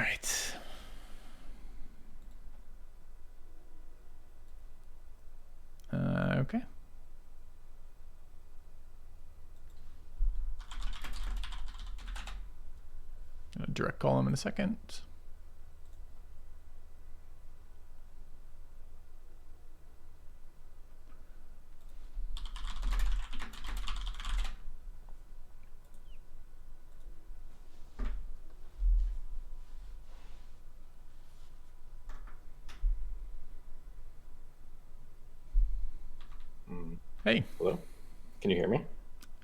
right. Okay. Gonna direct call him in a second. Hey. Hello? Can you hear me?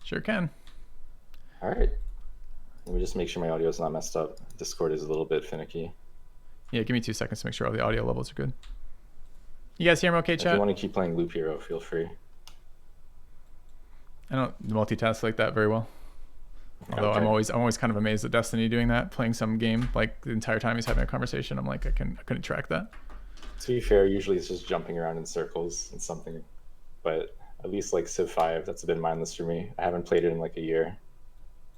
Sure can. All right. Let me just make sure my audio is not messed up. Discord is a little bit finicky. Yeah, give me 2 seconds to make sure all the audio levels are good. You guys hear me okay, If you chat? want to keep playing Loop Hero, feel free. I don't multitask like that very well. Although Okay. I'm always kind of amazed at Destiny doing that, playing some game like the entire time he's having a conversation. I'm like, I couldn't track that. To be fair, usually it's just jumping around in circles and something. But at least like Civ 5, that's a bit mindless for me. I haven't played it in like a year.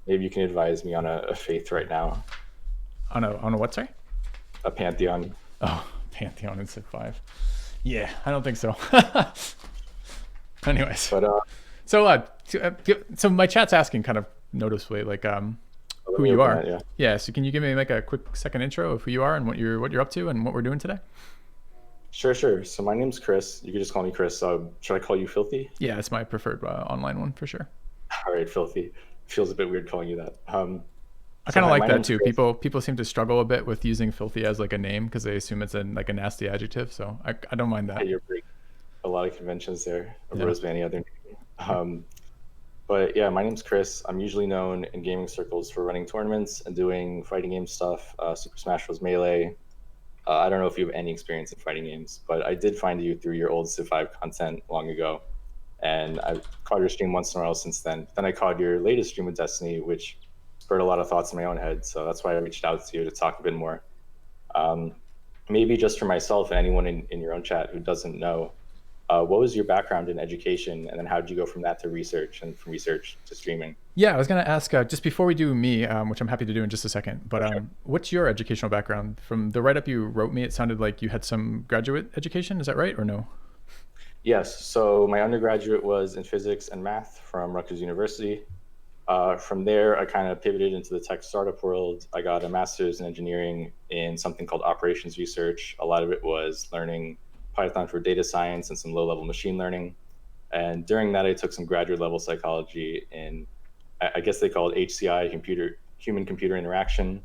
Maybe you can advise me on a faith right now. On a what, sorry? A pantheon. Oh, Pantheon in Civ 5. Yeah, I don't think so. Anyways, But so my chat's asking kind of noticeably like let who me you open are. it, yeah. Yeah, so can you give me like a quick second intro of who you are and what you're up to and what we're doing today? Sure. So my name's Chris. You can just call me Chris. Should I call you Filthy? Yeah, it's my preferred online one for sure. All right, Filthy. Feels a bit weird calling you that. I So kind of hi, like my that name's too. Chris. People seem to struggle a bit with using filthy as like a name because they assume it's like a nasty adjective. So I don't mind that. You're breaking a lot of conventions there. A Yeah. rose any other name. But yeah, my name's Chris. I'm usually known in gaming circles for running tournaments and doing fighting game stuff. Super Smash Bros. Melee. I don't know if you have any experience in fighting games, but I did find you through your old Civ 5 content long ago, and I've caught your stream once in a while since then. Then I caught your latest stream with Destiny, which spurred a lot of thoughts in my own head. So that's why I reached out to you to talk a bit more. Um, Maybe just for myself and anyone in your own chat who doesn't know, what was your background in education, and then how did you go from that to research, and from research to streaming? Yeah, I was gonna ask just before we do me, which I'm happy to do in just a second. But Okay. what's your educational background? From the write up you wrote me, it sounded like you had some graduate education. Is that right or no? Yes. So my undergraduate was in physics and math from Rutgers University. From there, I kind of pivoted into the tech startup world. I got a master's in engineering in something called operations research. A lot of it was learning Python for data science and some low level machine learning. And during that, I took some graduate level psychology in, I guess they call it HCI, human computer interaction.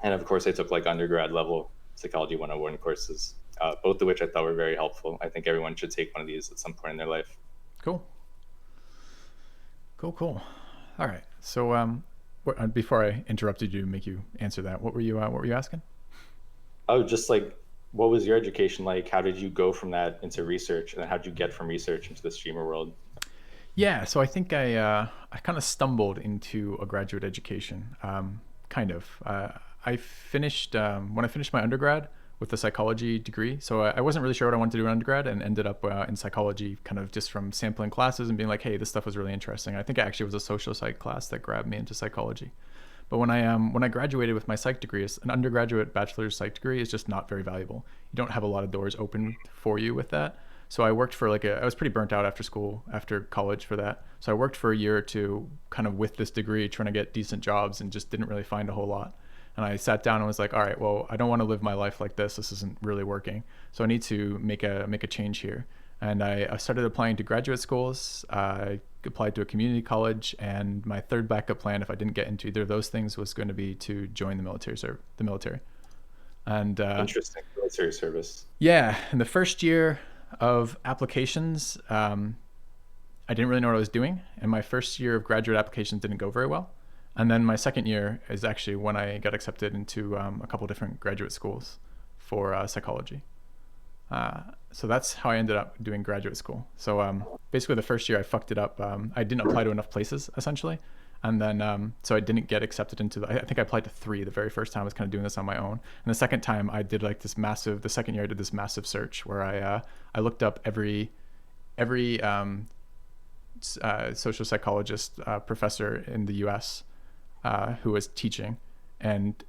And of course, I took like undergrad level psychology 101 courses, both of which I thought were very helpful. I think everyone should take one of these at some point in their life. Cool. Cool. All right. So before I interrupted you, make you answer that, what were you asking? Oh, just like, what was your education like? How did you go from that into research, and then how did you get from research into the streamer world? Yeah, so I think I kind of stumbled into a graduate education. Kind of. I finished when I finished my undergrad with a psychology degree. So I wasn't really sure what I wanted to do in undergrad, and ended up in psychology, kind of just from sampling classes and being like, hey, this stuff was really interesting. I think it actually was a social psych class that grabbed me into psychology. But when I graduated with my psych degree, an undergraduate bachelor's psych degree is just not very valuable. You don't have a lot of doors open for you with that. So I worked for I was pretty burnt out after college for that. So I worked for a year or two kind of with this degree trying to get decent jobs and just didn't really find a whole lot. And I sat down and was like, all right, well, I don't want to live my life like this. This isn't really working. So I need to make a change here. And I started applying to graduate schools. I applied to a community college, and my third backup plan, if I didn't get into either of those things, was going to be to join the military. And Interesting military service. yeah, in the first year of applications, I didn't really know what I was doing, and my first year of graduate applications didn't go very well. And then my second year is actually when I got accepted into a couple different graduate schools for psychology. So that's how I ended up doing graduate school. So basically, the first year I fucked it up. I didn't apply to enough places, essentially. And then, so I didn't get accepted into I think I applied to 3 the very first time. I was kind of doing this on my own. And the second time I did like the second year I did this massive search where I looked up every social psychologist professor in the US who was teaching. And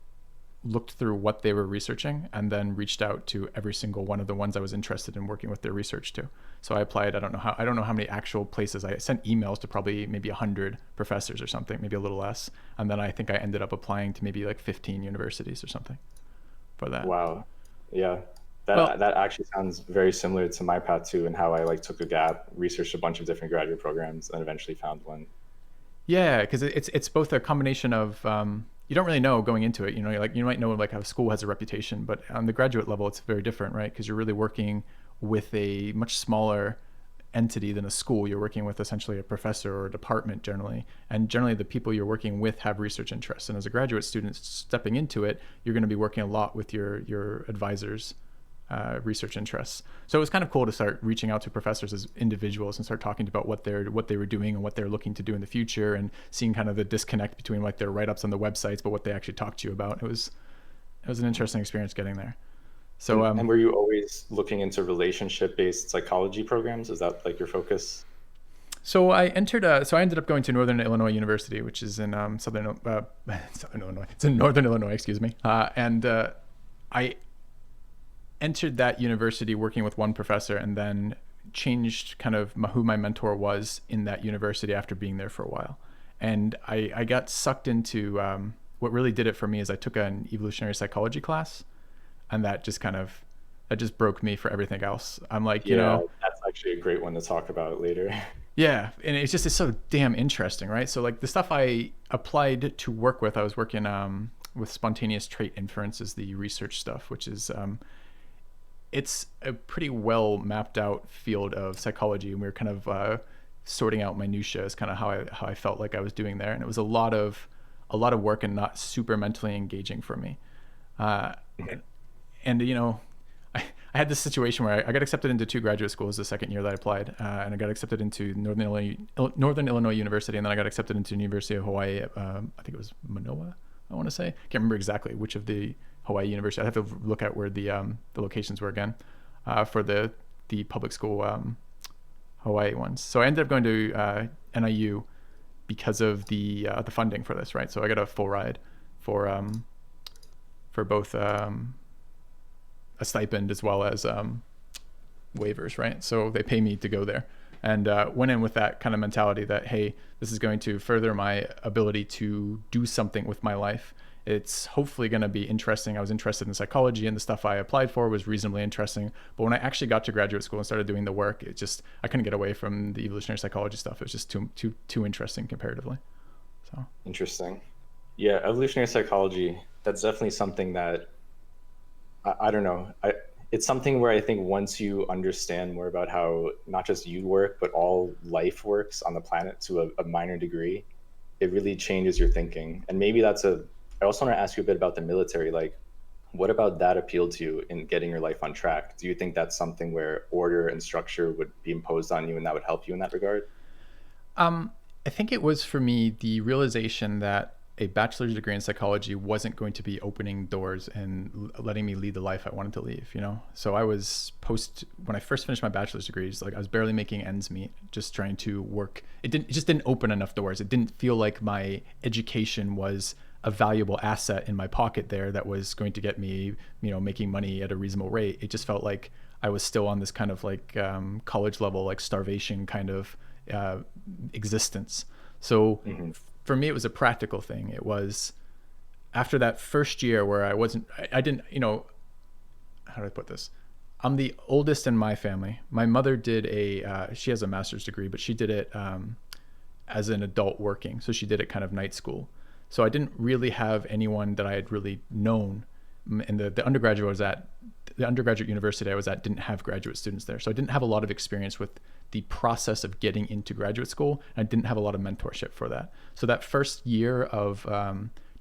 looked through what they were researching and then reached out to every single one of the ones I was interested in working with their research to. So I applied. I don't know how many actual places. I sent emails to probably maybe 100 professors or something, maybe a little less. And then I think I ended up applying to maybe like 15 universities or something for that. Wow. Yeah. Well, That actually sounds very similar to my path too, and how I like took a gap, researched a bunch of different graduate programs, and eventually found one. yeah, because it's both a combination of you don't really know going into it. You know, like you might know like how school has a reputation, but on the graduate level, it's very different, right? Because you're really working with a much smaller entity than a school. You're working with essentially a professor or a department generally, and generally the people you're working with have research interests. And as a graduate student stepping into it, you're going to be working a lot with your advisors research interests. So it was kind of cool to start reaching out to professors as individuals and start talking about what they were doing and what they're looking to do in the future, and seeing kind of the disconnect between like their write-ups on the websites, but what they actually talk to you about. It was an interesting experience getting there. So And were you always looking into relationship-based psychology programs? Is that like your focus? so I ended up going to Northern Illinois University, which is in Southern Illinois. It's in Northern Illinois, excuse me. And I entered that university working with one professor, and then changed kind of who my mentor was in that university after being there for a while. And I got sucked into what really did it for me is I took an evolutionary psychology class, and that just broke me for everything else. I'm like, you Yeah, know, that's actually a great one to talk about later. yeah, and it's so damn interesting, right? So like the stuff I applied to work with, I was working with spontaneous trait inference is the research stuff, which is it's a pretty well mapped out field of psychology, and we were kind of sorting out minutia is kind of how I felt like I was doing there, and it was a lot of work and not super mentally engaging for me. Uh, and you know, I had this situation where I got accepted into two graduate schools the second year that I applied, and I got accepted into Northern Illinois University, and then I got accepted into the University of Hawaii. I think it was Manoa, I want to say. Can't remember exactly which of the Hawaii University. I'd have to look at where the locations were again for the public school Hawaii ones. So I ended up going to NIU because of the funding for this, right? So I got a full ride for both a stipend as well as waivers, right? So they pay me to go there, and went in with that kind of mentality that, hey, this is going to further my ability to do something with my life. It's hopefully going to be interesting. I was interested in psychology, and the stuff I applied for was reasonably interesting. But when I actually got to graduate school and started doing the work, I couldn't get away from the evolutionary psychology stuff. It was just too interesting comparatively. So Interesting. Yeah, evolutionary psychology, that's definitely something that I don't know. It's something where I think once you understand more about how not just you work, but all life works on the planet to a minor degree, it really changes your thinking. And maybe I also want to ask you a bit about the military. Like, what about that appealed to you in getting your life on track? Do you think that's something where order and structure would be imposed on you and that would help you in that regard? I think it was for me the realization that a bachelor's degree in psychology wasn't going to be opening doors and letting me lead the life I wanted to lead, you know? So I was when I first finished my bachelor's degrees, like I was barely making ends meet, just trying to work. It just didn't open enough doors. It didn't feel like my education was a valuable asset in my pocket there that was going to get me, you know, making money at a reasonable rate. It just felt like I was still on this kind of like college level, like starvation kind of existence. So Hmm. for me, it was a practical thing. It was after that first year where I didn't, you know, how do I put this? I'm the oldest in my family. My mother did she has a master's degree, but she did it as an adult working. So she did it kind of night school. So I didn't really have anyone that I had really known. And the undergraduate the undergraduate university I was at didn't have graduate students there. So I didn't have a lot of experience with the process of getting into graduate school. And I didn't have a lot of mentorship for that. So that first year of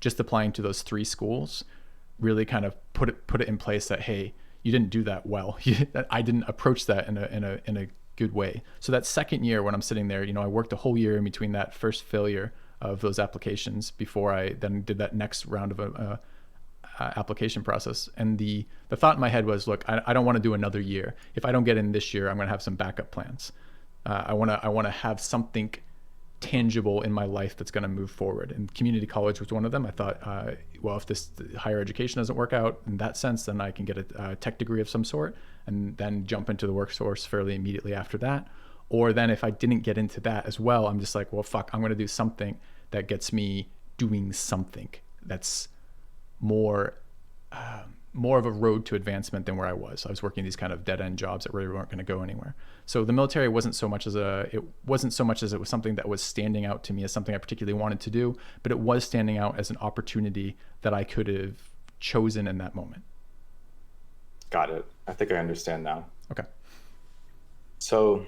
just applying to those three schools really kind of put it in place that, hey, you didn't do that well. I didn't approach that in a good way. So that second year when I'm sitting there, you know, I worked a whole year in between that first failure of those applications before I then did that next round of application process. And the thought in my head was, look, I don't want to do another year. If I don't get in this year, I'm going to have some backup plans. I want to have something tangible in my life that's going to move forward. And community college was one of them. I thought, well, if this higher education doesn't work out in that sense, then I can get a tech degree of some sort and then jump into the workforce fairly immediately after that. Or then if I didn't get into that as well, I'm just like, well, fuck, I'm going to do something that gets me doing something that's more of a road to advancement than where I was. I was working these kind of dead end jobs that really weren't going to go anywhere. So the military wasn't so much as it was something that was standing out to me as something I particularly wanted to do, but it was standing out as an opportunity that I could have chosen in that moment. Got it. I think I understand now. Okay. So,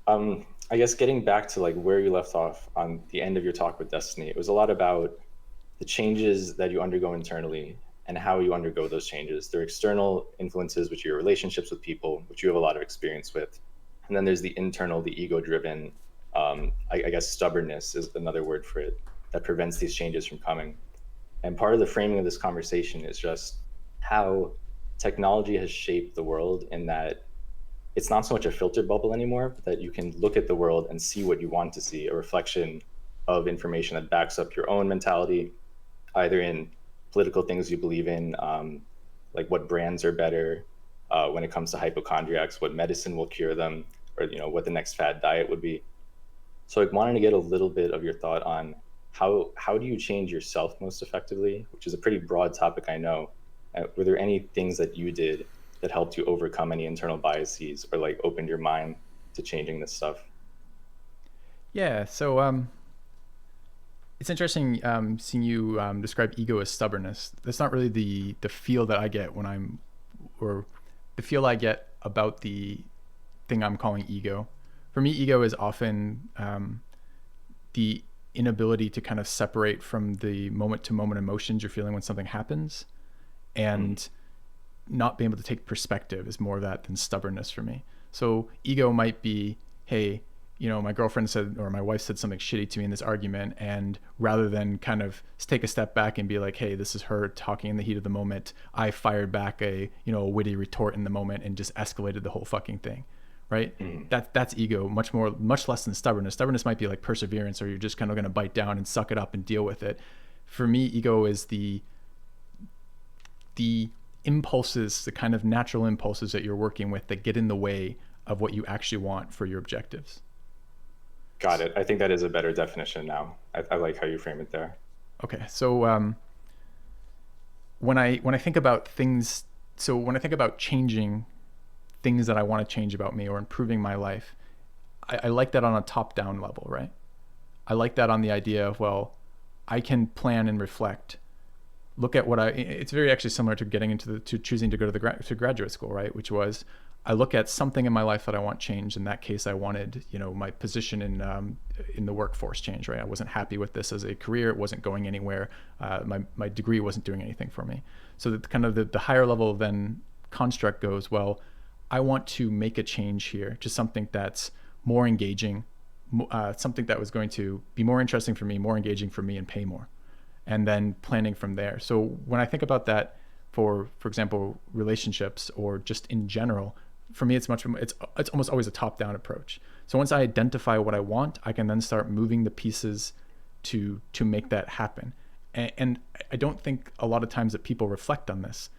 I guess getting back to like where you left off on the end of your talk with Destiny, it was a lot about the changes that you undergo internally and how you undergo those changes. There are external influences, which are your relationships with people, which you have a lot of experience with. And then there's the internal, the ego-driven, I guess stubbornness is another word for it, that prevents these changes from coming. And part of the framing of this conversation is just how technology has shaped the world in that it's not so much a filter bubble anymore, but that you can look at the world and see what you want to see, a reflection of information that backs up your own mentality, either in political things you believe in, like what brands are better when it comes to hypochondriacs, what medicine will cure them, or what the next fad diet would be. So I wanted to get a little bit of your thought on how do you change yourself most effectively, which is a pretty broad topic, I know. Were there any things that you did that helped you overcome any internal biases or like opened your mind to changing this stuff? Yeah. So it's interesting seeing you describe ego as stubbornness. That's not really the feel that I get or the feel I get about the thing I'm calling ego. For me, ego is often the inability to kind of separate from the moment to moment emotions you're feeling when something happens, and not being able to take perspective is more of that than stubbornness for me. So ego might be, hey, my girlfriend said, or my wife said something shitty to me in this argument. And rather than kind of take a step back and be like, hey, this is her talking in the heat of the moment, I fired back a witty retort in the moment and just escalated the whole fucking thing. Right. That's ego, much less than stubbornness. Stubbornness might be like perseverance, or you're just kind of going to bite down and suck it up and deal with it. For me, ego is the impulses, the kind of natural impulses that you're working with that get in the way of what you actually want for your objectives. Got it. I think that is a better definition now. I like how you frame it there. Okay. So when I think about things, when I think about changing things that I want to change about me or improving my life, I like that on a top-down level, right? I like that on the idea of, well, I can plan and reflect. Look at what it's very actually similar to getting to choosing to go to graduate school, right? Which was, I look at something in my life that I want changed. In that case, I wanted, my position in the workforce change, right? I wasn't happy with this as a career. It wasn't going anywhere. My degree wasn't doing anything for me. So that kind of the higher level then construct goes, well, I want to make a change here to something that's more engaging, something that was going to be more interesting for me, more engaging for me, and pay more. And then planning from there. So when I think about that, for example, relationships or just in general, for me, it's almost always a top-down approach. So once I identify what I want, I can then start moving the pieces to make that happen. And I don't think a lot of times that people reflect on this.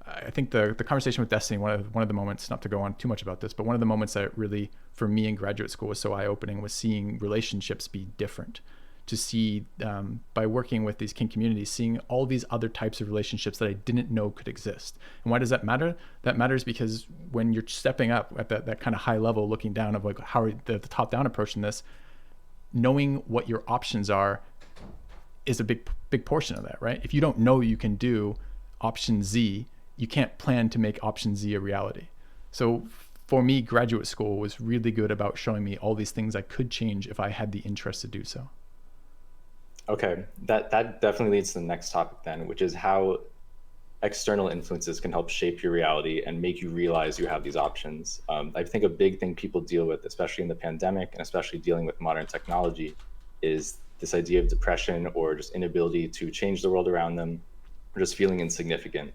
I think the conversation with Destiny, one of the moments, not to go on too much about this, but one of the moments that really, for me in graduate school, was so eye-opening was seeing relationships be different. To see, by working with these kink communities, seeing all these other types of relationships that I didn't know could exist. And why does that matter? That matters because when you're stepping up at that kind of high level, looking down of like how the top-down approach in this, knowing what your options are is a big portion of that, right? If you don't know you can do option Z, you can't plan to make option Z a reality. So for me, graduate school was really good about showing me all these things I could change if I had the interest to do so. Okay, that definitely leads to the next topic then, which is how external influences can help shape your reality and make you realize you have these options. I think a big thing people deal with, especially in the pandemic and especially dealing with modern technology, is this idea of depression or just inability to change the world around them, or just feeling insignificant.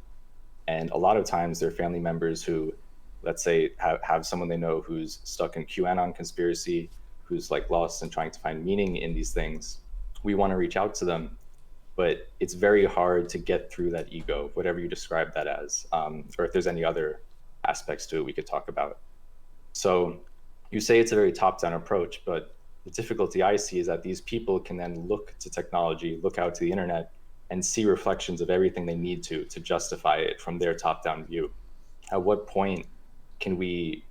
And a lot of times they're family members who, let's say, have someone they know who's stuck in QAnon conspiracy, who's like lost and trying to find meaning in these things, we want to reach out to them. But it's very hard to get through that ego, whatever you describe that as, or if there's any other aspects to it we could talk about. So you say it's a very top-down approach, but the difficulty I see is that these people can then look to technology, look out to the internet, and see reflections of everything they need to justify it from their top-down view. At what point can we,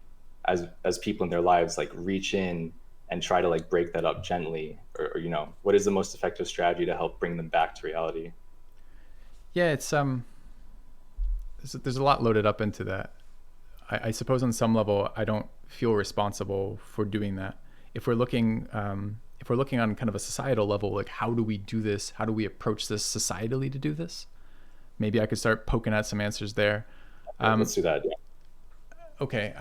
as people in their lives, like reach in and try to like break that up gently, or you know, what is the most effective strategy to help bring them back to reality? Yeah, it's there's a lot loaded up into that. I suppose on some level, I don't feel responsible for doing that. If we're looking on kind of a societal level, like how do we do this? How do we approach this societally to do this? Maybe I could start poking at some answers there. Let's do that. Yeah. Okay.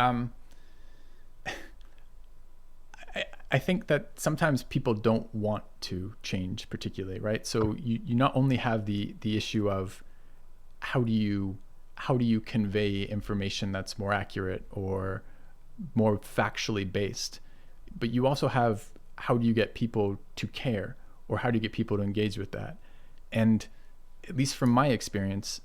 I think that sometimes people don't want to change particularly, right? So you not only have the issue of how do you convey information that's more accurate or more factually based, but you also have how do you get people to care, or how do you get people to engage with that? And at least from my experience,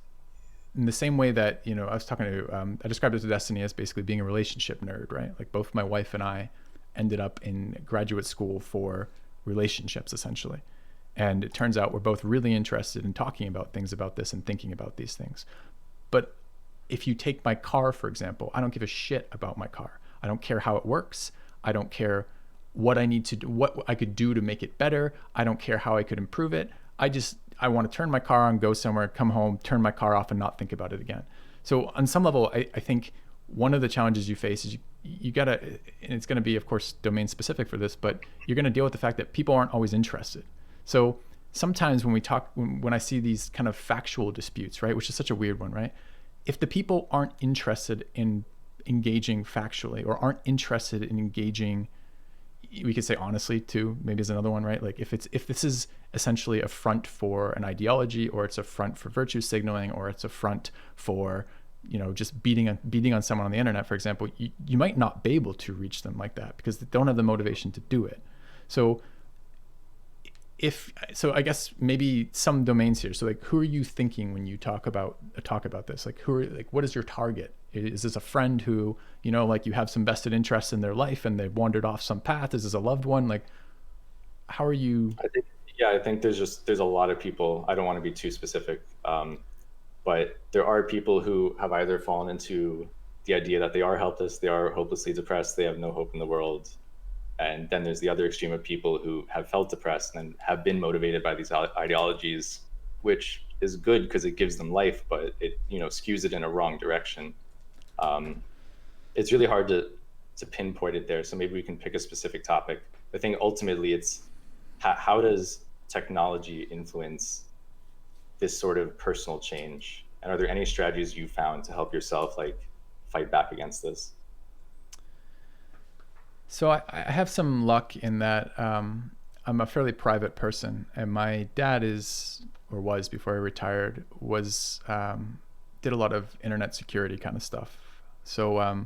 in the same way that, you know, I was talking to, I described it to Destiny as basically being a relationship nerd, right? Like both my wife and I ended up in graduate school for relationships essentially. And it turns out we're both really interested in talking about things about this and thinking about these things. But if you take my car, for example, I don't give a shit about my car. I don't care how it works. I don't care what I need to do, what I could do to make it better. I don't care how I could improve it. I want to turn my car on, go somewhere, come home, turn my car off and not think about it again. So on some level, I think one of the challenges you face is you gotta, and it's gonna be of course domain specific for this, but you're gonna deal with the fact that people aren't always interested. So sometimes when we talk, when I see these kind of factual disputes, right, which is such a weird one, right? If the people aren't interested in engaging factually, or aren't interested in engaging, we could say honestly too, maybe is another one, right? Like if this is essentially a front for an ideology, or it's a front for virtue signaling, or it's a front for, you know, just beating on someone on the internet, for example, you might not be able to reach them like that because they don't have the motivation to do it. So I guess maybe some domains here. So like, who are you thinking when you talk about this? Like, what is your target? Is this a friend who, you know, like you have some vested interest in their life and they've wandered off some path? Is this a loved one? Like, how are you? I think there's a lot of people. I don't want to be too specific, but there are people who have either fallen into the idea that they are helpless, they are hopelessly depressed, they have no hope in the world. And then there's the other extreme of people who have felt depressed and have been motivated by these ideologies, which is good because it gives them life, but it, you know, skews it in a wrong direction. It's really hard to pinpoint it there. So maybe we can pick a specific topic. I think ultimately it's how does technology influence this sort of personal change? And are there any strategies you found to help yourself like fight back against this? So I have some luck in that I'm a fairly private person, and my dad is, or was before he retired, did a lot of internet security kind of stuff. So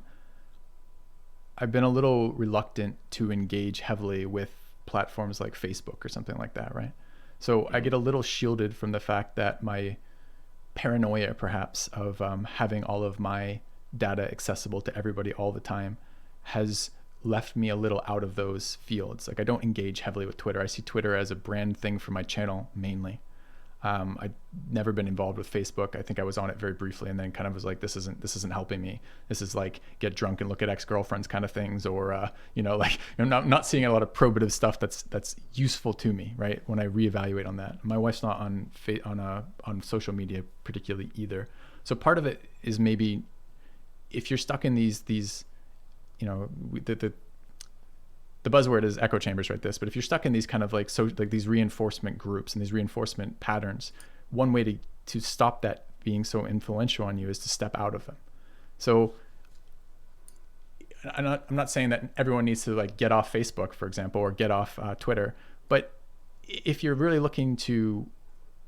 I've been a little reluctant to engage heavily with platforms like Facebook or something like that, right? So I get a little shielded from the fact that my paranoia, perhaps, of having all of my data accessible to everybody all the time has left me a little out of those fields. Like I don't engage heavily with Twitter. I see Twitter as a brand thing for my channel mainly. I've never been involved with Facebook. I think I was on it very briefly and then kind of was like, this isn't helping me. This is like get drunk and look at ex-girlfriends kind of things, or you know, like I'm not seeing a lot of probative stuff that's useful to me, right? When I reevaluate on that. My wife's not on social media particularly either. So part of it is maybe if you're stuck in these you know, the buzzword is echo chambers, right? But if you're stuck in these kind of like these reinforcement groups and these reinforcement patterns, one way to stop that being so influential on you is to step out of them. So I'm not saying that everyone needs to like get off Facebook, for example, or get off Twitter, but if you're really looking to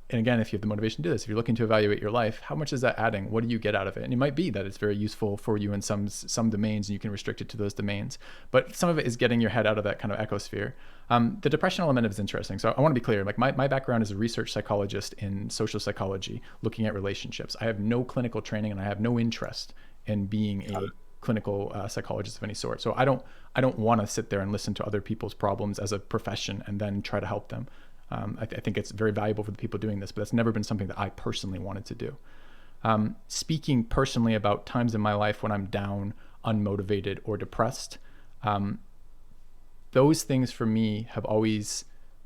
and again, if you have the motivation to do this, if you're looking to evaluate your life, how much is that adding? What do you get out of it? And it might be that it's very useful for you in some domains, and you can restrict it to those domains. But some of it is getting your head out of that kind of ecosphere. The depression element is interesting. So I want to be clear. Like my background is a research psychologist in social psychology, looking at relationships. I have no clinical training, and I have no interest in being a clinical psychologist of any sort. So I don't want to sit there and listen to other people's problems as a profession and then try to help them. I think it's very valuable for the people doing this, but that's never been something that I personally wanted to do. Speaking personally about times in my life when I'm down, unmotivated, or depressed, those things for me have always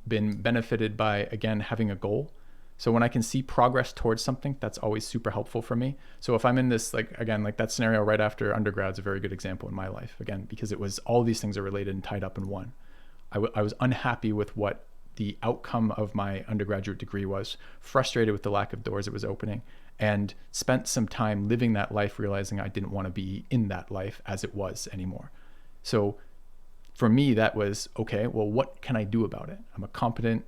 been benefited by, again, having a goal. So when I can see progress towards something, that's always super helpful for me. So if I'm in this, like, again, like that scenario right after undergrad is a very good example in my life, again, because it was all these things are related and tied up in one. I was unhappy with what the outcome of my undergraduate degree was, frustrated with the lack of doors it was opening, and spent some time living that life, realizing I didn't want to be in that life as it was anymore. So for me, that was, okay, well, what can I do about it? I'm a competent,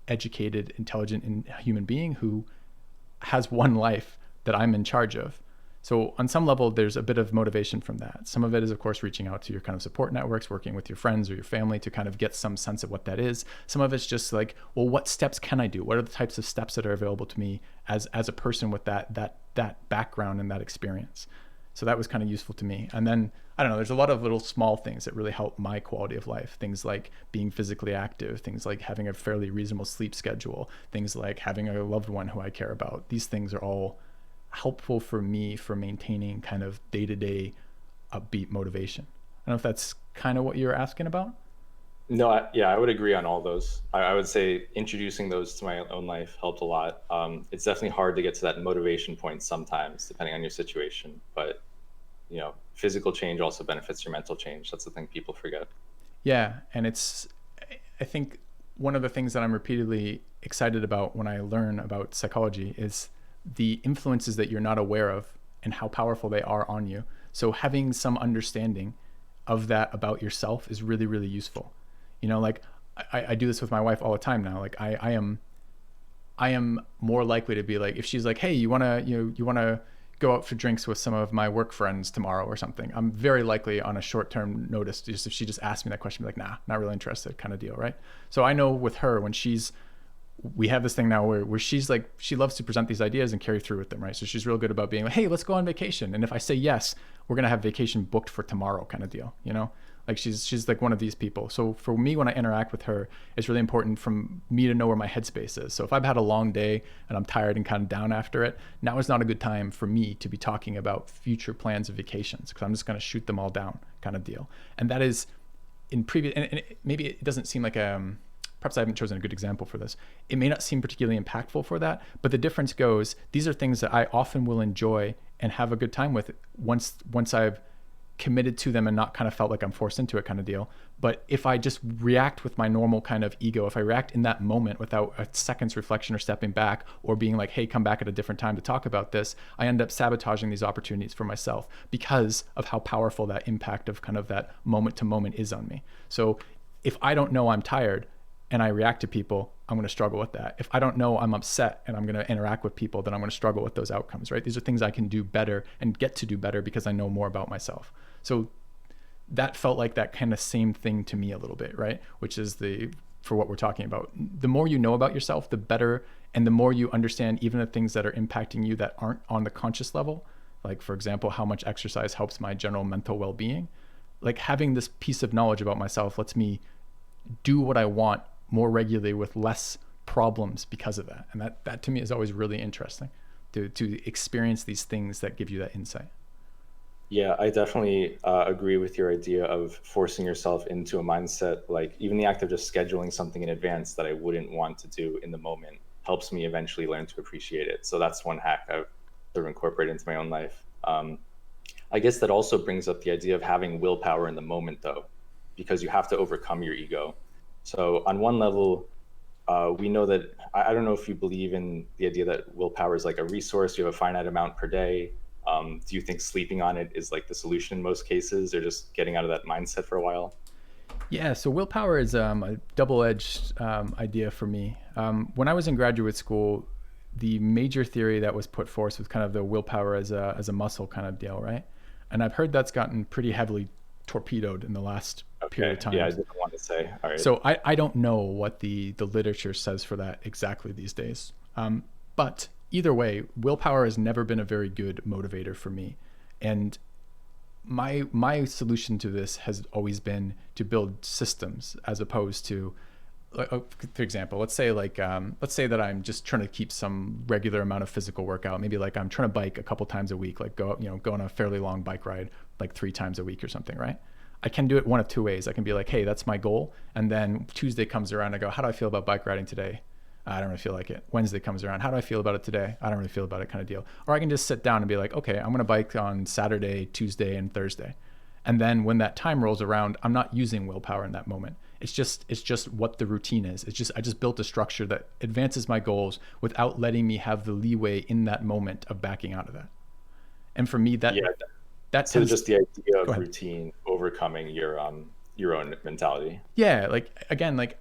educated, intelligent human being who has one life that I'm in charge of. So on some level, there's a bit of motivation from that. Some of it is, of course, reaching out to your kind of support networks, working with your friends or your family to kind of get some sense of what that is. Some of it's just like, well, what steps can I do? What are the types of steps that are available to me as a person with that background and that experience? So that was kind of useful to me. And then, I don't know, there's a lot of little small things that really help my quality of life. Things like being physically active, things like having a fairly reasonable sleep schedule, things like having a loved one who I care about. These things are all helpful for me for maintaining kind of day-to-day upbeat motivation. I don't know if that's kind of what you're asking about. No, I would agree on all those. I would say introducing those to my own life helped a lot. It's definitely hard to get to that motivation point sometimes, depending on your situation. But physical change also benefits your mental change. That's the thing people forget. Yeah, and I think one of the things that I'm repeatedly excited about when I learn about psychology is the influences that you're not aware of and how powerful they are on you. So having some understanding of that about yourself is really, really useful. Like I do this with my wife all the time now. Like I am more likely to be like, if she's like, hey, you want to go out for drinks with some of my work friends tomorrow or something, I'm very likely on a short-term notice, just if she just asked me that question, be like, nah, not really interested, kind of deal, right? So I know with her, when we have this thing now where she's like, she loves to present these ideas and carry through with them, right? So she's real good about being like, hey, let's go on vacation. And if I say yes, we're going to have vacation booked for tomorrow, kind of deal, Like she's like one of these people. So for me, when I interact with her, it's really important for me to know where my headspace is. So if I've had a long day and I'm tired and kind of down after it, now is not a good time for me to be talking about future plans of vacations, because I'm just going to shoot them all down, kind of deal. And that is in previous, and maybe it doesn't seem like perhaps I haven't chosen a good example for this. It may not seem particularly impactful for that, but the difference goes, these are things that I often will enjoy and have a good time with once I've committed to them and not kind of felt like I'm forced into it, kind of deal. But if I just react with my normal kind of ego, if I react in that moment without a second's reflection or stepping back or being like, hey, come back at a different time to talk about this, I end up sabotaging these opportunities for myself because of how powerful that impact of kind of that moment to moment is on me. So if I don't know I'm tired and I react to people, I'm going to struggle with that. If I don't know I'm upset and I'm going to interact with people, then I'm going to struggle with those outcomes, right? These are things I can do better and get to do better because I know more about myself. So that felt like that kind of same thing to me a little bit, right? Which is for what we're talking about. The more you know about yourself, the better, and the more you understand even the things that are impacting you that aren't on the conscious level, like for example, how much exercise helps my general mental well-being. Like having this piece of knowledge about myself lets me do what I want more regularly with less problems because of that. And that to me is always really interesting to experience these things that give you that insight. Yeah, I definitely agree with your idea of forcing yourself into a mindset. Like even the act of just scheduling something in advance that I wouldn't want to do in the moment helps me eventually learn to appreciate it. So that's one hack I've sort of incorporated into my own life. I guess that also brings up the idea of having willpower in the moment, though, because you have to overcome your ego. So on one level, we know that, I don't know if you believe in the idea that willpower is like a resource, you have a finite amount per day. Do you think sleeping on it is like the solution in most cases, or just getting out of that mindset for a while? Yeah, so willpower is a double-edged idea for me. When I was in graduate school, the major theory that was put forth was kind of the willpower as a muscle kind of deal, right? And I've heard that's gotten pretty heavily torpedoed in the last period Okay. of Yeah, I time. didn't want to say. All right. So I don't know what the literature says for that exactly these days. But either way, willpower has never been a very good motivator for me. And my solution to this has always been to build systems as opposed to, for example, let's say that I'm just trying to keep some regular amount of physical workout. Maybe like I'm trying to bike a couple times a week, like go on a fairly long bike ride, like 3 times a week or something, right? I can do it one of two ways. I can be like, hey, that's my goal. And then Tuesday comes around, I go, how do I feel about bike riding today? I don't really feel like it. Wednesday comes around, how do I feel about it today? I don't really feel about it, kind of deal. Or I can just sit down and be like, okay, I'm going to bike on Saturday, Tuesday, and Thursday. And then when that time rolls around, I'm not using willpower in that moment. It's just what the routine is. I just built a structure that advances my goals without letting me have the leeway in that moment of backing out of that. And for me, Yeah. that So tends. just the idea Go of ahead. routine overcoming your own mentality. Yeah, like again, like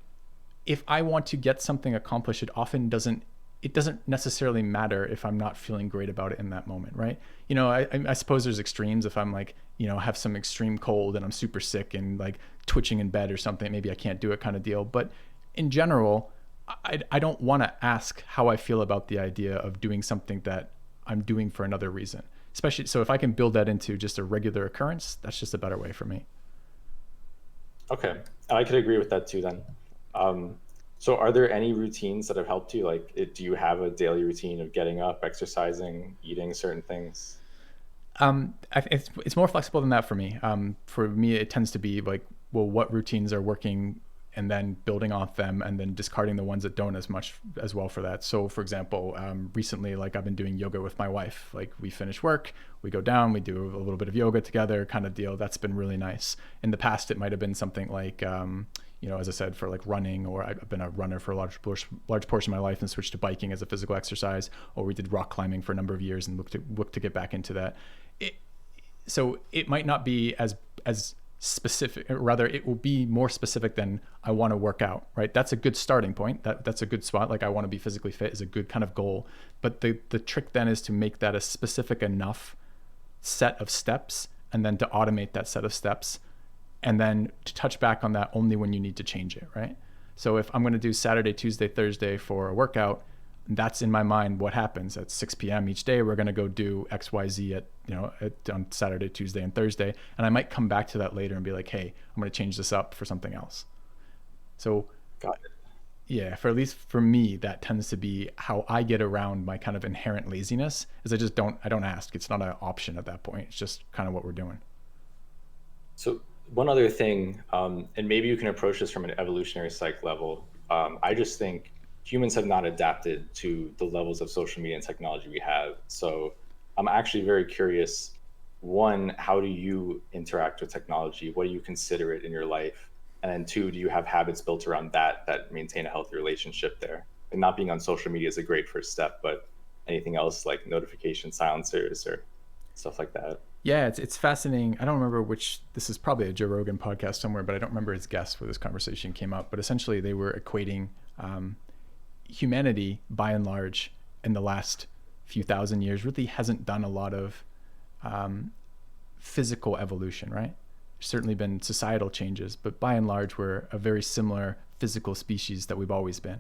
if I want to get something accomplished, it doesn't necessarily matter if I'm not feeling great about it in that moment, right? I suppose there's extremes. If I'm like, have some extreme cold and I'm super sick and like twitching in bed or something, maybe I can't do it, kind of deal. But in general, I don't want to ask how I feel about the idea of doing something that I'm doing for another reason. Especially so if I can build that into just a regular occurrence, that's just a better way for me. Okay, I could agree with that too then. Um, so are there any routines that have helped you? Like, do you have a daily routine of getting up, exercising, eating certain things? It's more flexible than that for me. For me, it tends to be like, well, what routines are working, and then building off them, and then discarding the ones that don't as much as well for that. So, for example, recently, like I've been doing yoga with my wife. Like we finish work, we go down, we do a little bit of yoga together, kind of deal. That's been really nice. In the past, it might have been something like, as I said, for like running, or I've been a runner for a large portion of my life and switched to biking as a physical exercise, or we did rock climbing for a number of years and look to get back into that. It, so it might not be as specific, or rather it will be more specific than I want to work out, right? That's a good starting point. That's a good spot. Like I want to be physically fit is a good kind of goal. But the trick then is to make that a specific enough set of steps, and then to automate that set of steps, and then to touch back on that only when you need to change it, right? So if I'm going to do Saturday, Tuesday, Thursday for a workout, that's in my mind what happens at 6 p.m. each day. We're going to go do XYZ on Saturday, Tuesday, and Thursday. And I might come back to that later and be like, hey, I'm going to change this up for something else. So Got it. yeah, for at least for me, that tends to be how I get around my kind of inherent laziness, is I don't ask. It's not an option at that point. It's just kind of what we're doing. So one other thing, and maybe you can approach this from an evolutionary psych level. I just think humans have not adapted to the levels of social media and technology we have. So I'm actually very curious. One, how do you interact with technology? What do you consider it in your life? And then two, do you have habits built around that maintain a healthy relationship there? And not being on social media is a great first step, but anything else like notification silencers or stuff like that? Yeah, it's fascinating. I don't remember which, this is probably a Joe Rogan podcast somewhere, but I don't remember his guest where this conversation came up. But essentially, they were equating humanity, by and large, in the last few thousand years, really hasn't done a lot of physical evolution, right? There's certainly been societal changes, but by and large, we're a very similar physical species that we've always been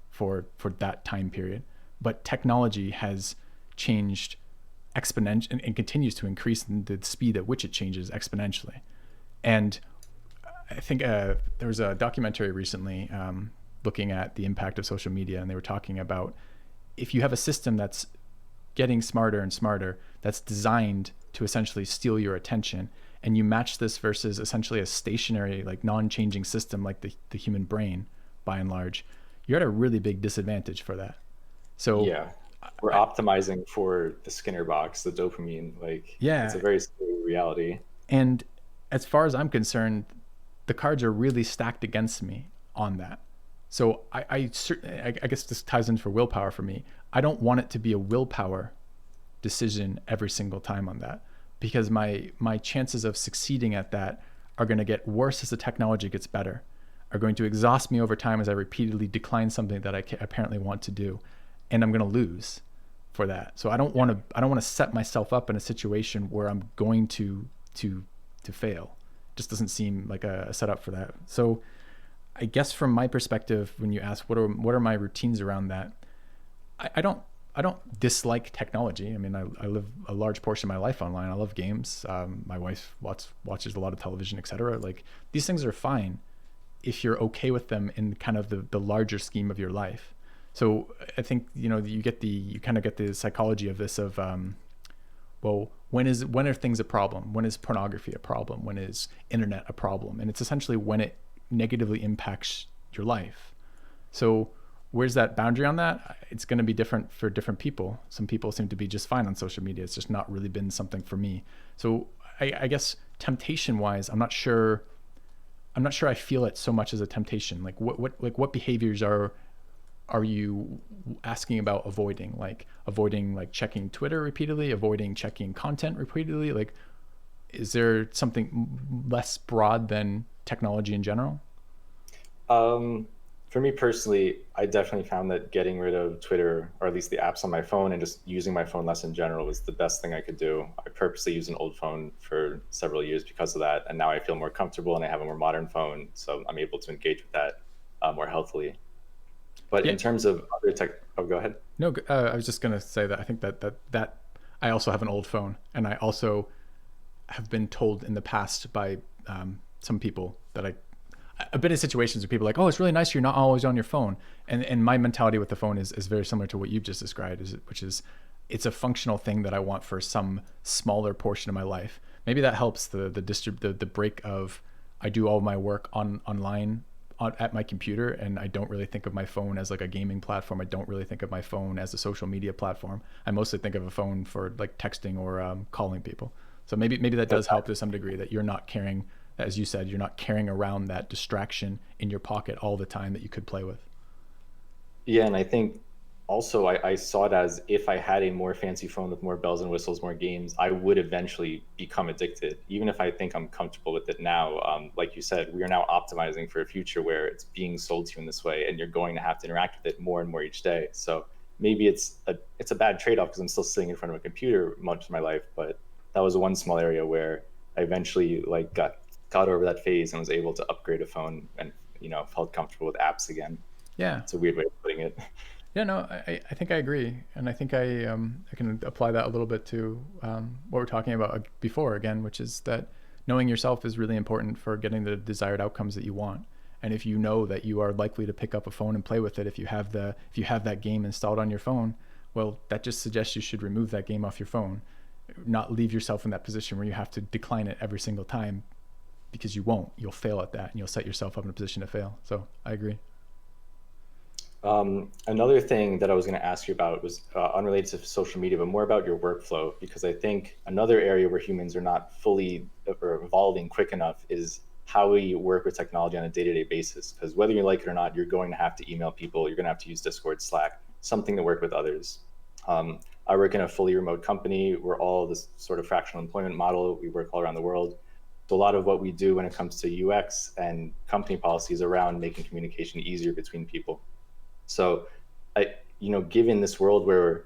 for that time period. But technology has changed exponentially and continues to increase in the speed at which it changes exponentially. And I think there was a documentary recently looking at the impact of social media, and they were talking about if you have a system that's getting smarter and smarter, that's designed to essentially steal your attention, and you match this versus essentially a stationary, like non-changing system like the human brain, by and large, you're at a really big disadvantage for that. So Yeah, we're optimizing for the Skinner box, the dopamine. Like it's yeah, a very scary reality. and as far as I'm concerned, the cards are really stacked against me on that. So I certainly, I guess this ties in for willpower for me. I don't want it to be a willpower decision every single time on that, because my chances of succeeding at that are going to get worse as the technology gets better. are going to exhaust me over time as I repeatedly decline something that I apparently want to do, and I'm going to lose for that. So I don't want to set myself up in a situation where I'm going to fail. It just doesn't seem like a setup for that. So I guess from my perspective, when you ask what are my routines around that, I don't dislike technology. I mean, I live a large portion of my life online. I love games. My wife watches a lot of television, etc. Like, these things are fine if you're okay with them in kind of the larger scheme of your life. So I think, you kind of get the psychology of this of, well, when are things a problem? When is pornography a problem? When is internet a problem? And it's essentially when it negatively impacts your life. So where's that boundary on that? It's going to be different for different people. Some people seem to be just fine on social media. It's just not really been something for me. So I guess temptation wise, I'm not sure I feel it so much as a temptation. Like what behaviors are you asking about avoiding? Like avoiding like checking Twitter repeatedly, avoiding checking content repeatedly? Like, is there something less broad than technology in general? For me personally, I definitely found that getting rid of Twitter, or at least the apps on my phone, and just using my phone less in general was the best thing I could do. I purposely used an old phone for several years because of that, and now I feel more comfortable and I have a more modern phone, so I'm able to engage with that more healthily. But Yeah. in terms of other tech, oh, go ahead. No, I was just gonna say that I think that I also have an old phone, and I also have been told in the past by some people that I've been in situations where people are like, oh, it's really nice you're not always on your phone, and my mentality with the phone is very similar to what you've just described, which is it's a functional thing that I want for some smaller portion of my life. Maybe that helps the break of I do all my work online at my computer, and I don't really think of my phone as like a gaming platform. I don't really think of my phone as a social media platform. I mostly think of a phone for like texting or calling people. So maybe that does help to some degree, that you're not carrying, as you said, you're not carrying around that distraction in your pocket all the time that you could play with. Yeah, and I think also I saw it as if I had a more fancy phone with more bells and whistles, more games, I would eventually become addicted. Even if I think I'm comfortable with it now, like you said, we are now optimizing for a future where it's being sold to you in this way, and you're going to have to interact with it more and more each day. So maybe it's a bad trade-off because I'm still sitting in front of a computer much of my life, but that was one small area where I eventually like got over that phase and was able to upgrade a phone and felt comfortable with apps again. Yeah. It's a weird way of putting it. Yeah, no, I think I agree, and I think I can apply that a little bit to what we're talking about before again, which is that knowing yourself is really important for getting the desired outcomes that you want. And if you know that you are likely to pick up a phone and play with it, if you have that game installed on your phone, well, that just suggests you should remove that game off your phone, not leave yourself in that position where you have to decline it every single time, because you won't. You'll fail at that, and you'll set yourself up in a position to fail. So I agree. Another thing that I was going to ask you about was unrelated to social media, but more about your workflow, because I think another area where humans are not fully or evolving quick enough is how we work with technology on a day-to-day basis. Because whether you like it or not, you're going to have to email people, you're going to have to use Discord, Slack, something to work with others. I work in a fully remote company. We're all this sort of fractional employment model. We work all around the world. So a lot of what we do when it comes to UX and company policies around making communication easier between people. So, given this world where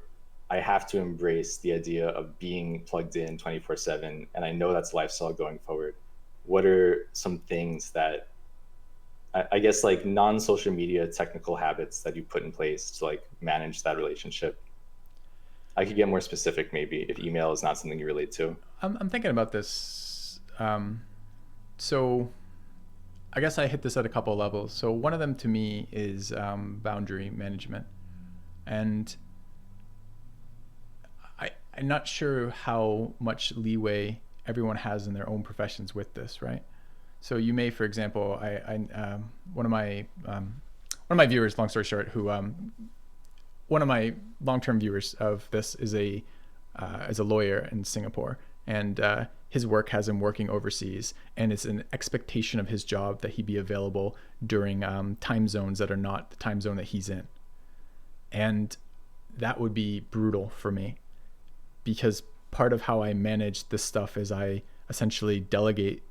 I have to embrace the idea of being plugged in 24/7, and I know that's lifestyle going forward, what are some things that I guess like non-social media technical habits that you put in place to like manage that relationship? I could get more specific maybe if email is not something you relate to. I'm thinking about this. So I guess I hit this at a couple of levels. So one of them to me is boundary management, and I'm not sure how much leeway everyone has in their own professions with this, right? So you may, for example, one of my viewers, long story short, who one of my long-term viewers of this is a lawyer in Singapore, and his work has him working overseas, and it's an expectation of his job that he be available during time zones that are not the time zone that he's in. And that would be brutal for me, because part of how I manage this stuff is I essentially delegate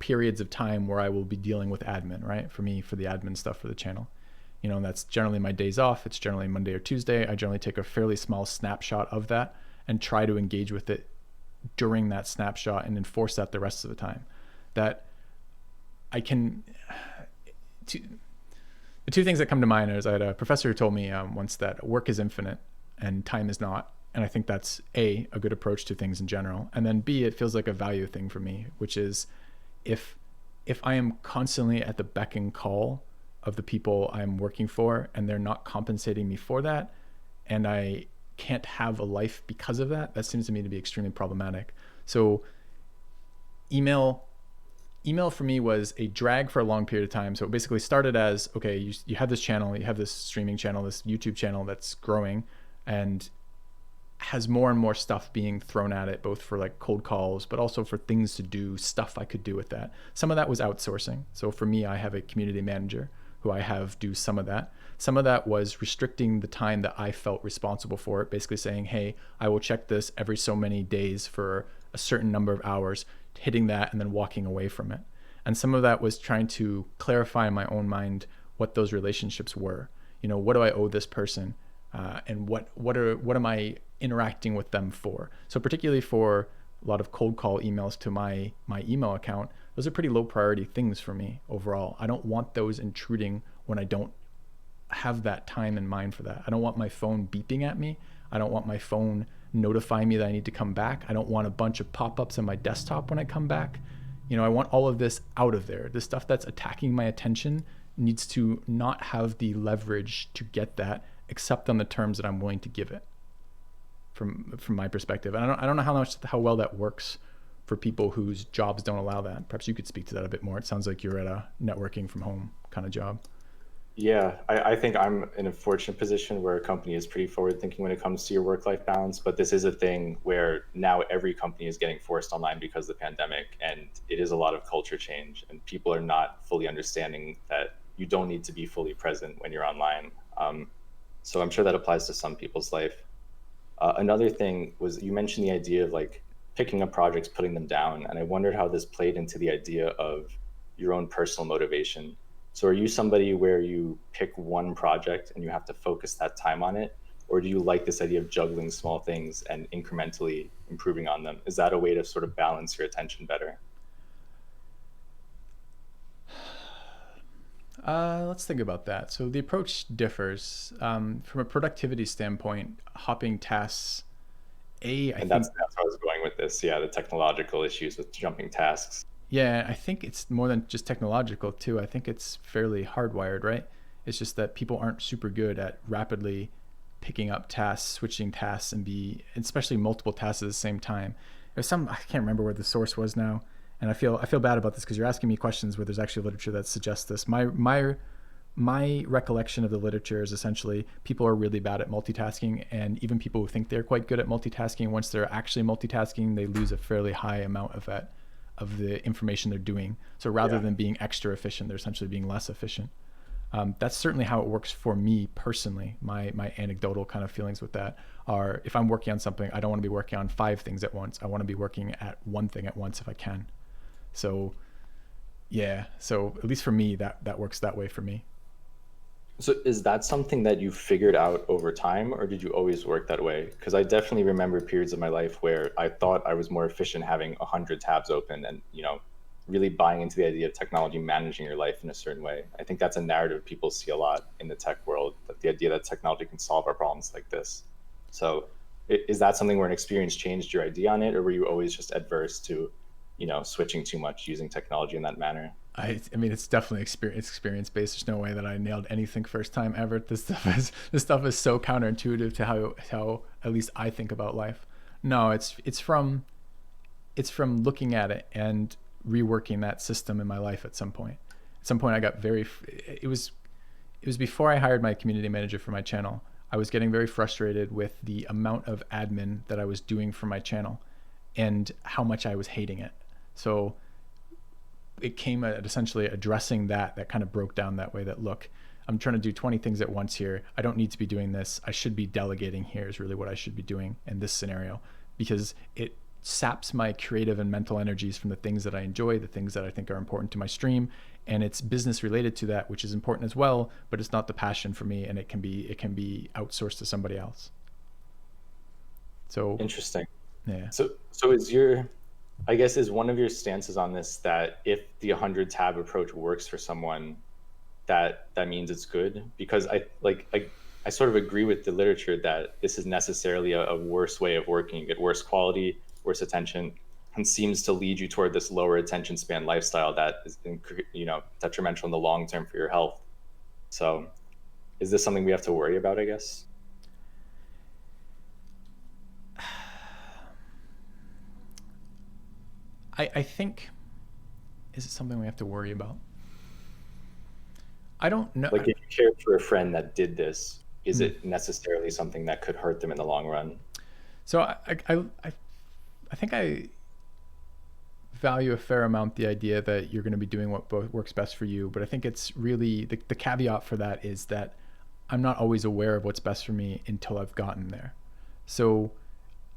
periods of time where I will be dealing with admin, right? For me, for the admin stuff for the channel. And that's generally my days off. It's generally Monday or Tuesday. I generally take a fairly small snapshot of that and try to engage with it during that snapshot and enforce that the rest of the time. That I can... The two things that come to mind is I had a professor who told me once that work is infinite and time is not. And I think that's a good approach to things in general. And then B, it feels like a value thing for me, which is if I am constantly at the beck and call of the people I'm working for and they're not compensating me for that, and I can't have a life because of that, that seems to me to be extremely problematic. So email for me was a drag for a long period of time. So it basically started as, okay, you have this channel, you have this streaming channel, this YouTube channel that's growing and has more and more stuff being thrown at it, both for like cold calls, but also for things to do, stuff I could do with that. Some of that was outsourcing. So for me, I have a community manager who I have do some of that. Some of that was restricting the time that I felt responsible for it, basically saying, hey, I will check this every so many days for a certain number of hours, hitting that and then walking away from it. And some of that was trying to clarify in my own mind what those relationships were. What do I owe this person? And what am I interacting with them for? So particularly for a lot of cold call emails to my email account, those are pretty low priority things for me overall. I don't want those intruding when I don't have that time in mind for that. I don't want my phone beeping at me. I don't want my phone notifying me that I need to come back. I don't want a bunch of pop-ups on my desktop when I come back. I want all of this out of there. The stuff that's attacking my attention needs to not have the leverage to get that, except on the terms that I'm willing to give it. From my perspective, and I don't know how well that works for people whose jobs don't allow that. Perhaps you could speak to that a bit more. It sounds like you're at a networking from home kind of job. Yeah, I think I'm in a fortunate position where a company is pretty forward thinking when it comes to your work-life balance, but this is a thing where now every company is getting forced online because of the pandemic, and it is a lot of culture change, and people are not fully understanding that you don't need to be fully present when you're online. So I'm sure that applies to some people's life. Another thing was you mentioned the idea of like picking up projects, putting them down, and I wondered how this played into the idea of your own personal motivation. So are you somebody where you pick one project and you have to focus that time on it? Or do you like this idea of juggling small things and incrementally improving on them? Is that a way to sort of balance your attention better? Let's think about that. So the approach differs. From a productivity standpoint, hopping tasks, That's where I was going with this. Yeah, the technological issues with jumping tasks. Yeah, I think it's more than just technological too. I think it's fairly hardwired, right? It's just that people aren't super good at rapidly picking up tasks, switching tasks, and especially multiple tasks at the same time. There's I can't remember where the source was now, and I feel bad about this because you're asking me questions where there's actually literature that suggests this. My recollection of the literature is essentially people are really bad at multitasking, and even people who think they're quite good at multitasking, once they're actually multitasking, they lose a fairly high amount of the information they're doing. So rather than being extra efficient, they're essentially being less efficient. That's certainly how it works for me personally. My anecdotal kind of feelings with that are, if I'm working on something, I don't want to be working on 5 things at once. I want to be working at one thing at once if I can. So yeah, so at least for me, that works that way for me. So is that something that you figured out over time, or did you always work that way? Because I definitely remember periods of my life where I thought I was more efficient having 100 tabs open and, really buying into the idea of technology managing your life in a certain way. I think that's a narrative people see a lot in the tech world, that the idea that technology can solve our problems like this. So is that something where an experience changed your idea on it, or were you always just adverse to, switching too much using technology in that manner? I mean, it's definitely experience based. There's no way that I nailed anything first time ever. This stuff is so counterintuitive to how at least I think about life. No, it's from looking at it and reworking that system in my life at some point. At some point, I got it was before I hired my community manager for my channel. I was getting very frustrated with the amount of admin that I was doing for my channel and how much I was hating it. So it came at essentially addressing that kind of broke down that way, that look, I'm trying to do 20 things at once here. I don't need to be doing this. I should be delegating here is really what I should be doing in this scenario, because saps my creative and mental energies from the things that I enjoy, the things that I think are important to my stream, and it's business related to that, which is important as well, but it's not the passion for me, and it can be outsourced to somebody else. So Interesting. yeah. So is your, I guess, is one of your stances on this that if the 100 tab approach works for someone, that means it's good? Because I sort of agree with the literature that this is necessarily a worse way of working. You get worse quality, worse attention, and seems to lead you toward this lower attention span lifestyle that is, detrimental in the long term for your health. So is this something we have to worry about, I guess? I think, is it something we have to worry about? I don't know. Like if you cared for a friend that did this, is Mm. it necessarily something that could hurt them in the long run? So I think I value a fair amount the idea that you're going to be doing what works best for you, but I think it's really the caveat for that is that I'm not always aware of what's best for me until I've gotten there. So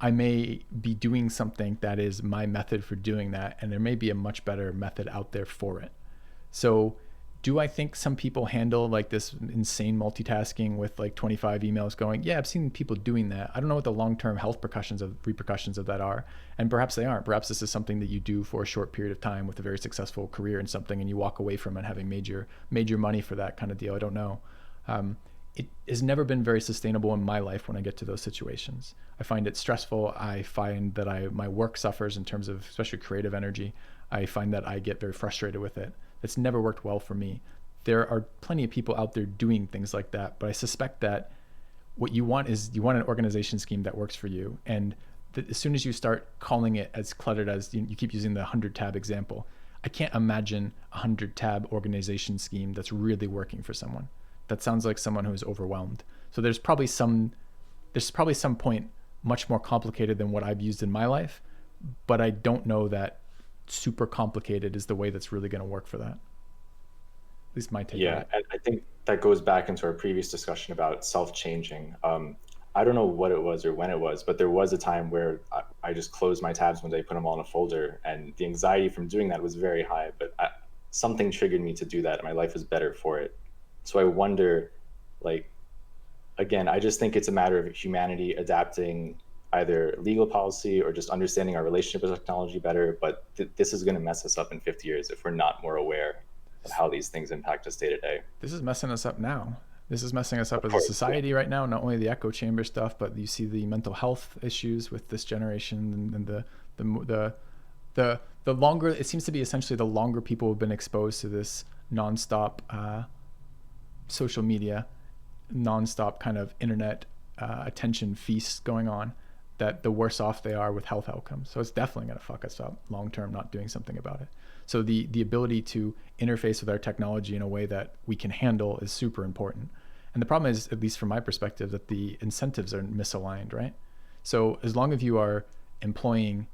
I may be doing something that is my method for doing that, and there may be a much better method out there for it. So do I think some people handle like this insane multitasking with like 25 emails going? Yeah, I've seen people doing that. I don't know what the long-term health repercussions of that are, and perhaps they aren't. Perhaps this is something that you do for a short period of time with a very successful career in something, and you walk away from it having major money for that kind of deal. I don't know. It has never been very sustainable in my life when I get to those situations. I find it stressful. I find that my work suffers in terms of especially creative energy. I find that I get very frustrated with it. It's never worked well for me. There are plenty of people out there doing things like that, but I suspect that what you want is you want an organization scheme that works for you. And as soon as you start calling it as cluttered as you keep using the 100 tab example, I can't imagine a 100 tab organization scheme that's really working for someone. That sounds like someone who is overwhelmed. So there's probably some point much more complicated than what I've used in my life, but I don't know that super complicated is the way that's really going to work for that. At least my take on Yeah, it. I think that goes back into our previous discussion about self-changing. I don't know what it was or when it was, but there was a time where I just closed my tabs one day, put them all in a folder, and the anxiety from doing that was very high. But something triggered me to do that, and my life was better for it. So I wonder, like, again, I just think it's a matter of humanity adapting either legal policy or just understanding our relationship with technology better. But this is going to mess us up in 50 years if we're not more aware of how these things impact us day to day. This is messing us up now. This is messing us up Of as a course, yeah. society right now. Not only the echo chamber stuff, but you see the mental health issues with this generation, and the longer it seems to be, essentially the longer people have been exposed to this nonstop social media, nonstop kind of internet attention feasts going on, that the worse off they are with health outcomes. So it's definitely going to fuck us up long term not doing something about it. So the ability to interface with our technology in a way that we can handle is super important. And the problem is, at least from my perspective, that the incentives are misaligned, right? So as long as you are employing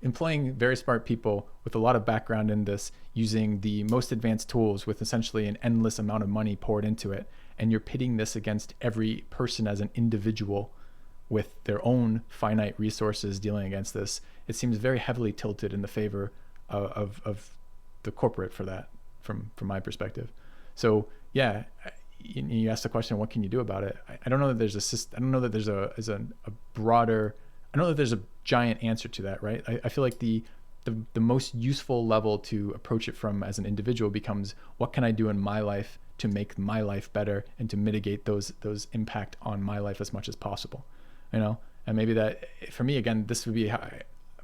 very smart people with a lot of background in this, using the most advanced tools with essentially an endless amount of money poured into it, and you're pitting this against every person as an individual with their own finite resources dealing against this, it seems very heavily tilted in the favor of the corporate for that, from my perspective. So yeah, you asked the question, what can you do about it? I don't know that there's I don't know that there's a broader, I don't know that there's a giant answer to that, right? I feel like the most useful level to approach it from as an individual becomes, what can I do in my life to make my life better and to mitigate those impact on my life as much as possible, you know? And maybe that, for me, again, this would be how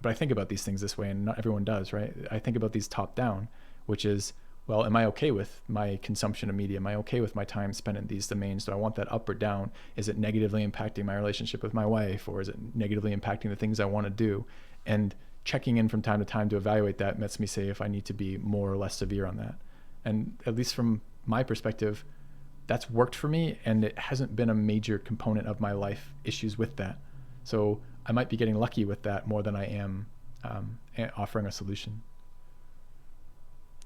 but I think about these things this way, and not everyone does, right? I think about these top down, which is, well, am I okay with my consumption of media? Am I okay with my time spent in these domains? Do I want that up or down? Is it negatively impacting my relationship with my wife, or is it negatively impacting the things I want to do? And checking in from time to time to evaluate that lets me say if I need to be more or less severe on that. And at least from my perspective, that's worked for me, and it hasn't been a major component of my life issues with that. So I might be getting lucky with that more than I am offering a solution.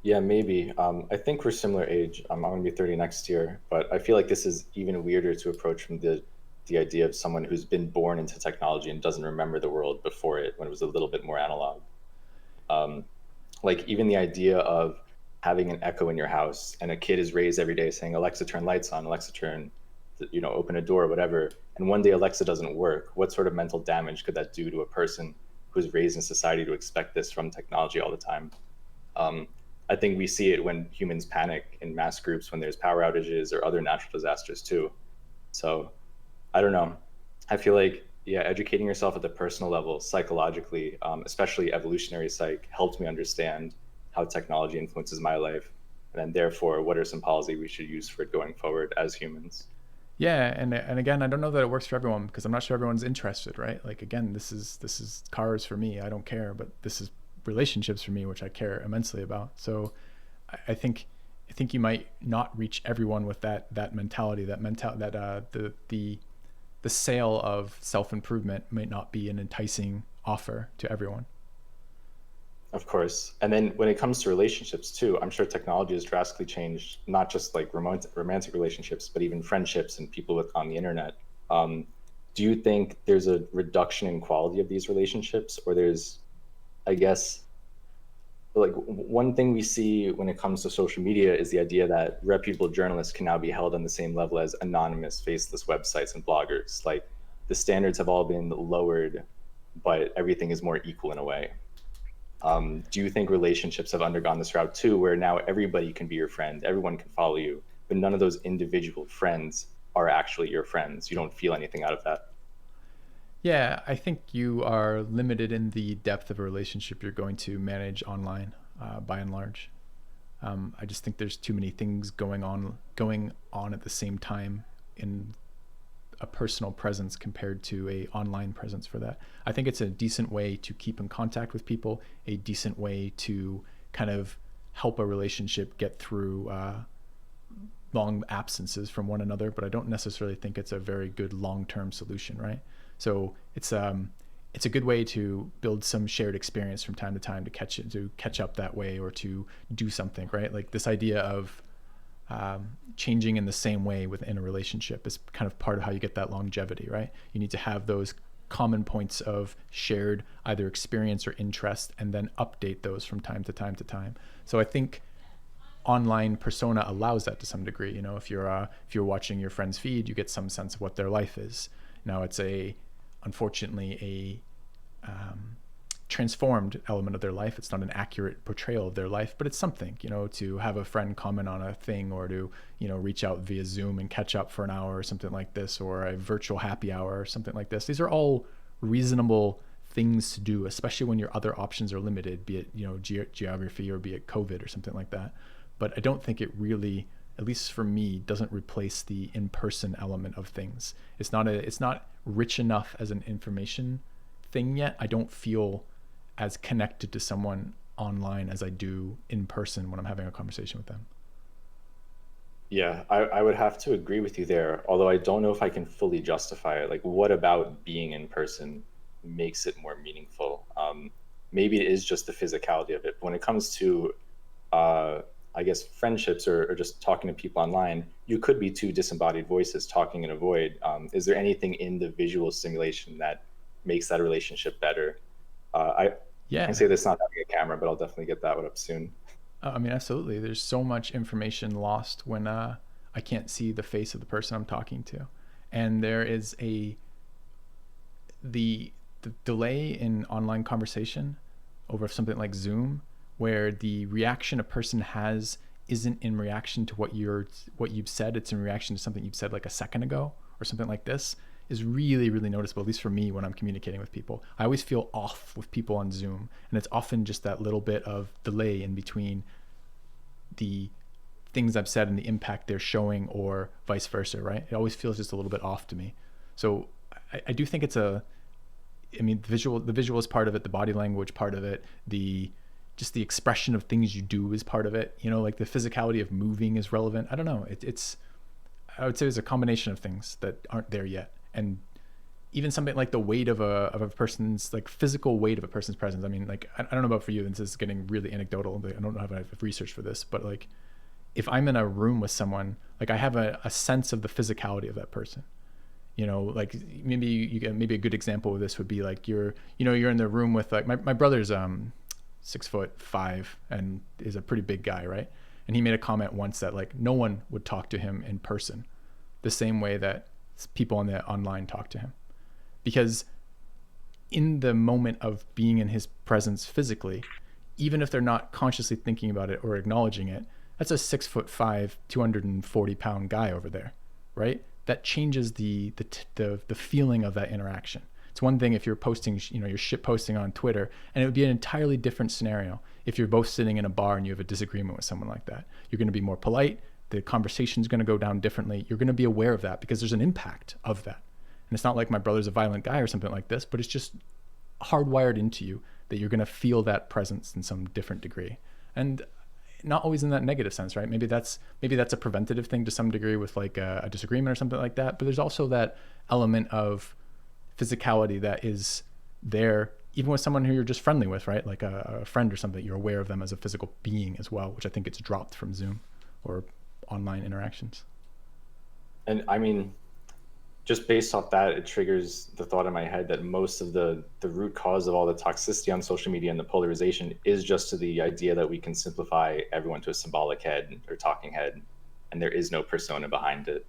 Yeah, maybe. I think we're similar age. I'm going to be 30 next year, but I feel like this is even weirder to approach from the the idea of someone who's been born into technology and doesn't remember the world before it, when it was a little bit more analog. Um, like even the idea of having an echo in your house, and a kid is raised every day saying, Alexa, turn lights on, Alexa, turn, open a door, whatever. And one day Alexa doesn't work. What sort of mental damage could that do to a person who's raised in society to expect this from technology all the time? Um, I think we see it when humans panic in mass groups when there's power outages or other natural disasters too. So I don't know. I feel like, yeah, educating yourself at the personal level, psychologically, especially evolutionary psych, helped me understand how technology influences my life. And then, therefore, what are some policy we should use for it going forward as humans? Yeah, and again, I don't know that it works for everyone because I'm not sure everyone's interested, right? Like again, this is cars for me, I don't care, but this is relationships for me, which I care immensely about. So I think you might not reach everyone with that mentality, that the sale of self improvement might not be an enticing offer to everyone. Of course. And then when it comes to relationships too, I'm sure technology has drastically changed not just like romantic relationships, but even friendships and people with on the internet. Um, do you think there's a reduction in quality of these relationships, or there's, I guess, like one thing we see when it comes to social media is the idea that reputable journalists can now be held on the same level as anonymous, faceless websites and bloggers. Like the standards have all been lowered, but everything is more equal in a way. Do you think relationships have undergone this route too, where now everybody can be your friend, everyone can follow you, but none of those individual friends are actually your friends? You don't feel anything out of that. Yeah, I think you are limited in the depth of a relationship you're going to manage online, by and large. I just think there's too many things going on at the same time in a personal presence compared to a online presence for that. I think it's a decent way to keep in contact with people, a decent way to kind of help a relationship get through long absences from one another, but I don't necessarily think it's a very good long-term solution, right? So it's a good way to build some shared experience from time to time to catch up that way or to do something, right? Like this idea of changing in the same way within a relationship is kind of part of how you get that longevity, right? You need to have those common points of shared either experience or interest and then update those from time to time to time. So I think online persona allows that to some degree. If you're watching your friend's feed, you get some sense of what their life is. Now it's unfortunately a transformed element of their life. It's not an accurate portrayal of their life, but it's something, to have a friend comment on a thing or to, reach out via Zoom and catch up for an hour or something like this, or a virtual happy hour or something like this. These are all reasonable things to do, especially when your other options are limited, be it, geography or be it COVID or something like that. But I don't think it really, at least for me, doesn't replace the in-person element of things. It's not rich enough as an information thing yet. I don't feel as connected to someone online as I do in person when I'm having a conversation with them. Yeah, I would have to agree with you there, although I don't know if I can fully justify it. Like, what about being in person makes it more meaningful? Maybe it is just the physicality of it. But when it comes to, uh, I guess, friendships or just talking to people online, you could be two disembodied voices talking in a void. Is there anything in the visual stimulation that makes that relationship better? I can Yeah. say this not having a camera, but I'll definitely get that one up soon. I mean, absolutely. There's so much information lost when I can't see the face of the person I'm talking to. And there is the delay in online conversation over something like Zoom, where the reaction a person has isn't in reaction to what you've said. It's in reaction to something you've said like a second ago or something like this, is really, really noticeable, at least for me when I'm communicating with people. I always feel off with people on Zoom, and it's often just that little bit of delay in between the things I've said and the impact they're showing, or vice versa, right? It always feels just a little bit off to me. So I do think the visual is part of it, the body language part of it, just the expression of things you do is part of it. Like the physicality of moving is relevant. I don't know. I would say there's a combination of things that aren't there yet. And even something like the weight of a person's, like physical weight of a person's presence. I mean, like, I don't know about for you, and this is getting really anecdotal. I don't know if I have research for this, but like if I'm in a room with someone, like I have a sense of the physicality of that person. Like maybe a good example of this would be like you're in the room with like my brother's 6'5" and is a pretty big guy, right? And he made a comment once that like no one would talk to him in person the same way that people on the online talk to him, because in the moment of being in his presence physically, even if they're not consciously thinking about it or acknowledging it, that's a 6'5", 240-pound guy over there, right? That changes the feeling of that interaction. It's one thing if you're posting, you're shit posting on Twitter, and it would be an entirely different scenario if you're both sitting in a bar and you have a disagreement with someone like that. You're going to be more polite. The conversation's going to go down differently. You're going to be aware of that because there's an impact of that. And it's not like my brother's a violent guy or something like this, but it's just hardwired into you that you're going to feel that presence in some different degree. And not always in that negative sense, right? Maybe that's a preventative thing to some degree with like a disagreement or something like that. But there's also that element of physicality that is there even with someone who you're just friendly with, right? Like a friend or something, you're aware of them as a physical being as well, which I think gets dropped from Zoom or online interactions. And I mean, just based off that, it triggers the thought in my head that most of the root cause of all the toxicity on social media and the polarization is just to the idea that we can simplify everyone to a symbolic head or talking head, and there is no persona behind it.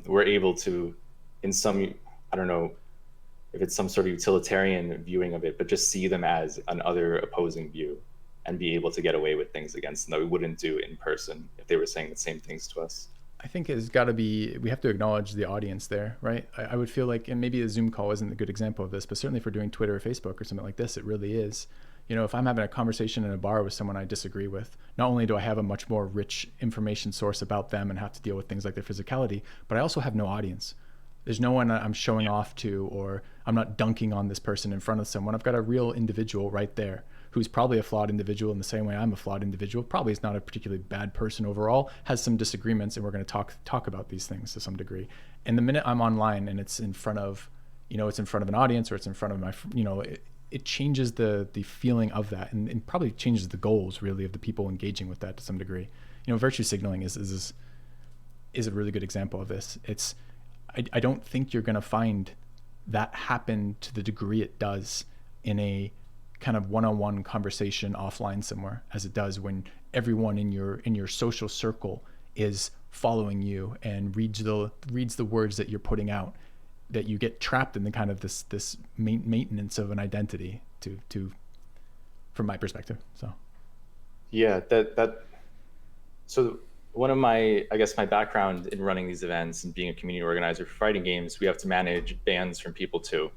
We're able to, in some, I don't know if it's some sort of utilitarian viewing of it, but just see them as an other opposing view and be able to get away with things against them that we wouldn't do in person if they were saying the same things to us. I think it's got to be, we have to acknowledge the audience there, right? I would feel like, and maybe a Zoom call isn't a good example of this, but certainly if we're doing Twitter or Facebook or something like this, it really is. If I'm having a conversation in a bar with someone I disagree with, not only do I have a much more rich information source about them and have to deal with things like their physicality, but I also have no audience. There's no one I'm showing off to, or I'm not dunking on this person in front of someone. I've got a real individual right there who's probably a flawed individual in the same way I'm a flawed individual, probably is not a particularly bad person overall, has some disagreements, and we're going to talk about these things to some degree. And the minute I'm online and it's in front of, it's in front of an audience, or it's in front of my, it changes the feeling of that, and probably changes the goals really of the people engaging with that to some degree. Virtue signaling is a really good example of this. I don't think you're going to find that happen to the degree it does in a kind of one-on-one conversation offline somewhere, as it does when everyone in your social circle is following you and reads the words that you're putting out, that you get trapped in the kind of this maintenance of an identity to from my perspective. So yeah, so one of my background in running these events and being a community organizer for fighting games, we have to manage bans from people too.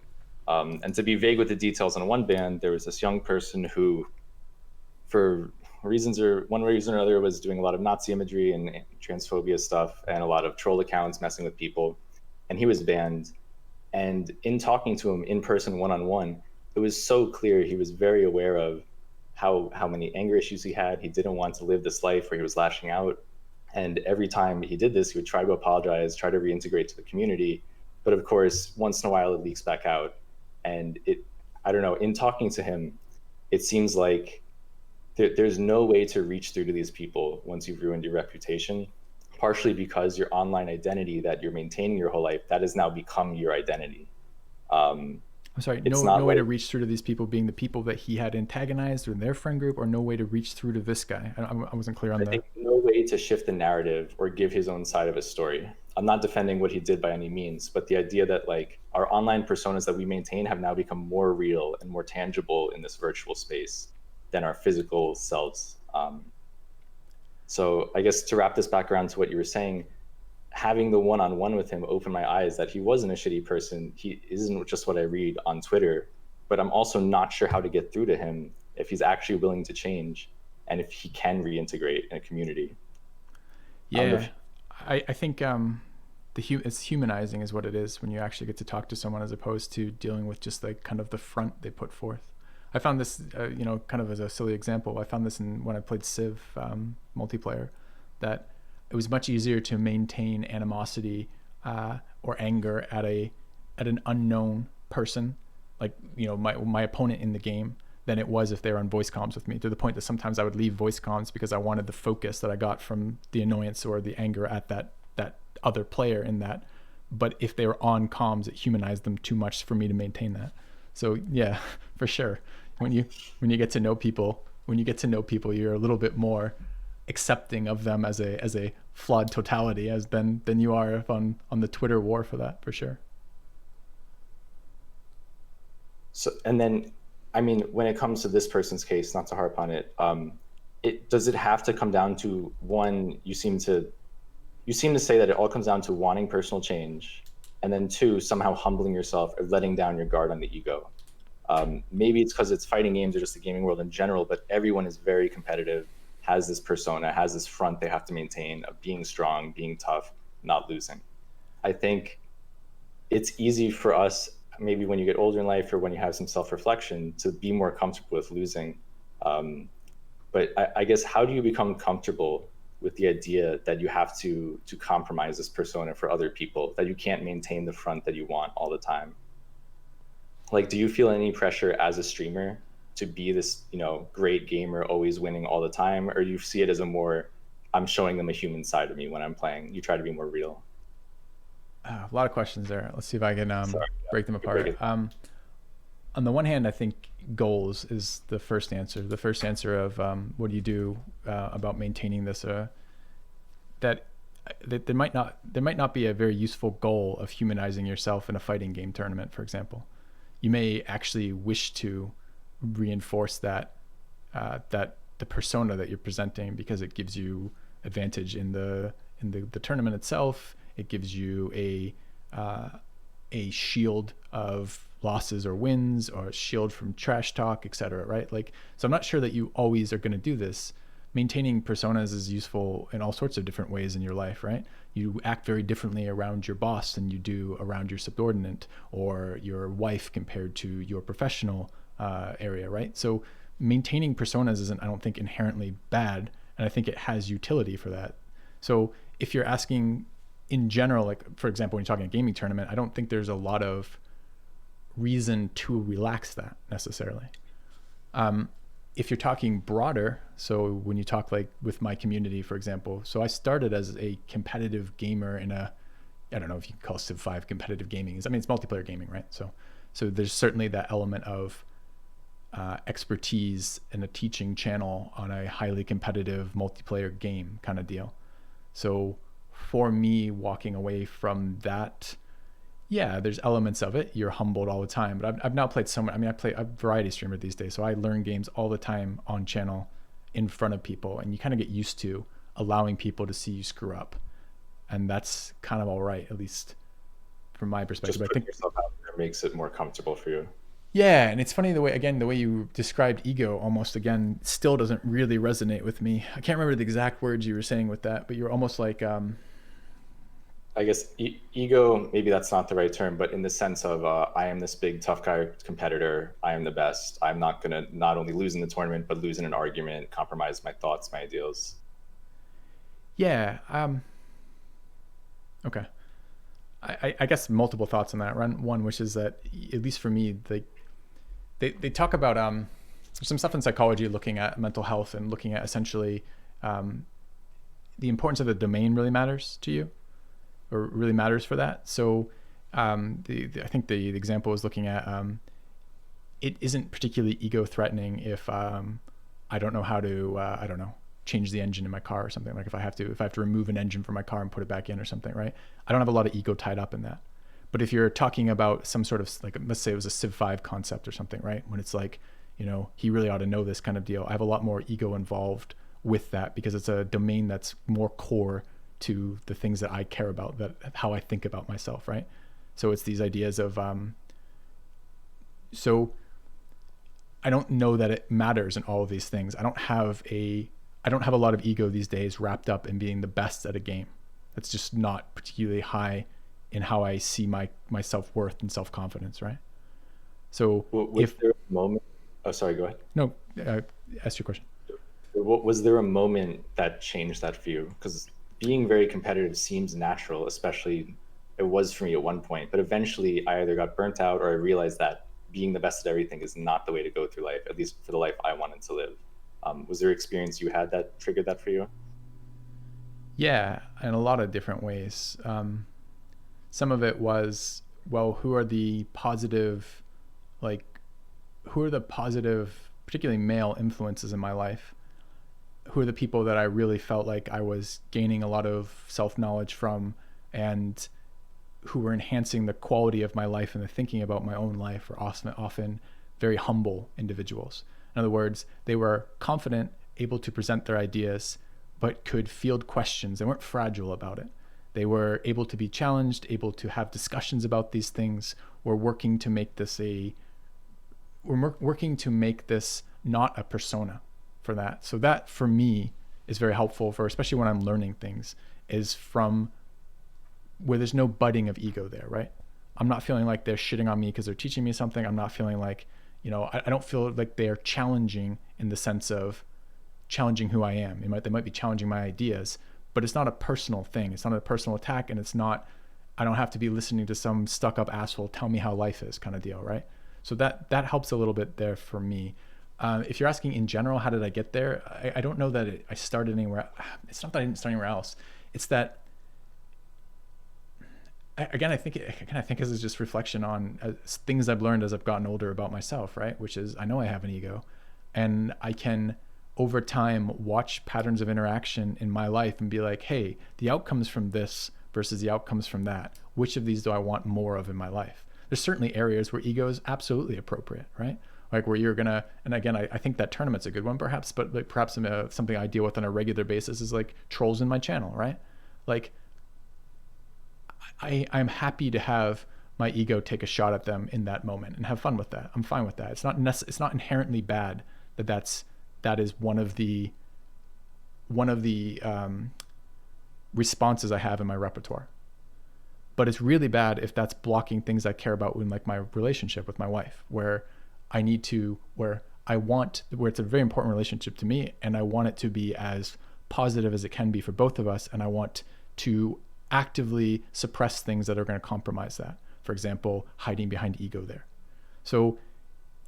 And to be vague with the details on one ban, there was this young person who, for one reason or another, was doing a lot of Nazi imagery and transphobia stuff and a lot of troll accounts messing with people. And he was banned. And in talking to him in person, one-on-one, it was so clear he was very aware of how many anger issues he had. He didn't want to live this life where he was lashing out. And every time he did this, he would try to apologize, try to reintegrate to the community. But of course, once in a while, it leaks back out. And I don't know, in talking to him, it seems like there's no way to reach through to these people once you've ruined your reputation, partially because your online identity that you're maintaining your whole life, that has now become your identity. I'm sorry, no way to reach through to these people being the people that he had antagonized or in their friend group, or no way to reach through to this guy? I wasn't clear on that. I think no way to shift the narrative or give his own side of a story. I'm not defending what he did by any means, but the idea that like our online personas that we maintain have now become more real and more tangible in this virtual space than our physical selves. So I guess to wrap this back around to what you were saying, having the one-on-one with him opened my eyes that he wasn't a shitty person. He isn't just what I read on Twitter, but I'm also not sure how to get through to him if he's actually willing to change and if he can reintegrate in a community. Yeah, I think it's humanizing is what it is when you actually get to talk to someone, as opposed to dealing with just like kind of the front they put forth. I found this, kind of as a silly example, I found this when I played Civ multiplayer, that it was much easier to maintain animosity or anger at an unknown person, like my opponent in the game, than it was if they were on voice comms with me, to the point that sometimes I would leave voice comms because I wanted the focus that I got from the annoyance or the anger at that other player in that but if they were on comms, it humanized them too much for me to maintain that. So yeah, for sure. When you get to know people, you're a little bit more accepting of them as a flawed totality as than you are on the Twitter war for that, for sure. So, and then, I mean, when it comes to this person's case, not to harp on it, does it have to come down to one? You seem to say that it all comes down to wanting personal change, and then two, somehow humbling yourself or letting down your guard on the ego. Maybe it's because it's fighting games or just the gaming world in general, but everyone is very competitive, has this persona, has this front they have to maintain of being strong, being tough, not losing. I think it's easy for us, maybe when you get older in life or when you have some self-reflection, to be more comfortable with losing. But I guess, how do you become comfortable with the idea that you have to compromise this persona for other people, that you can't maintain the front that you want all the time? Like, do you feel any pressure as a streamer to be this, great gamer, always winning all the time, or do you see it as a more, I'm showing them a human side of me when I'm playing? You try to be more real. A lot of questions there. Let's see if I can Sorry, break them you break apart. it. On the one hand, I think goals is the first answer. The first answer of what do you do about maintaining this? That there might not be a very useful goal of humanizing yourself in a fighting game tournament, for example. You may actually wish to reinforce that the persona that you're presenting, because it gives you advantage in the tournament itself. It gives you a shield of losses or wins, or a shield from trash talk, etc. Right? Like, so I'm not sure that you always are going to do this. Maintaining personas is useful in all sorts of different ways in your life, right? You act very differently around your boss than you do around your subordinate or your wife compared to your professional area, right? So maintaining personas isn't, I don't think, inherently bad, and I think it has utility for that. So if you're asking in general, like, for example, when you're talking a gaming tournament, I don't think there's a lot of reason to relax that necessarily. If you're talking broader, so when you talk like with my community, for example, so I started as a competitive gamer in a, I don't know if you can call Civ 5 competitive gaming. I mean, it's multiplayer gaming, right? So there's certainly that element of expertise in a teaching channel on a highly competitive multiplayer game kind of deal. So for me, walking away from that, yeah, there's elements of it. You're humbled all the time, but I've now played so much. I mean, I play a variety streamer these days, so I learn games all the time on channel in front of people, and you kind of get used to allowing people to see you screw up, and that's kind of all right, at least from my perspective. Just I putting think, yourself out there makes it more comfortable for you. yeah, and it's funny the way you described ego almost again still doesn't really resonate with me. I can't remember the exact words you were saying with that, but you're almost like I guess ego, maybe that's not the right term, but in the sense of, I am this big tough guy competitor. I am the best. I'm not going to not only lose in the tournament, but lose in an argument, compromise my thoughts, my ideals. yeah, okay. I guess multiple thoughts on that. One, which is that, at least for me, they talk about some stuff in psychology looking at mental health and looking at essentially the importance of the domain really matters to you, or really matters for that. So I think the example is looking at it isn't particularly ego threatening if I don't know how to I don't know, change the engine in my car or something. Like if I have to remove an engine from my car and put it back in or something, right? I don't have a lot of ego tied up in that. But if you're talking about some sort of, like, let's say it was a Civ 5 concept or something, right? When it's like, he really ought to know this kind of deal. I have a lot more ego involved with that because it's a domain that's more core to the things that I care about, that how I think about myself, right? So it's these ideas of so I don't know that it matters in all of these things. I don't have a lot of ego these days wrapped up in being the best at a game. That's just not particularly high in how I see my self-worth and self-confidence, right? So Was there a moment? Oh, sorry, go ahead. no, ask your question. Was there a moment that changed that for you? Because being very competitive seems natural, especially it was for me at one point. But eventually, I either got burnt out or I realized that being the best at everything is not the way to go through life, at least for the life I wanted to live. Was there experience you had that triggered that for you? Yeah, in a lot of different ways. some of it was, well, like, who are the positive, particularly male influences in my life? Who are the people that I really felt like I was gaining a lot of self-knowledge from, and who were enhancing the quality of my life and the thinking about my own life, are often very humble individuals. In other words, they were confident, able to present their ideas, but could field questions. They weren't fragile about it. They were able to be challenged, able to have discussions about these things. We're working to make this not a persona for that. So that for me is very helpful for, especially when I'm learning things, is from where there's no budding of ego there, right? I'm not feeling like they're shitting on me because they're teaching me something. I'm not feeling like, I don't feel like they're challenging in the sense of challenging who I am. They might be challenging my ideas, but it's not a personal thing. It's not a personal attack, and I don't have to be listening to some stuck-up asshole tell me how life is kind of deal, right? So that helps a little bit there for me. If you're asking in general, how did I get there? I don't know that I started anywhere. It's not that I didn't start anywhere else. It's that, again, I think this is just reflection on things I've learned as I've gotten older about myself, right? Which is, I know I have an ego, and I can, over time, watch patterns of interaction in my life and be like, hey, the outcomes from this versus the outcomes from that, which of these do I want more of in my life? There's certainly areas where ego is absolutely appropriate, right? Like where you're gonna, and again, I think that tournament's a good one perhaps, but like perhaps something I deal with on a regular basis is like trolls in my channel, right? Like I'm happy to have my ego take a shot at them in that moment and have fun with that. I'm fine with that. It's not inherently bad that is one of the responses I have in my repertoire. But it's really bad if that's blocking things I care about in like my relationship with my wife, where it's a very important relationship to me, and I want it to be as positive as it can be for both of us, and I want to actively suppress things that are going to compromise that. For example, hiding behind ego there. So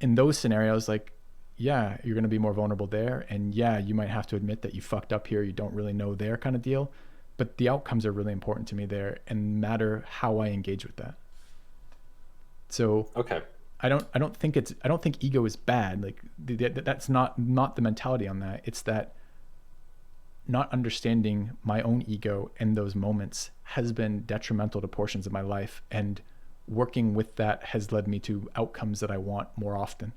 in those scenarios, like, yeah, you're going to be more vulnerable there, and yeah, you might have to admit that you fucked up here, you don't really know there kind of deal. But the outcomes are really important to me there and matter how I engage with that. So okay. I don't think ego is bad. Like that's not the mentality on that. It's that not understanding my own ego in those moments has been detrimental to portions of my life, and working with that has led me to outcomes that I want more often,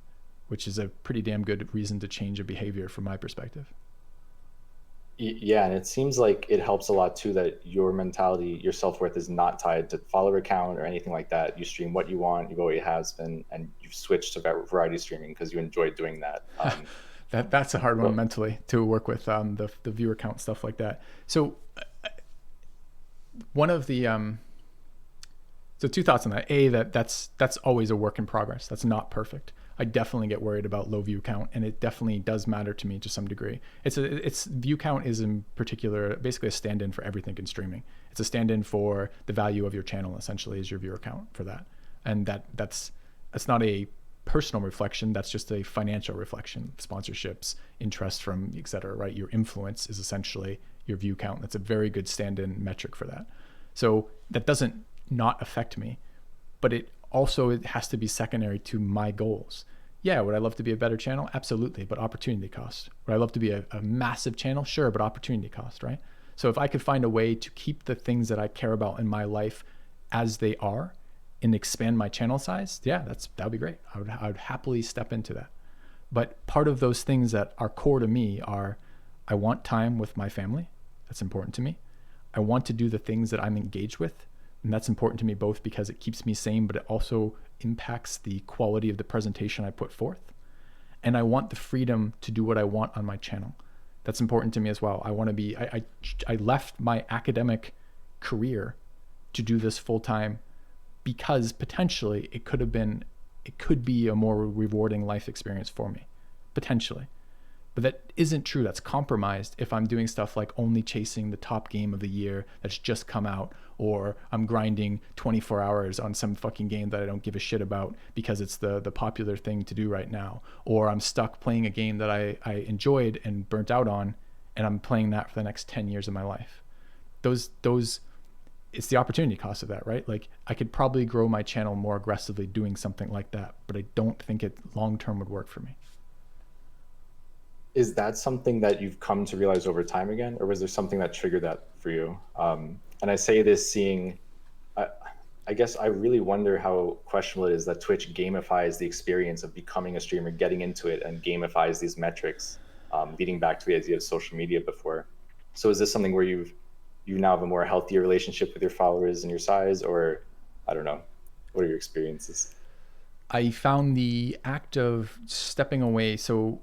which is a pretty damn good reason to change a behavior from my perspective. Yeah, and it seems like it helps a lot too that your mentality, your self-worth is not tied to follower count or anything like that. You stream what you want, you've always has been, and you've switched to variety streaming because you enjoy doing that. That's a hard one mentally to work with, the viewer count, stuff like that. So one of the so two thoughts on that. That's always a work in progress. That's not perfect. I definitely get worried about low view count, and it definitely does matter to me to some degree. It's view count is in particular basically a stand-in for everything in streaming. It's a stand-in for the value of your channel, essentially, is your viewer count for that. And that's not a personal reflection, that's just a financial reflection. Sponsorships, interest from et cetera, right? Your influence is essentially your view count. That's a very good stand-in metric for that. So that doesn't not affect me, but it has to be secondary to my goals. Yeah, would I love to be a better channel? Absolutely, but opportunity cost. Would I love to be a massive channel? Sure, but opportunity cost, right? So if I could find a way to keep the things that I care about in my life as they are and expand my channel size, yeah, that would be great. I would happily step into that. But part of those things that are core to me are, I want time with my family. That's important to me. I want to do the things that I'm engaged with. And that's important to me both because it keeps me sane, but it also impacts the quality of the presentation I put forth. And I want the freedom to do what I want on my channel. That's important to me as well. I want to be, I left my academic career to do this full time because potentially it could be a more rewarding life experience for me, potentially. But that isn't true. That's compromised if I'm doing stuff like only chasing the top game of the year that's just come out, or I'm grinding 24 hours on some fucking game that I don't give a shit about because it's the popular thing to do right now, or I'm stuck playing a game that I enjoyed and burnt out on, and I'm playing that for the next 10 years of my life. Those it's the opportunity cost of that, right? Like I could probably grow my channel more aggressively doing something like that, but I don't think it long term would work for me. Is that something that you've come to realize over time again, or was there something that triggered that for you? And I say this seeing, I, I guess I really wonder how questionable it is that Twitch gamifies the experience of becoming a streamer, getting into it, and gamifies these metrics, leading back to the idea of social media before. So is this something where you now have a more healthier relationship with your followers and your size, or I don't know, what are your experiences? I found the act of stepping away. So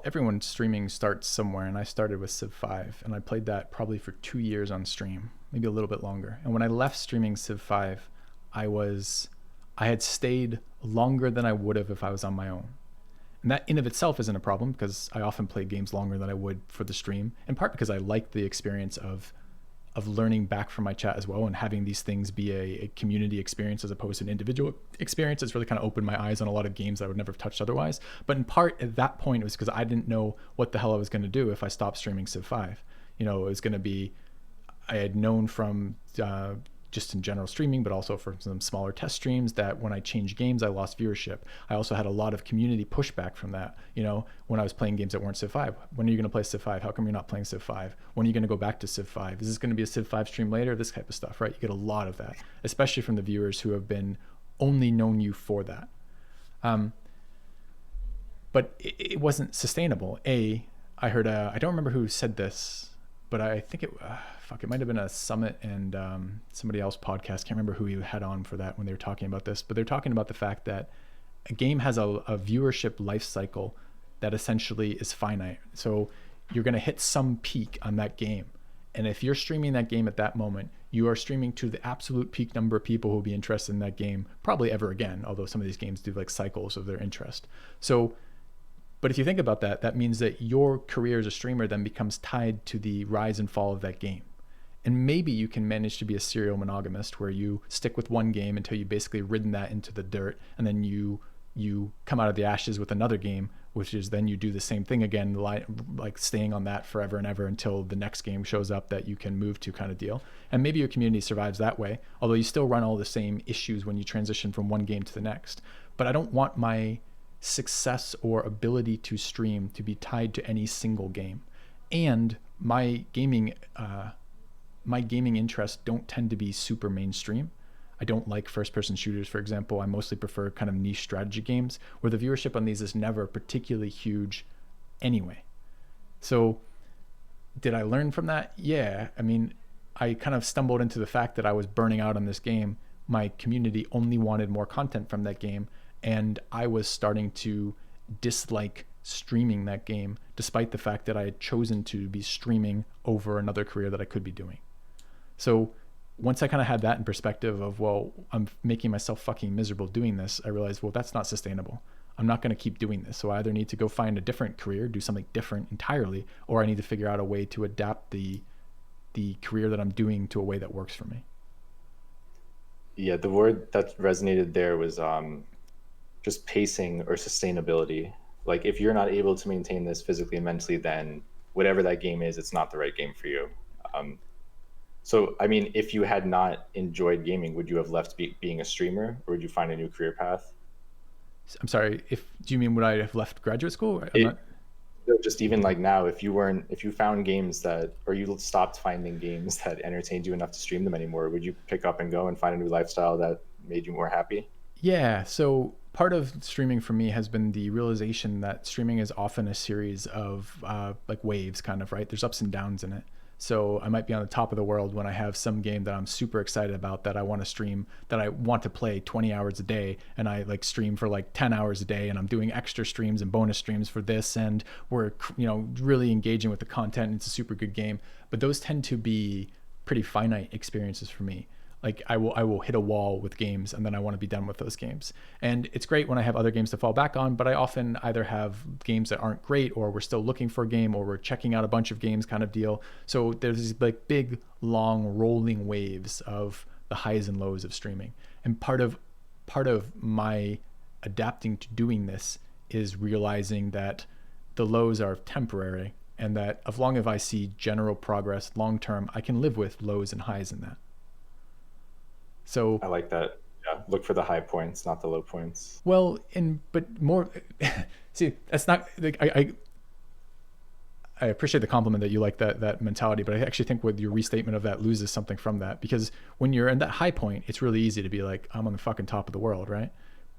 everyone streaming starts somewhere, and I started with Civ 5, and I played that probably for 2 years on stream, maybe a little bit longer. And when I left streaming Civ 5, I was, I had stayed longer than I would have if I was on my own. And that in of itself isn't a problem because I often play games longer than I would for the stream, in part because I like the experience of learning back from my chat as well and having these things be a community experience as opposed to an individual experience. It's really kind of opened my eyes on a lot of games that I would never have touched otherwise. But in part at that point, it was because I didn't know what the hell I was going to do if I stopped streaming Civ 5. You know, it was going to be, I had known from just in general streaming, but also from some smaller test streams that when I changed games, I lost viewership. I also had a lot of community pushback from that. You know, when I was playing games that weren't Civ 5, when are you going to play Civ 5? How come you're not playing Civ 5? When are you going to go back to Civ 5? Is this going to be a Civ 5 stream later? This type of stuff, right? You get a lot of that, especially from the viewers who have been only known you for that. But it wasn't sustainable. I heard, I don't remember who said this, but I think it might have been a Summit and somebody else podcast. Can't remember who you had on for that when they were talking about this, but they're talking about the fact that a game has a viewership life cycle that essentially is finite. So you're going to hit some peak on that game. And if you're streaming that game at that moment, you are streaming to the absolute peak number of people who will be interested in that game, probably ever again, although some of these games do like cycles of their interest. So, but if you think about that, that means that your career as a streamer then becomes tied to the rise and fall of that game. And maybe you can manage to be a serial monogamist where you stick with one game until you basically ridden that into the dirt, and then you come out of the ashes with another game, which is then you do the same thing again, like staying on that forever and ever until the next game shows up that you can move to, kind of deal. And maybe your community survives that way, although you still run all the same issues when you transition from one game to the next. But I don't want my success or ability to stream to be tied to any single game. And my gaming interests don't tend to be super mainstream. I don't like first-person shooters, for example. I mostly prefer kind of niche strategy games where the viewership on these is never particularly huge anyway. So did I learn from that? Yeah. I mean, I kind of stumbled into the fact that I was burning out on this game. My community only wanted more content from that game, and I was starting to dislike streaming that game, despite the fact that I had chosen to be streaming over another career that I could be doing. So once I kind of had that in perspective of, well, I'm making myself fucking miserable doing this, I realized, well, that's not sustainable. I'm not going to keep doing this. So I either need to go find a different career, do something different entirely, or I need to figure out a way to adapt the career that I'm doing to a way that works for me. Yeah, the word that resonated there was just pacing or sustainability. Like if you're not able to maintain this physically and mentally, then whatever that game is, it's not the right game for you. So, I mean, if you had not enjoyed gaming, would you have left being a streamer, or would you find a new career path? I'm sorry, do you mean would I have left graduate school? Just even like now, if you found games that, or you stopped finding games that entertained you enough to stream them anymore, would you pick up and go and find a new lifestyle that made you more happy? Yeah, so part of streaming for me has been the realization that streaming is often a series of like waves, kind of, right? There's ups and downs in it. So I might be on the top of the world when I have some game that I'm super excited about that I want to stream, that I want to play 20 hours a day, and I like stream for like 10 hours a day, and I'm doing extra streams and bonus streams for this, and we're, you know, really engaging with the content, and it's a super good game. But those tend to be pretty finite experiences for me. Like I will hit a wall with games, and then I want to be done with those games. And it's great when I have other games to fall back on, but I often either have games that aren't great, or we're still looking for a game, or we're checking out a bunch of games, kind of deal. So there's these like big, long, rolling waves of the highs and lows of streaming. And part of my adapting to doing this is realizing that the lows are temporary, and that as long as I see general progress long term, I can live with lows and highs in that. So, I like that. Yeah, look for the high points, not the low points. well, and but more, see, that's not like I appreciate the compliment that you like that mentality, but I actually think with your restatement of that loses something from that, because when you're in that high point, it's really easy to be like, I'm on the fucking top of the world, right?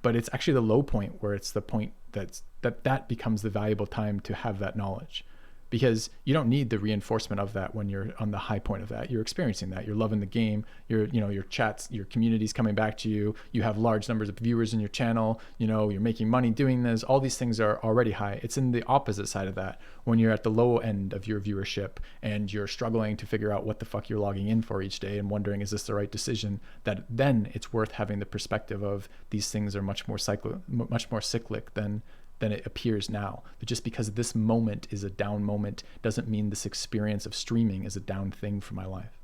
But it's actually the low point where it's the point that becomes the valuable time to have that knowledge, because you don't need the reinforcement of that when you're on the high point of that. You're experiencing that. You're loving the game. Your chats, your community's coming back to you. You have large numbers of viewers in your channel. You're making money doing this. All these things are already high. It's in the opposite side of that when you're at the low end of your viewership and you're struggling to figure out what the fuck you're logging in for each day and wondering, is this the right decision? That then it's worth having the perspective of these things are much more cyclic than it appears now. But just because this moment is a down moment doesn't mean this experience of streaming is a down thing for my life.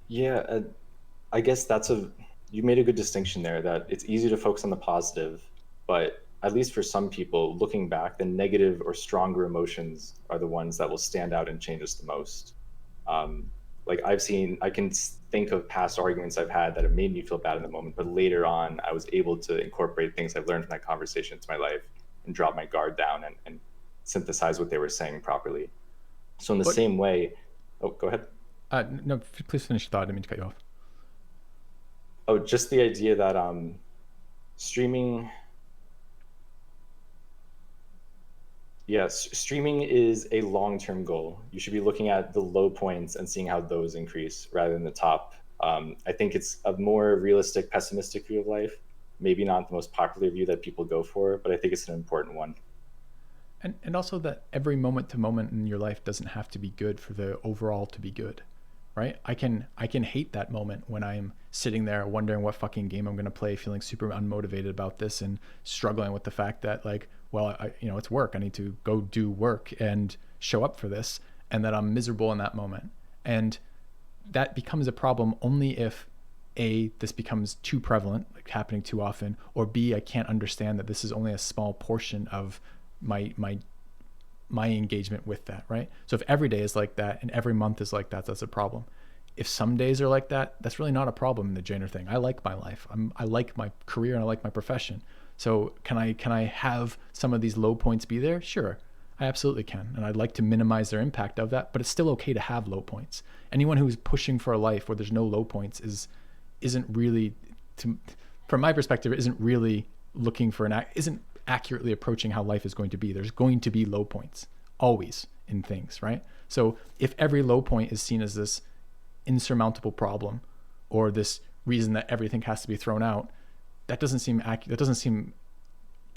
Yeah, I guess you made a good distinction there, that it's easy to focus on the positive, but at least for some people, looking back, the negative or stronger emotions are the ones that will stand out and change us the most. Um, like I can think of past arguments I've had that have made me feel bad in the moment, but later on, I was able to incorporate things I've learned from that conversation into my life and drop my guard down and synthesize what they were saying properly. So in the But same way, oh, go ahead. no, please finish your thought. I didn't mean to cut you off. Oh, just the idea that streaming, yes, streaming is a long-term goal. You should be looking at the low points and seeing how those increase rather than the top. I think it's a more realistic, pessimistic view of life. Maybe not the most popular view that people go for, but I think it's an important one. And also that every moment to moment in your life doesn't have to be good for the overall to be good, right? I can hate that moment when I'm sitting there wondering what fucking game I'm going to play, feeling super unmotivated about this and struggling with the fact that, like, well, it's work. I need to go do work and show up for this, and that I'm miserable in that moment. And that becomes a problem only if A, this becomes too prevalent, like happening too often, or B, I can't understand that this is only a small portion of my engagement with that, right? So if every day is like that and every month is like that, that's a problem. If some days are like that, that's really not a problem in the gender thing. I like my life. I like my career and I like my profession. So can I have some of these low points be there? Sure, I absolutely can, and I'd like to minimize their impact of that. But it's still okay to have low points. Anyone who's pushing for a life where there's no low points isn't really, from my perspective, isn't really looking for isn't accurately approaching how life is going to be. There's going to be low points always in things, right? So if every low point is seen as this insurmountable problem or this reason that everything has to be thrown out, that doesn't seem accurate. That doesn't seem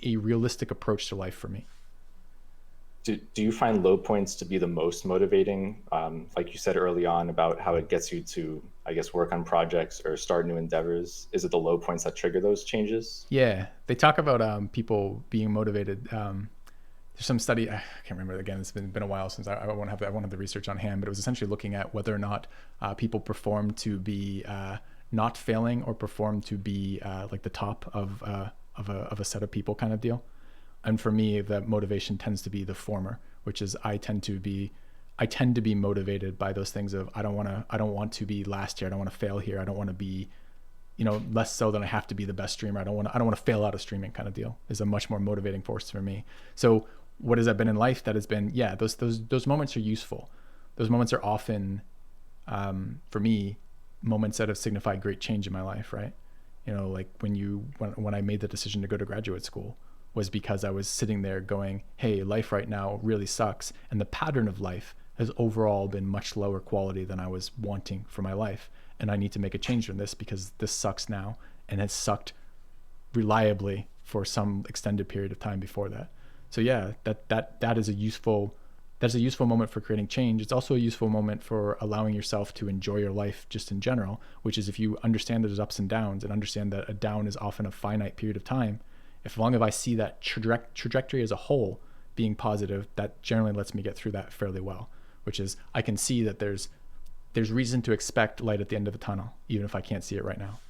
a realistic approach to life for me. Do you find low points to be the most motivating? Like you said early on about how it gets you to, I guess, work on projects or start new endeavors. Is it the low points that trigger those changes? Yeah, they talk about people being motivated. There's some study, I can't remember, again, it's been a while since I won't have the research on hand, but it was essentially looking at whether or not people perform to be not failing or perform to be like the top of a set of people kind of deal. And for me, the motivation tends to be the former, which is I tend to be motivated by those things of I don't want to be last here. I don't want to fail here. I don't want to be, less so than I have to be the best streamer. I don't want to fail out of streaming kind of deal is a much more motivating force for me. So what has that been in life? That has been, yeah, those moments are useful. Those moments are often, for me, moments that have signified great change in my life, right? Like when I made the decision to go to graduate school was because I was sitting there going, hey, life right now really sucks. And the pattern of life has overall been much lower quality than I was wanting for my life. And I need to make a change from this because this sucks now and has sucked reliably for some extended period of time before that. So yeah, that is a useful moment for creating change. It's also a useful moment for allowing yourself to enjoy your life just in general, which is if you understand that there's ups and downs and understand that a down is often a finite period of time. As long as I see that trajectory as a whole being positive, that generally lets me get through that fairly well, which is I can see that there's reason to expect light at the end of the tunnel, even if I can't see it right now.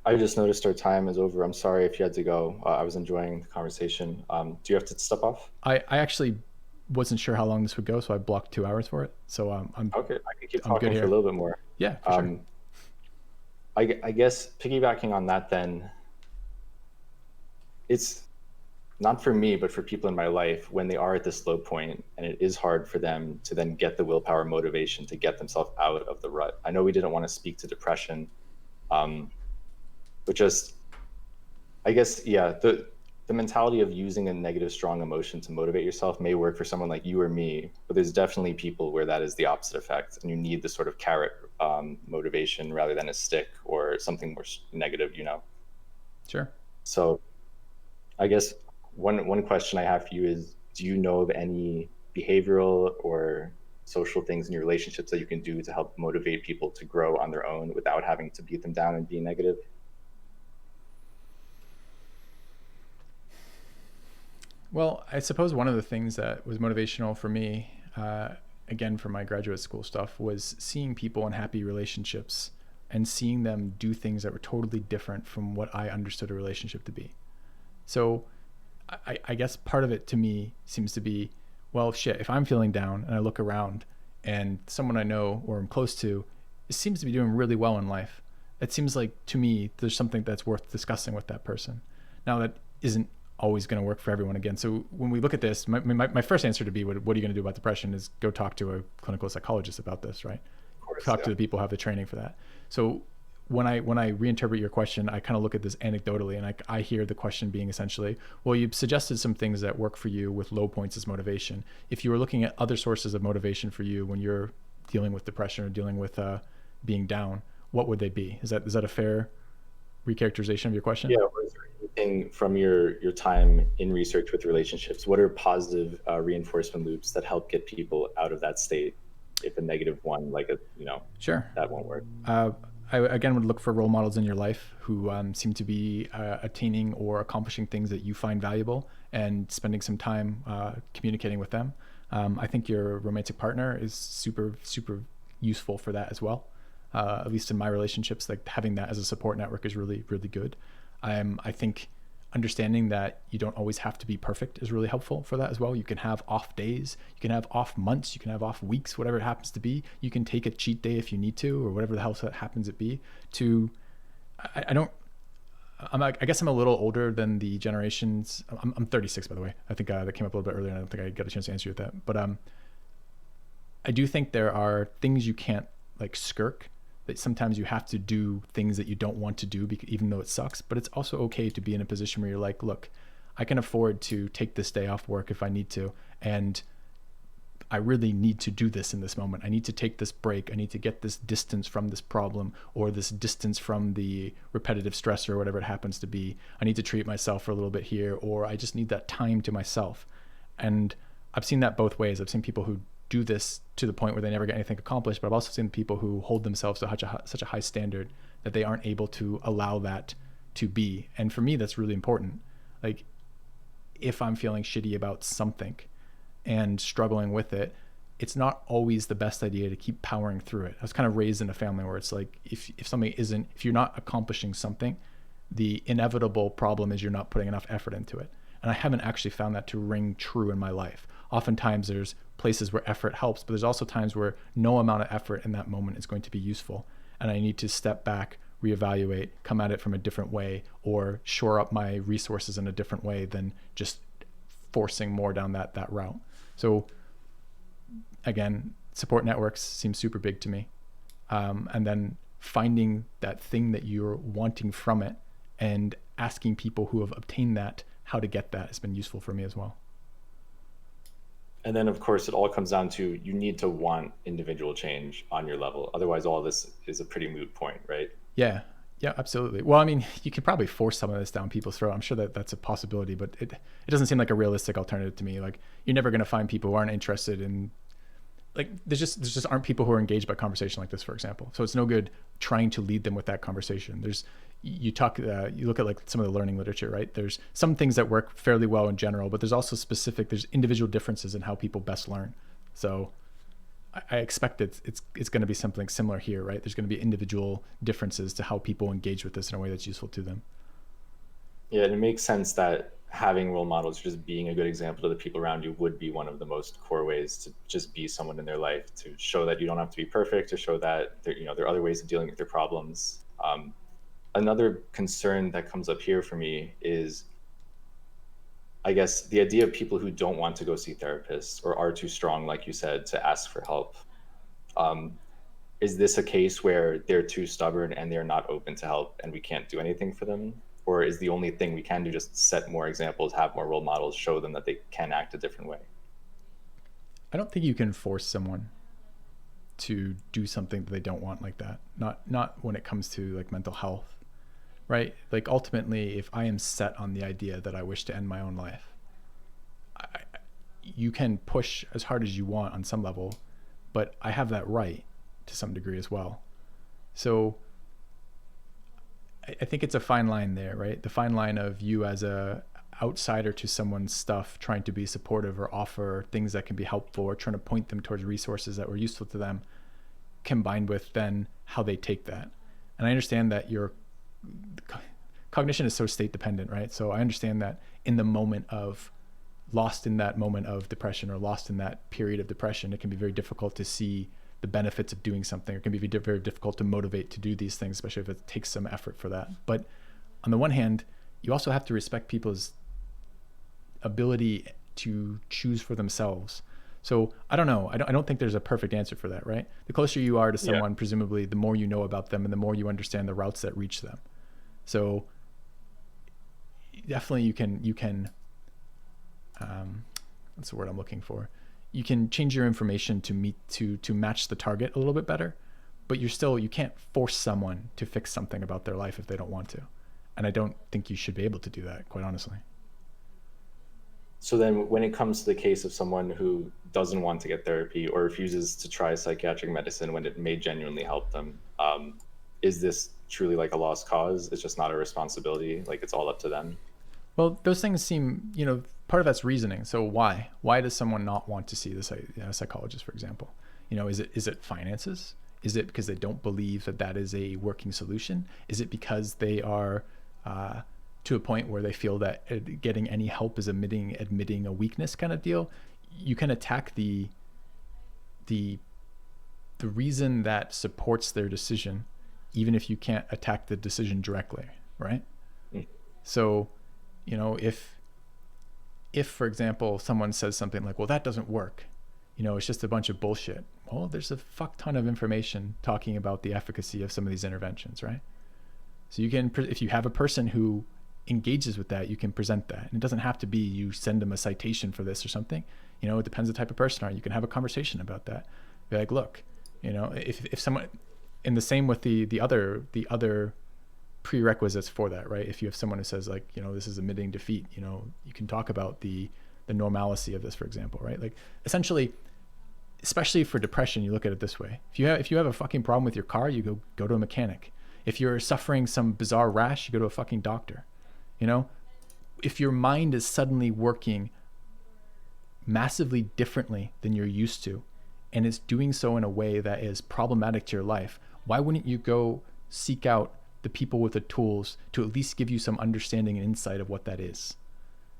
I just noticed our time is over. I'm sorry if you had to go. I was enjoying the conversation. Do you have to step off? I actually wasn't sure how long this would go, so I blocked 2 hours for it. So Okay, I can keep I'm good talking for a here. little bit more. Yeah, for sure. I guess piggybacking on that, then it's not for me, but for people in my life when they are at this low point and it is hard for them to then get the willpower motivation to get themselves out of the rut. I know we didn't want to speak to depression, but just, I guess, yeah, the mentality of using a negative, strong emotion to motivate yourself may work for someone like you or me, but there's definitely people where that is the opposite effect, and you need the sort of carrot motivation rather than a stick or something more negative, you know? Sure. So I guess one question I have for you is, do you know of any behavioral or social things in your relationships that you can do to help motivate people to grow on their own without having to beat them down and be negative? Well, I suppose one of the things that was motivational for me, again, for my graduate school stuff, was seeing people in happy relationships and seeing them do things that were totally different from what I understood a relationship to be. So I guess part of it to me seems to be, well, shit, if I'm feeling down and I look around and someone I know or I'm close to seems to be doing really well in life, it seems like to me there's something that's worth discussing with that person. Now, that isn't always going to work for everyone again. So when we look at this, my first answer to be, what are you going to do about depression, is go talk to a clinical psychologist about this, right? Of course, Talk yeah. to the people who have the training for that. So when I reinterpret your question, I kind of look at this anecdotally, and I hear the question being essentially, well, you've suggested some things that work for you with low points as motivation. If you were looking at other sources of motivation for you when you're dealing with depression or dealing with being down, what would they be? Is that a fair recharacterization of your question? Yeah, or is there anything from your time in research with relationships? What are positive reinforcement loops that help get people out of that state if a negative one, like a, you know, Sure. that won't work? I again would look for role models in your life who seem to be attaining or accomplishing things that you find valuable, and spending some time communicating with them. I think your romantic partner is super useful for that as well. At least in my relationships, like having that as a support network is really good. I think understanding that you don't always have to be perfect is really helpful for that as well. You can have off days, you can have off months, you can have off weeks, whatever it happens to be. You can take a cheat day if you need to, or whatever the hell that happens to be. I guess I'm a little older than the generations. I'm 36, by the way. I think that came up a little bit earlier, and I don't think I got a chance to answer you with that. But I do think there are things you can't like skirk, that sometimes you have to do things that you don't want to do, even though it sucks. But it's also okay to be in a position where you're like, look, I can afford to take this day off work if I need to, and I really need to do this in this moment. I need to take this break. I need to get this distance from this problem, or this distance from the repetitive stressor, or whatever it happens to be. I need to treat myself for a little bit here, or I just need that time to myself. And I've seen that both ways. I've seen people who do this to the point where they never get anything accomplished, but I've also seen people who hold themselves to such a high standard that they aren't able to allow that to be. And for me, that's really important. Like, if I'm feeling shitty about something and struggling with it, it's not always the best idea to keep powering through it. I was kind of raised in a family where it's like, if you're not accomplishing something, the inevitable problem is you're not putting enough effort into it. And I haven't actually found that to ring true in my life. Oftentimes there's places where effort helps, but there's also times where no amount of effort in that moment is going to be useful. And I need to step back, reevaluate, come at it from a different way, or shore up my resources in a different way than just forcing more down that route. So again, support networks seem super big to me. And then finding that thing that you're wanting from it and asking people who have obtained that how to get that has been useful for me as well. And then, of course, it all comes down to, you need to want individual change on your level. Otherwise, all this is a pretty moot point, right? Yeah, absolutely. Well, I mean, you could probably force some of this down people's throat. I'm sure that that's a possibility, but it doesn't seem like a realistic alternative to me. Like, you're never going to find people who aren't interested in, like, there's just aren't people who are engaged by conversation like this, for example. So it's no good trying to lead them with that conversation. You look at like some of the learning literature, right? There's some things that work fairly well in general, but there's also there's individual differences in how people best learn. So I expect it's going to be something similar here, right? There's going to be individual differences to how people engage with this in a way that's useful to them. Yeah, and it makes sense that having role models, just being a good example to the people around you would be one of the most core ways to just be someone in their life, to show that you don't have to be perfect, to show that there, there are other ways of dealing with your problems. Another concern that comes up here for me is, I guess, the idea of people who don't want to go see therapists or are too strong, like you said, to ask for help. Um, is this a case where they're too stubborn and they're not open to help and we can't do anything for them? Or is the only thing we can do just set more examples, have more role models, show them that they can act a different way? I don't think you can force someone to do something that they don't want like that. Not when it comes to like mental health, right? Like ultimately, if I am set on the idea that I wish to end my own life, I, you can push as hard as you want on some level, but I have that right to some degree as well. So I think it's a fine line there, right? The fine line of you as a outsider to someone's stuff, trying to be supportive or offer things that can be helpful or trying to point them towards resources that were useful to them, combined with then how they take that. And I understand that your cognition is so state dependent, right? So I understand that in the moment of lost in that moment of depression or lost in that period of depression, it can be very difficult to see the benefits of doing something. It can be very difficult to motivate to do these things, especially if it takes some effort for that. But on the one hand, you also have to respect people's ability to choose for themselves. So I don't know. I don't think there's a perfect answer for that, right? The closer you are to someone, presumably, the more you know about them and the more you understand the routes that reach them. So definitely you can what's the word I'm looking for? You can change your information to match the target a little bit better, but you can't force someone to fix something about their life if they don't want to. And I don't think you should be able to do that, quite honestly. So then when it comes to the case of someone who doesn't want to get therapy or refuses to try psychiatric medicine when it may genuinely help them, is this truly like a lost cause? It's just not a responsibility, like it's all up to them? Well, those things seem, part of that's reasoning. So why? Why does someone not want to see this psychologist, for example? Is it finances? Is it because they don't believe that that is a working solution? Is it because they are to a point where they feel that getting any help is admitting a weakness kind of deal? You can attack the reason that supports their decision, even if you can't attack the decision directly, right? Mm. So, if for example someone says something like, well, that doesn't work, it's just a bunch of bullshit. Well, there's a fuck ton of information talking about the efficacy of some of these interventions, right? So you can, if you have a person who engages with that, you can present that. And it doesn't have to be you send them a citation for this or something. It depends the type of person are. You can have a conversation about that. Be like, look, if someone, in the same with the other prerequisites for that, right? If you have someone who says like, this is admitting defeat, you can talk about the normalcy of this, for example, right? Like essentially, especially for depression, you look at it this way. If you have a fucking problem with your car, you go to a mechanic. If you're suffering some bizarre rash, you go to a fucking doctor. If your mind is suddenly working massively differently than you're used to, and it's doing so in a way that is problematic to your life, why wouldn't you go seek out the people with the tools to at least give you some understanding and insight of what that is,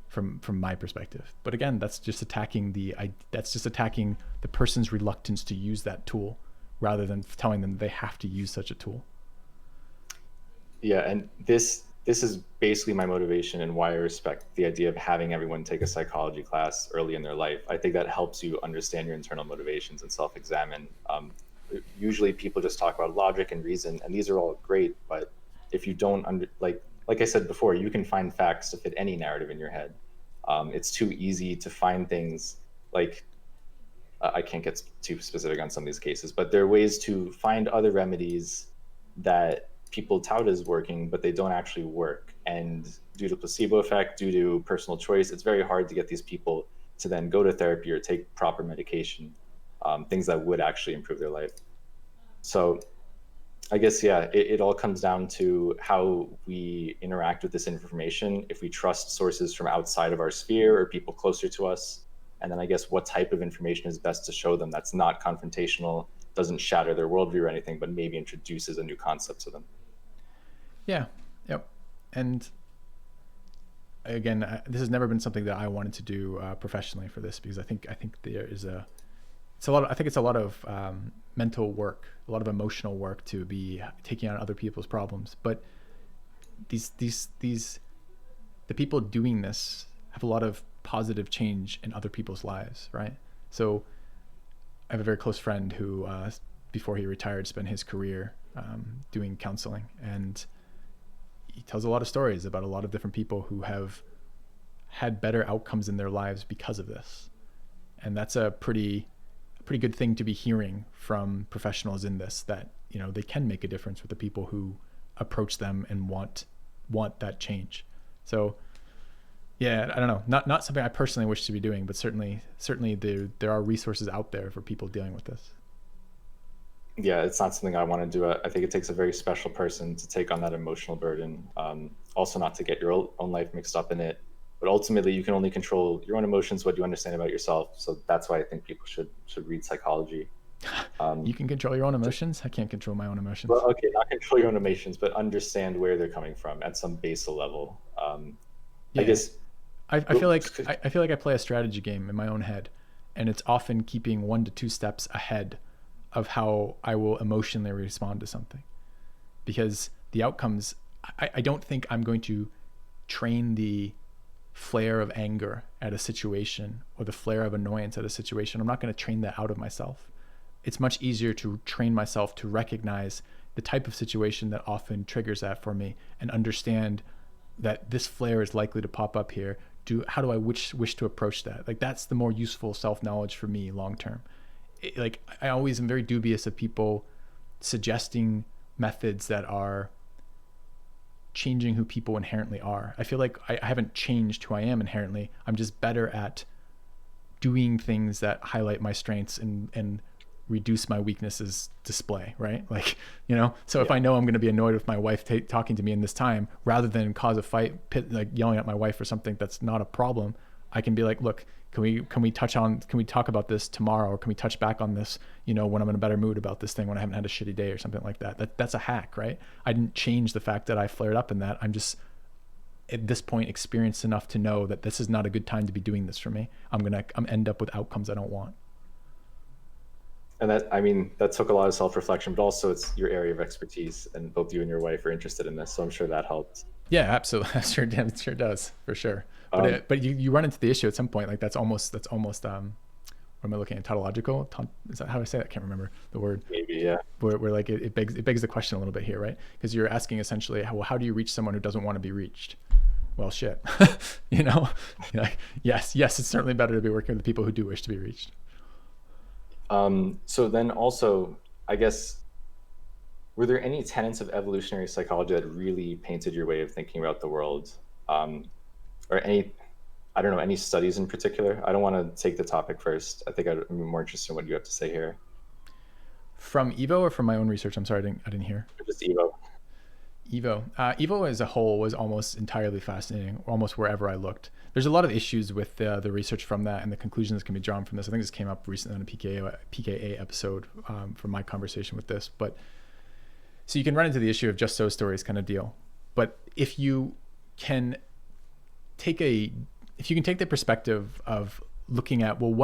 from my perspective? But again, that's just attacking the person's reluctance to use that tool, rather than telling them they have to use such a tool. Yeah, and this is basically my motivation and why I respect the idea of having everyone take a psychology class early in their life. I think that helps you understand your internal motivations and self-examine. Usually people just talk about logic and reason, and these are all great, but if you don't like I said before, you can find facts to fit any narrative in your head. It's too easy to find things like, I can't get too specific on some of these cases, but there are ways to find other remedies that people tout as working, but they don't actually work. And due to placebo effect, due to personal choice, it's very hard to get these people to then go to therapy or take proper medication, things that would actually improve their life. So I guess, yeah, it all comes down to how we interact with this information. If we trust sources from outside of our sphere or people closer to us, and then I guess what type of information is best to show them that's not confrontational, doesn't shatter their worldview or anything, but maybe introduces a new concept to them. Yeah. Yep. And again, this has never been something that I wanted to do professionally for this, because I think there is it's a lot. I think it's a lot of mental work, a lot of emotional work to be taking on other people's problems. But the people doing this have a lot of positive change in other people's lives, right? So I have a very close friend who, before he retired, spent his career doing counseling, and he tells a lot of stories about a lot of different people who have had better outcomes in their lives because of this. And that's a pretty good thing to be hearing from professionals in this, that, you know, they can make a difference with the people who approach them and want that change. So yeah, I don't know, not something I personally wish to be doing, but certainly there are resources out there for people dealing with this. Yeah, it's not something I want to do. I think it takes a very special person to take on that emotional burden. Also, not to get your own life mixed up in it, but ultimately, you can only control your own emotions, what you understand about yourself. So that's why I think people should read psychology. You can control your own emotions. I can't control my own emotions. Well, okay, not control your own emotions, but understand where they're coming from at some basal level. Yeah. I guess I feel like I play a strategy game in my own head, and it's often keeping 1 to 2 steps ahead of how I will emotionally respond to something, because the outcomes, I don't think I'm going to train the flare of anger at a situation or the flare of annoyance at a situation. I'm not going to train that out of myself. It's much easier to train myself to recognize the type of situation that often triggers that for me, and understand that this flare is likely to pop up here. How do I wish to approach that? Like, that's the more useful self-knowledge for me long term. Like, I always am very dubious of people suggesting methods that are changing who people inherently are. I feel like I haven't changed who I am inherently. I'm just better at doing things that highlight my strengths and reduce my weaknesses display, right? Like, you know, so if I know I'm going to be annoyed with my wife talking to me in this time, rather than cause a fight, like yelling at my wife for something that's not a problem, I can be like, look, can we talk about this tomorrow, or can we touch back on this, you know, when I'm in a better mood about this thing, when I haven't had a shitty day or something like that. That's a hack, right? I didn't change the fact that I flared up in that. I'm just at this point experienced enough to know that this is not a good time to be doing this for me. I'm end up with outcomes I don't want. And that took a lot of self-reflection, but also it's your area of expertise, and both you and your wife are interested in this, so I'm sure that helped. Yeah, absolutely. It sure does, for sure. But you run into the issue at some point, like that's almost what am I looking at? Tautological? Is that how I say that? I can't remember the word. Maybe, yeah. Where like it begs the question a little bit here, right? Because you're asking essentially, how do you reach someone who doesn't want to be reached? Well, shit, you know, like, yes, it's certainly better to be working with the people who do wish to be reached. So then also, I guess, were there any tenets of evolutionary psychology that really painted your way of thinking about the world? Or any studies in particular? I don't want to take the topic first. I think I'm more interested in what you have to say here. From Evo or from my own research? I'm sorry, I didn't hear. Just Evo. Evo as a whole was almost entirely fascinating, almost wherever I looked. There's a lot of issues with the research from that and the conclusions that can be drawn from this. I think this came up recently on a PKA episode from my conversation with this. But so you can run into the issue of just so stories kind of deal. But if you can take the perspective of looking at, well,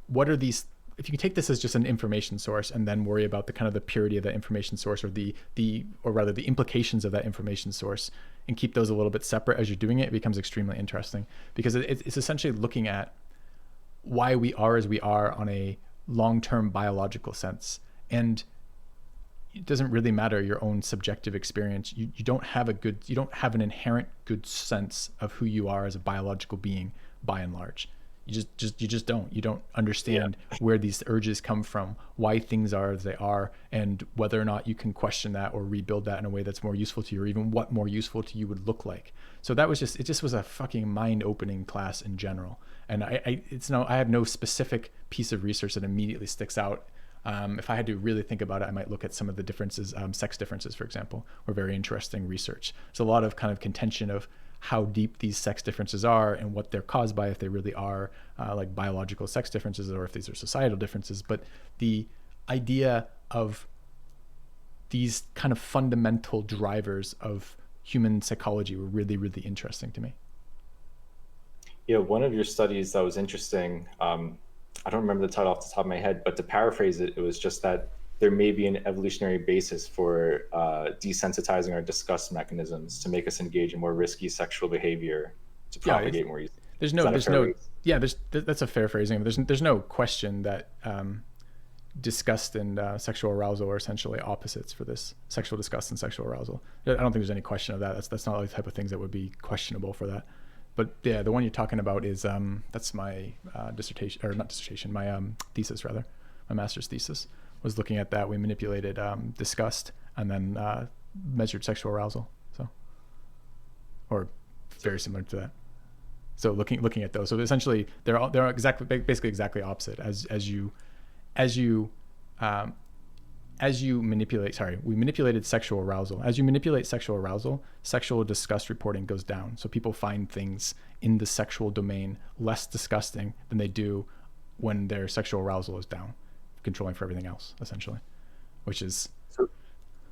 what are these, if you can take this as just an information source and then worry about the kind of the purity of that information source, or the implications of that information source, and keep those a little bit separate as you're doing it, it becomes extremely interesting, because it's essentially looking at why we are as we are on a long-term biological sense. And it doesn't really matter your own subjective experience. You don't have an inherent good sense of who you are as a biological being by and large. You don't understand where these urges come from, why things are as they are, and whether or not you can question that or rebuild that in a way that's more useful to you, or even what more useful to you would look like. So it just was a fucking mind-opening class in general. And I have no specific piece of research that immediately sticks out. If I had to really think about it, I might look at some of the differences, sex differences, for example, were very interesting research. There's a lot of kind of contention of how deep these sex differences are and what they're caused by, if they really are like biological sex differences, or if these are societal differences. But the idea of these kind of fundamental drivers of human psychology were really, really interesting to me. Yeah, one of your studies that was interesting, I don't remember the title off the top of my head, but to paraphrase it, it was just that there may be an evolutionary basis for desensitizing our disgust mechanisms to make us engage in more risky sexual behavior to Yeah, propagate more easily. there's Is no that a there's fair no way? yeah that's a fair phrasing. There's no question that disgust and sexual arousal are essentially opposites for this. Sexual disgust and sexual arousal. I don't think there's any question of that. That's not like the type of things that would be questionable for that. But yeah, the one you're talking about is that's my dissertation, or not dissertation, my thesis rather, my master's thesis was looking at that. We manipulated disgust and then measured sexual arousal. So, or very similar to that. So looking at those, so essentially they're basically exactly opposite as you um, as you manipulate, sorry, we manipulated sexual arousal. As you manipulate sexual arousal, sexual disgust reporting goes down. So people find things in the sexual domain less disgusting than they do when their sexual arousal is down, controlling for everything else, essentially, which is, So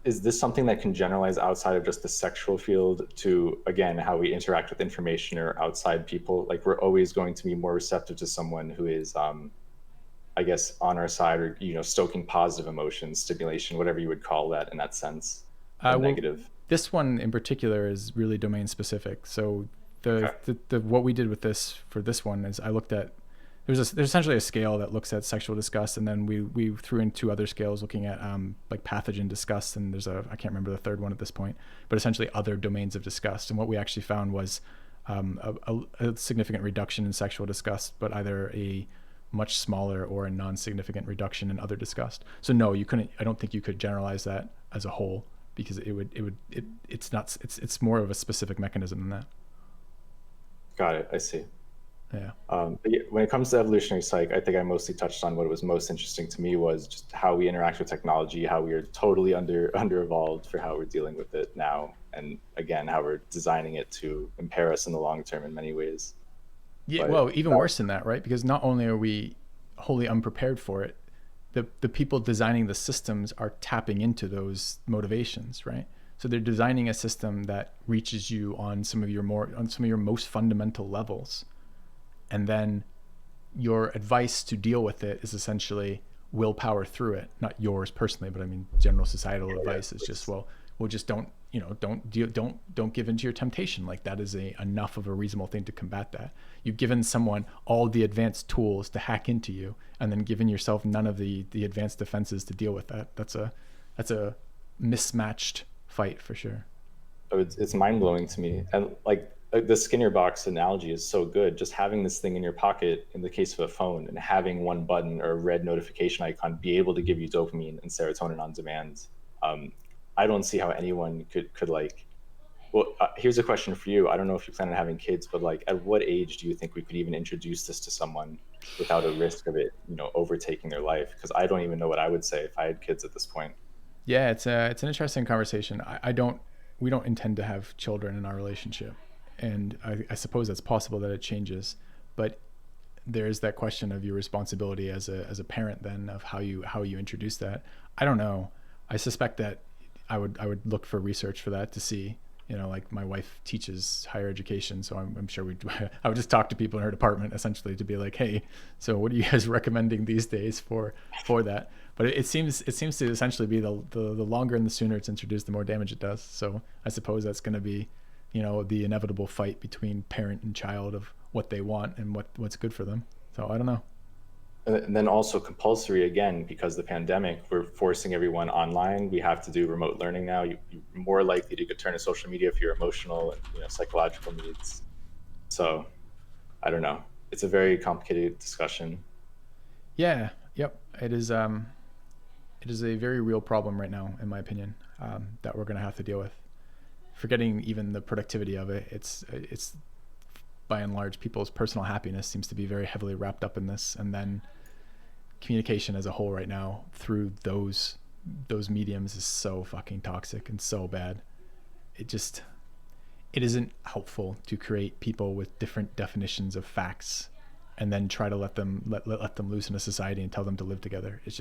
is this something that can generalize outside of just the sexual field to, again, how we interact with information or outside people? Like we're always going to be more receptive to someone who is, I guess, on our side, or, stoking positive emotions, stimulation, whatever you would call that in that sense, than well, negative. this one in particular is really domain specific. So Okay. the what we did with this for this one is I looked at there's essentially a scale that looks at sexual disgust, and then we threw in two other scales looking at like pathogen disgust, and there's I can't remember the third one at this point, but essentially other domains of disgust. And what we actually found was a significant reduction in sexual disgust, but either a much smaller or a non-significant reduction in other disgust. So no, you couldn't. I don't think you could generalize that as a whole, because it's more of a specific mechanism than that. Got it. I see. Yeah. But yeah, when it comes to evolutionary psych, I think I mostly touched on what was most interesting to me was just how we interact with technology, how we are totally under evolved for how we're dealing with it now, and again how we're designing it to impair us in the long term in many ways. Yeah, But well, even worse than that, right? Because not only are we wholly unprepared for it, the people designing the systems are tapping into those motivations, right? So they're designing a system that reaches you on some of your most fundamental levels, and then your advice to deal with it is essentially willpower through it. Not yours personally, but I mean general societal yeah, advice is just, well, just don't, don't give into your temptation. Like that is enough of a reasonable thing to combat that. You've given someone all the advanced tools to hack into you, and then given yourself none of the advanced defenses to deal with that. That's a mismatched fight for sure. so it's mind blowing to me, and like the Skinner box analogy is so good. Just having this thing in your pocket, in the case of a phone, and having one button or a red notification icon be able to give you dopamine and serotonin on demand. Um, I don't see how anyone could like. Well, here's a question for you. I don't know if you plan on having kids, but like, at what age do you think we could even introduce this to someone without a risk of it, overtaking their life? Because I don't even know what I would say if I had kids at this point. Yeah, it's an interesting conversation. We don't intend to have children in our relationship, and I suppose that's possible that it changes, but there's that question of your responsibility as a parent then, of how you introduce that. I don't know. I suspect that I would look for research for that to see. Like my wife teaches higher education, so I'm sure I would just talk to people in her department essentially to be like, hey, so what are you guys recommending these days for that? But it seems to essentially be the longer and the sooner it's introduced, the more damage it does. So I suppose that's going to be, the inevitable fight between parent and child of what they want and what's good for them. So I don't know. And then also compulsory again, because the pandemic, we're forcing everyone online. We have to do remote learning now. You're more likely to turn to social media if you're emotional and psychological needs. So I don't know. It's a very complicated discussion. Yeah. Yep. It is. It is a very real problem right now, in my opinion, that we're going to have to deal with. Forgetting even the productivity of it, it's by and large people's personal happiness seems to be very heavily wrapped up in this, and then communication as a whole right now through those mediums is so fucking toxic and so bad. It isn't helpful to create people with different definitions of facts and then try to let them loose in a society and tell them to live together. It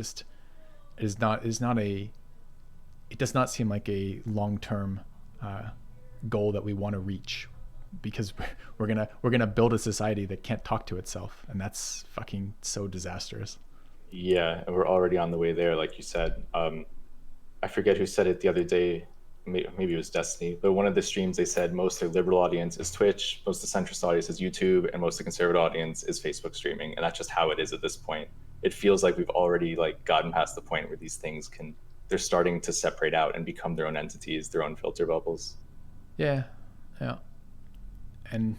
does not seem like a long-term goal that we want to reach because we're gonna build a society that can't talk to itself, and that's fucking so disastrous. Yeah, and we're already on the way there, like you said. I forget who said it the other day. Maybe it was Destiny, but one of the streams they said most of the liberal audience is Twitch, most of the centrist audience is YouTube, and most of the conservative audience is Facebook streaming, and that's just how it is at this point. It feels like we've already like gotten past the point where these things they're starting to separate out and become their own entities, their own filter bubbles. Yeah, yeah, and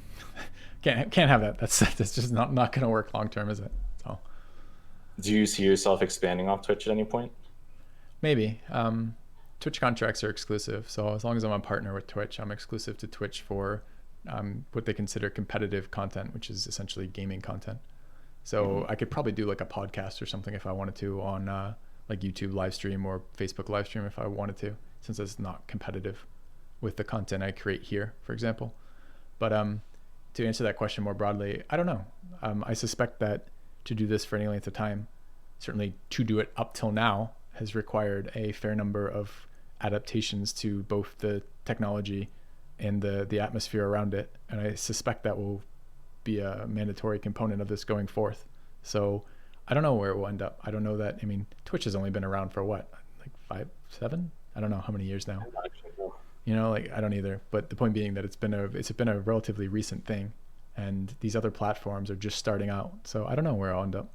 can't have that. That's just not gonna work long term, is it? So Do you see yourself expanding off Twitch at any point? maybe. Twitch contracts are exclusive, so as long as I'm a partner with Twitch, I'm exclusive to Twitch for what they consider competitive content, which is essentially gaming content. So I could probably do like a podcast or something if I wanted to on like YouTube live stream or Facebook live stream if I wanted to, since it's not competitive with the content I create here, for example. But to answer that question more broadly, I don't know. I suspect that to do this for any length of time, certainly to do it up till now, has required a fair number of adaptations to both the technology and the atmosphere around it. And I suspect that will be a mandatory component of this going forth. So I don't know where it will end up. I don't know that. I mean, Twitch has only been around for what, like 5, 7? I don't know how many years now. You know, like I don't either. But the point being that it's been a relatively recent thing, and these other platforms are just starting out. So I don't know where I'll end up.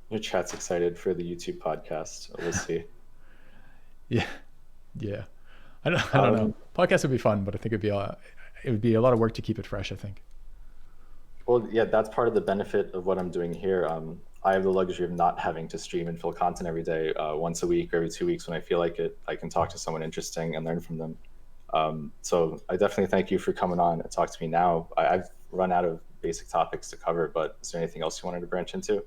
Your chat's excited for the YouTube podcast. We'll see. Yeah, yeah. I don't know. Podcast would be fun, but I think it would be a lot of work to keep it fresh, I think. Well, yeah, that's part of the benefit of what I'm doing here. I have the luxury of not having to stream and fill content every day. Once a week or every 2 weeks when I feel like it, I can talk to someone interesting and learn from them. So I definitely thank you for coming on and talk to me now. I've run out of basic topics to cover, but is there anything else you wanted to branch into?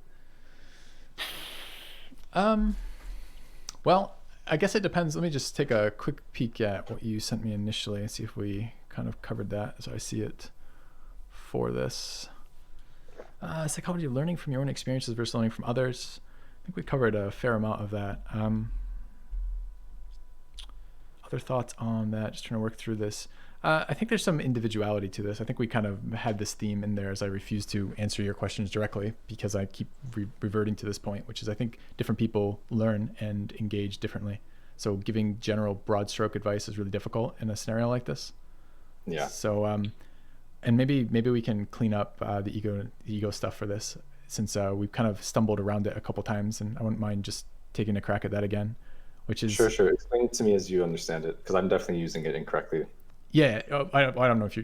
Well, I guess it depends. Let me just take a quick peek at what you sent me initially and see if we kind of covered that as I see it for this. Psychology of learning from your own experiences versus learning from others. I think we covered a fair amount of that. Other thoughts on that? Just trying to work through this. I think there's some individuality to this. I think we kind of had this theme in there as I refuse to answer your questions directly because I keep reverting to this point, which is I think different people learn and engage differently. So giving general broad stroke advice is really difficult in a scenario like this. Yeah. So, and maybe we can clean up the ego stuff for this, since we've kind of stumbled around it a couple times, and I wouldn't mind just taking a crack at that again, which is... Sure. Explain it to me as you understand it, because I'm definitely using it incorrectly. Yeah, I don't know if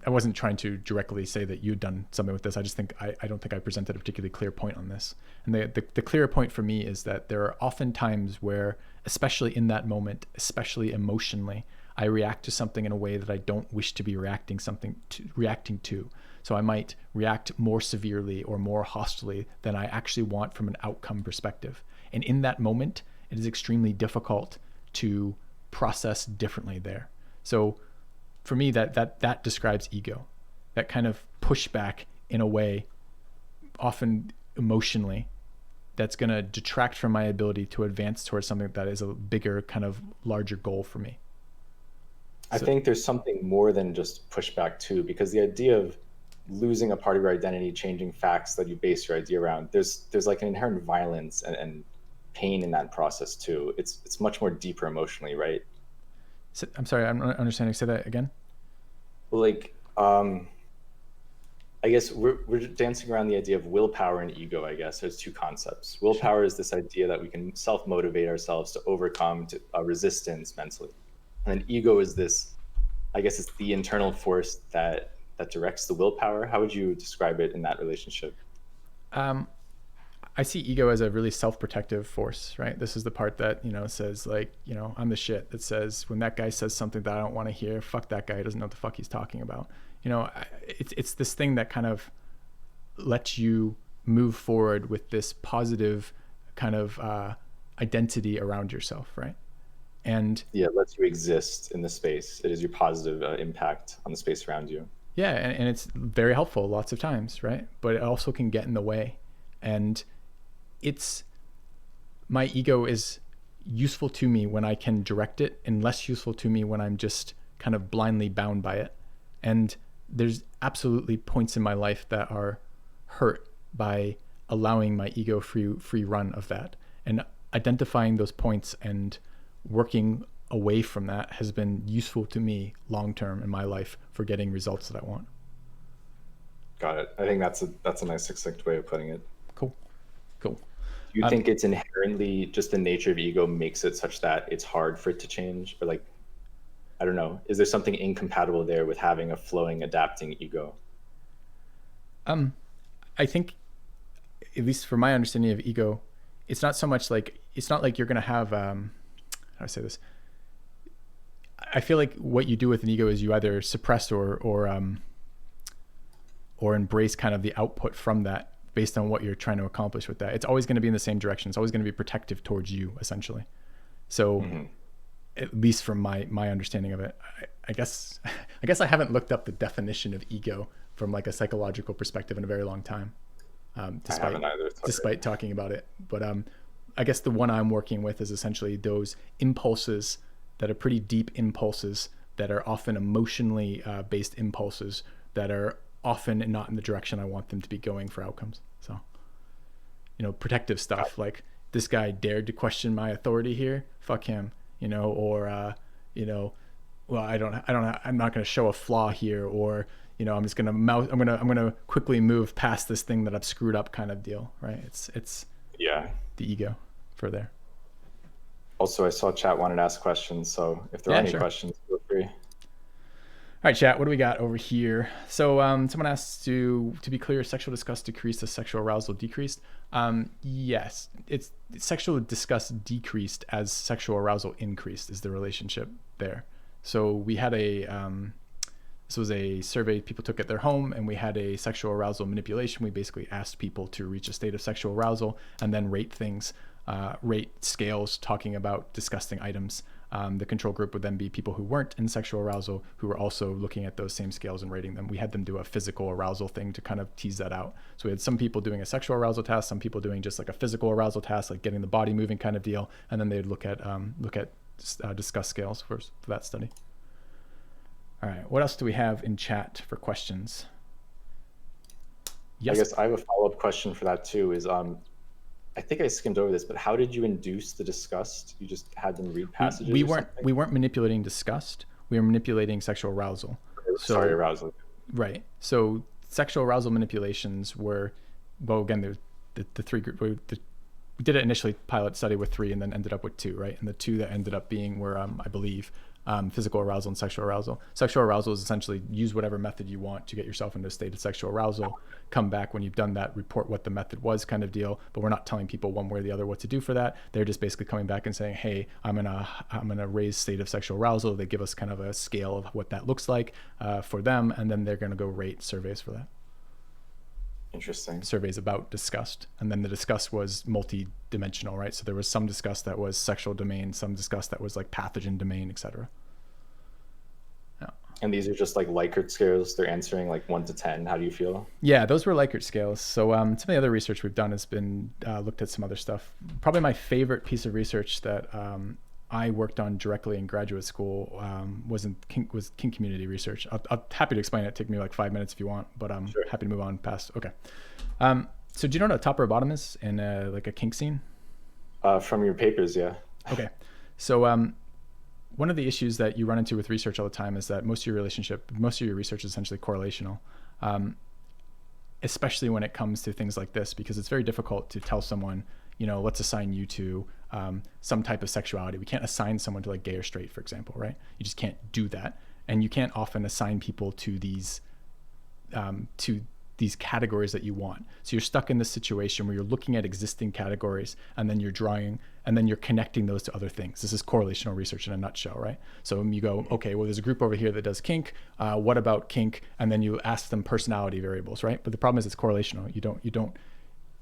I wasn't trying to directly say that you'd done something with this. I just think I don't think I presented a particularly clear point on this. And the clear point for me is that there are often times where, especially in that moment, especially emotionally, I react to something in a way that I don't wish to be reacting to. So I might react more severely or more hostilely than I actually want from an outcome perspective. And in that moment, it is extremely difficult to process differently there. So for me, that describes ego, that kind of pushback in a way, often emotionally, that's going to detract from my ability to advance towards something that is a bigger, kind of larger goal for me. I think there's something more than just pushback too, because the idea of losing a part of your identity, changing facts that you base your idea around, there's like an inherent violence and pain in that process too. It's much more deeper emotionally, right? So, I'm sorry, I'm not understanding. Say that again. Well, like, I guess we're dancing around the idea of willpower and ego. I guess there's two concepts. Willpower is this idea that we can self-motivate ourselves to overcome resistance mentally. And then ego is this, I guess it's the internal force that directs the willpower. How would you describe it in that relationship? I see ego as a really self-protective force, right? This is the part that, says like, I'm the shit, that says when that guy says something that I don't want to hear, fuck that guy, he doesn't know what the fuck he's talking about. It's this thing that kind of lets you move forward with this positive kind of identity around yourself, right? And yeah, it lets you exist in the space. It is your positive impact on the space around you. Yeah, and it's very helpful lots of times, right? But it also can get in the way. And my ego is useful to me when I can direct it, and less useful to me when I'm just kind of blindly bound by it. And there's absolutely points in my life that are hurt by allowing my ego free run of that. And identifying those points and working away from that has been useful to me long term in my life for getting results that I want. Got it. I think that's a nice succinct way of putting it. Cool. Do you think it's inherently just the nature of ego makes it such that it's hard for it to change? Or like, I don't know, is there something incompatible there with having a flowing, adapting ego? I think, at least for my understanding of ego, it's not so much like, it's not like you're going to have, how do I say this? I feel like what you do with an ego is you either suppress or embrace kind of the output from that based on what you're trying to accomplish with that. It's always going to be in the same direction. It's always going to be protective towards you, essentially. So at least from my understanding of it, I guess I haven't looked up the definition of ego from like a psychological perspective in a very long time, despite talking about it. But I guess the one I'm working with is essentially those impulses that are pretty deep impulses that are often emotionally based impulses that are often not in the direction I want them to be going for outcomes. So, protective stuff like this guy dared to question my authority here, fuck him, or well, I'm not going to show a flaw here, or I'm just going to I'm going to quickly move past this thing that I've screwed up kind of deal, right? It's the ego for there. Also, I saw chat wanted to ask questions, so if there are any questions, feel free. All right, chat, what do we got over here? So someone asked to be clear, sexual disgust decreased as sexual arousal decreased. Yes, it's sexual disgust decreased as sexual arousal increased is the relationship there. So we had this was a survey people took at their home, and we had a sexual arousal manipulation. We basically asked people to reach a state of sexual arousal and then rate things, rate scales talking about disgusting items. The control group would then be people who weren't in sexual arousal, who were also looking at those same scales and rating them. We had them do a physical arousal thing to kind of tease that out. So we had some people doing a sexual arousal task, some people doing just like a physical arousal task, like getting the body moving kind of deal. And then they'd look at disgust scales for that study. All right, what else do we have in chat for questions? Yes. I guess I have a follow-up question for that too, is I think I skimmed over this, but how did you induce the disgust? You just had them read passages? We weren't manipulating disgust. We were manipulating sexual arousal. Sorry, arousal. Right. So sexual arousal manipulations were, well, again, the three group. We did it initially pilot study with 3, and then ended up with 2, right? And the 2 that ended up being were, I believe, physical arousal and sexual arousal. Sexual arousal is essentially use whatever method you want to get yourself into a state of sexual arousal. Come back when you've done that, report what the method was, kind of deal. But we're not telling people one way or the other what to do for that. They're just basically coming back and saying, hey, I'm gonna raise state of sexual arousal. They give us kind of a scale of what that looks like for them, and then they're gonna go rate surveys for that. Interesting. Surveys about disgust. And then the disgust was multi-dimensional, right? So there was some disgust that was sexual domain, some disgust that was like pathogen domain, etc. Yeah. And these are just like Likert scales. They're answering like 1 to 10. How do you feel? Yeah, those were Likert scales. So some of the other research we've done has been looked at some other stuff. Probably my favorite piece of research that I worked on directly in graduate school was kink community research. I'm happy to explain it. Take me like 5 minutes if you want, but I'm happy to move on past. Okay. So do you know what a top or a bottom is in like a kink scene? From your papers, yeah. Okay. So one of the issues that you run into with research all the time is that most of your research is essentially correlational, especially when it comes to things like this, because it's very difficult to tell someone, let's assign you to some type of sexuality. We can't assign someone to like gay or straight, for example, right? You just can't do that. And you can't often assign people to these categories that you want. So you're stuck in this situation where you're looking at existing categories, and then you're drawing, and then you're connecting those to other things. This is correlational research in a nutshell, right? So you go, okay, well, there's a group over here that does kink. What about kink? And then you ask them personality variables, right? But the problem is it's correlational.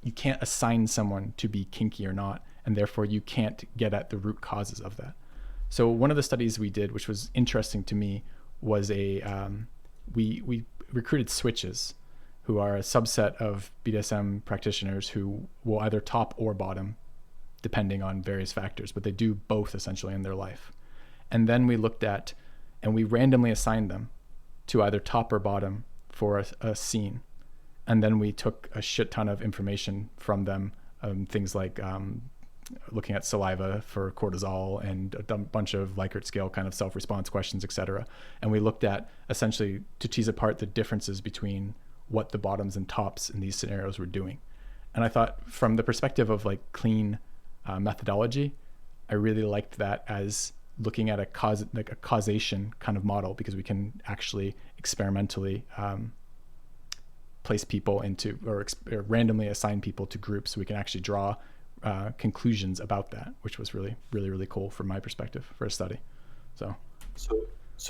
You can't assign someone to be kinky or not, and therefore you can't get at the root causes of that. So one of the studies we did, which was interesting to me, was we recruited switches, who are a subset of BDSM practitioners who will either top or bottom, depending on various factors, but they do both essentially in their life. And then we looked at and we randomly assigned them to either top or bottom for a scene. And then we took a shit ton of information from them, things like looking at saliva for cortisol and a bunch of Likert scale kind of self-response questions, etc. And we looked at essentially to tease apart the differences between what the bottoms and tops in these scenarios were doing. And I thought from the perspective of like clean methodology, I really liked that as looking at a causation kind of model, because we can actually experimentally place people into or randomly assign people to groups, so we can actually draw conclusions about that, which was really, really, really cool from my perspective for a study. So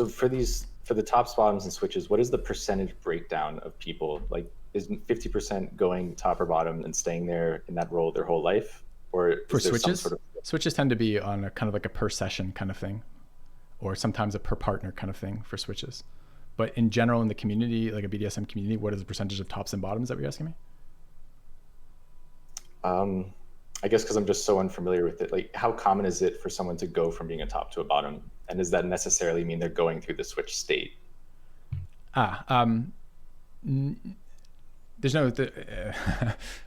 for the tops, bottoms, and switches, what is the percentage breakdown of people? Like, is 50% going top or bottom and staying there in that role their whole life? Or for switches, switches tend to be on a kind of like a per session kind of thing, or sometimes a per partner kind of thing for switches. But in general, in the community, like a BDSM community, what is the percentage of tops and bottoms that you're asking me? I guess because I'm just so unfamiliar with it. Like, how common is it for someone to go from being a top to a bottom? And does that necessarily mean they're going through the switch state? There's no...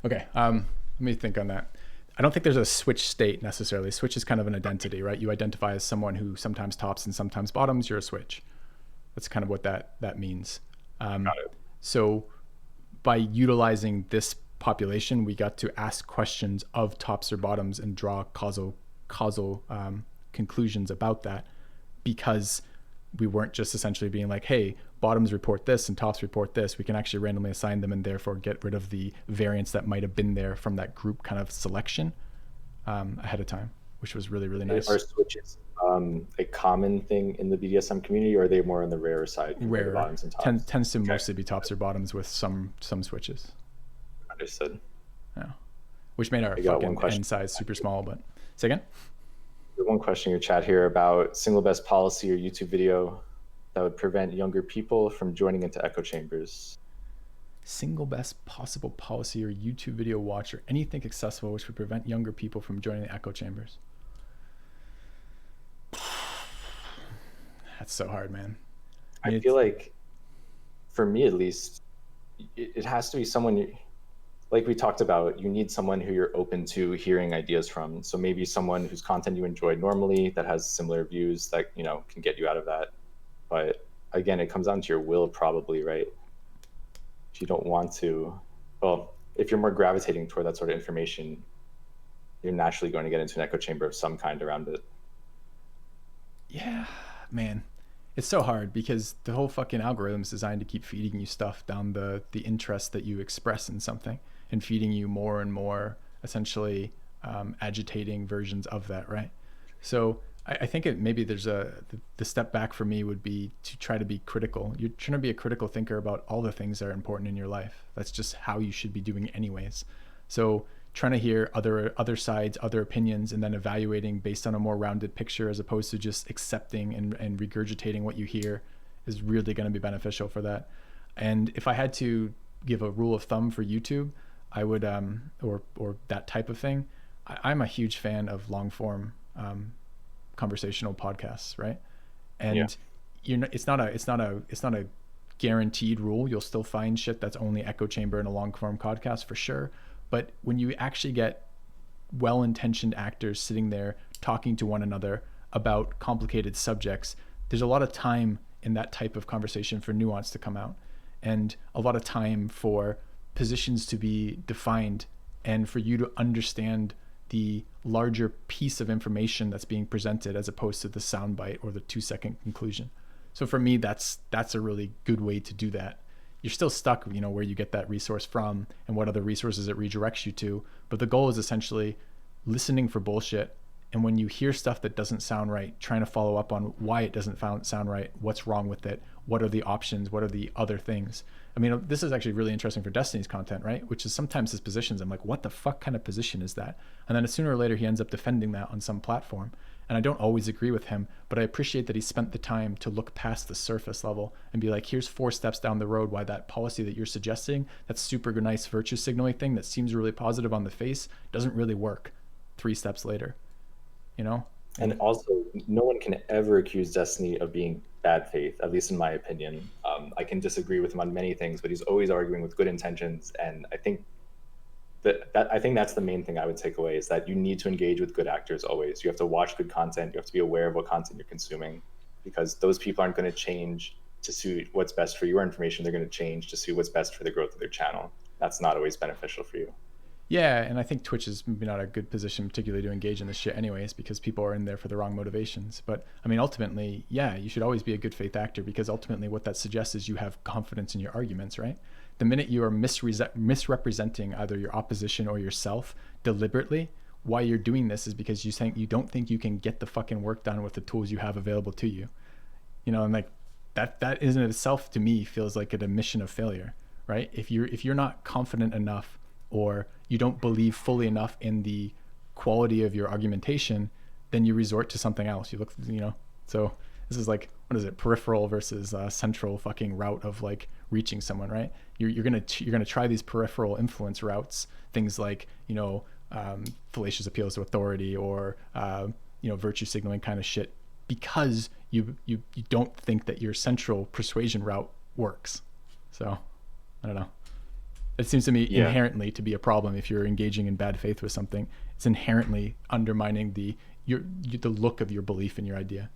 okay, let me think on that. I don't think there's a switch state necessarily. Switch is kind of an identity, right? You identify as someone who sometimes tops and sometimes bottoms, you're a switch. That's kind of what that means. Got it. So by utilizing this population, we got to ask questions of tops or bottoms and draw causal conclusions about that, because we weren't just essentially being like, hey, bottoms report this and tops report this. We can actually randomly assign them and therefore get rid of the variance that might have been there from that group kind of selection ahead of time, which was really, really nice. Are switches a common thing in the BDSM community, or are they more on the rarer side? Rare. Bottoms and tops? Tends to mostly be tops or bottoms with some switches. Understood. Yeah. Which made our fucking end size super small, but say again? One question in your chat here about single best policy or YouTube video that would prevent younger people from joining into echo chambers. Single best possible policy or YouTube video watch or anything accessible which would prevent younger people from joining the echo chambers. That's so hard, man. I feel like, for me at least, it has to be someone, like we talked about, you need someone who you're open to hearing ideas from. So maybe someone whose content you enjoy normally, that has similar views, that, you know, can get you out of that. But again, it comes down to your will probably, right? If you don't want to, well, if you're more gravitating toward that sort of information, you're naturally going to get into an echo chamber of some kind around it. Yeah, man. It's so hard because the whole fucking algorithm is designed to keep feeding you stuff down the interest that you express in something, and feeding you more and more essentially agitating versions of that, right? So I think maybe there's the step back for me would be to try to be critical. You're trying to be a critical thinker about all the things that are important in your life. That's just how you should be doing anyways. So trying to hear other sides, other opinions, and then evaluating based on a more rounded picture, as opposed to just accepting and regurgitating what you hear, is really going to be beneficial for that. And if I had to give a rule of thumb for YouTube, I would, or that type of thing, I'm a huge fan of long form conversational podcasts, right? And it's not a guaranteed rule. You'll still find shit that's only echo chamber in a long form podcast for sure. But when you actually get well-intentioned actors sitting there talking to one another about complicated subjects, there's a lot of time in that type of conversation for nuance to come out, and a lot of time for positions to be defined, and for you to understand the larger piece of information that's being presented, as opposed to the soundbite or the 2-second conclusion. So for me, that's a really good way to do that. You're still stuck, you know, where you get that resource from and what other resources it redirects you to. But the goal is essentially listening for bullshit. And when you hear stuff that doesn't sound right, trying to follow up on why it doesn't sound right, what's wrong with it, what are the options, what are the other things. I mean, this is actually really interesting for Destiny's content, right? Which is sometimes his positions. I'm like, what the fuck kind of position is that? And then sooner or later, he ends up defending that on some platform. And I don't always agree with him, but I appreciate that he spent the time to look past the surface level and be like, here's 4 steps down the road why that policy that you're suggesting, that super nice virtue signaling thing that seems really positive on the face, doesn't really work 3 steps later, you know? And also, no one can ever accuse Destiny of being bad faith, at least in my opinion. I can disagree with him on many things, but he's always arguing with good intentions. And I think I think that's the main thing I would take away, is that you need to engage with good actors always. You have to watch good content. You have to be aware of what content you're consuming, because those people aren't going to change to suit what's best for your information. They're going to change to suit what's best for the growth of their channel. That's not always beneficial for you. Yeah, and I think Twitch is maybe not a good position, particularly to engage in this shit, anyways, because people are in there for the wrong motivations. But I mean, ultimately, yeah, you should always be a good faith actor, because ultimately, what that suggests is you have confidence in your arguments, right? The minute you are misrepresenting either your opposition or yourself deliberately, why you're doing this is because you don't think you can get the fucking work done with the tools you have available to you. You know, and like that in itself to me feels like an admission of failure, right? If you're not confident enough, or you don't believe fully enough in the quality of your argumentation, then you resort to something else. You look, you know, so this is like, what is it, peripheral versus central fucking route of like reaching someone, right? You're gonna try these peripheral influence routes, things like, you know, fallacious appeals to authority, or you know, virtue signaling kind of shit, because you don't think that your central persuasion route works. So I don't know. It seems to me inherently to be a problem if you're engaging in bad faith with something. It's inherently undermining the look of your belief in your idea.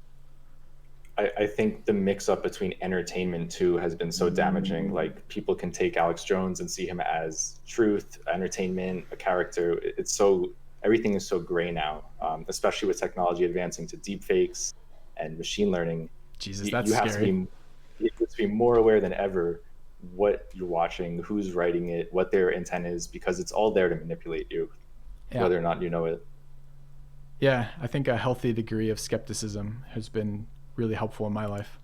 I think the mix up between entertainment too has been so damaging. Like, people can take Alex Jones and see him as truth, entertainment, a character. It's so, everything is so gray now, especially with technology advancing to deep fakes and machine learning. Jesus, that's you have scary. you have to be more aware than ever what you're watching, who's writing it, what their intent is, because it's all there to manipulate you, whether or not you know it. Yeah, I think a healthy degree of skepticism has been really helpful in my life.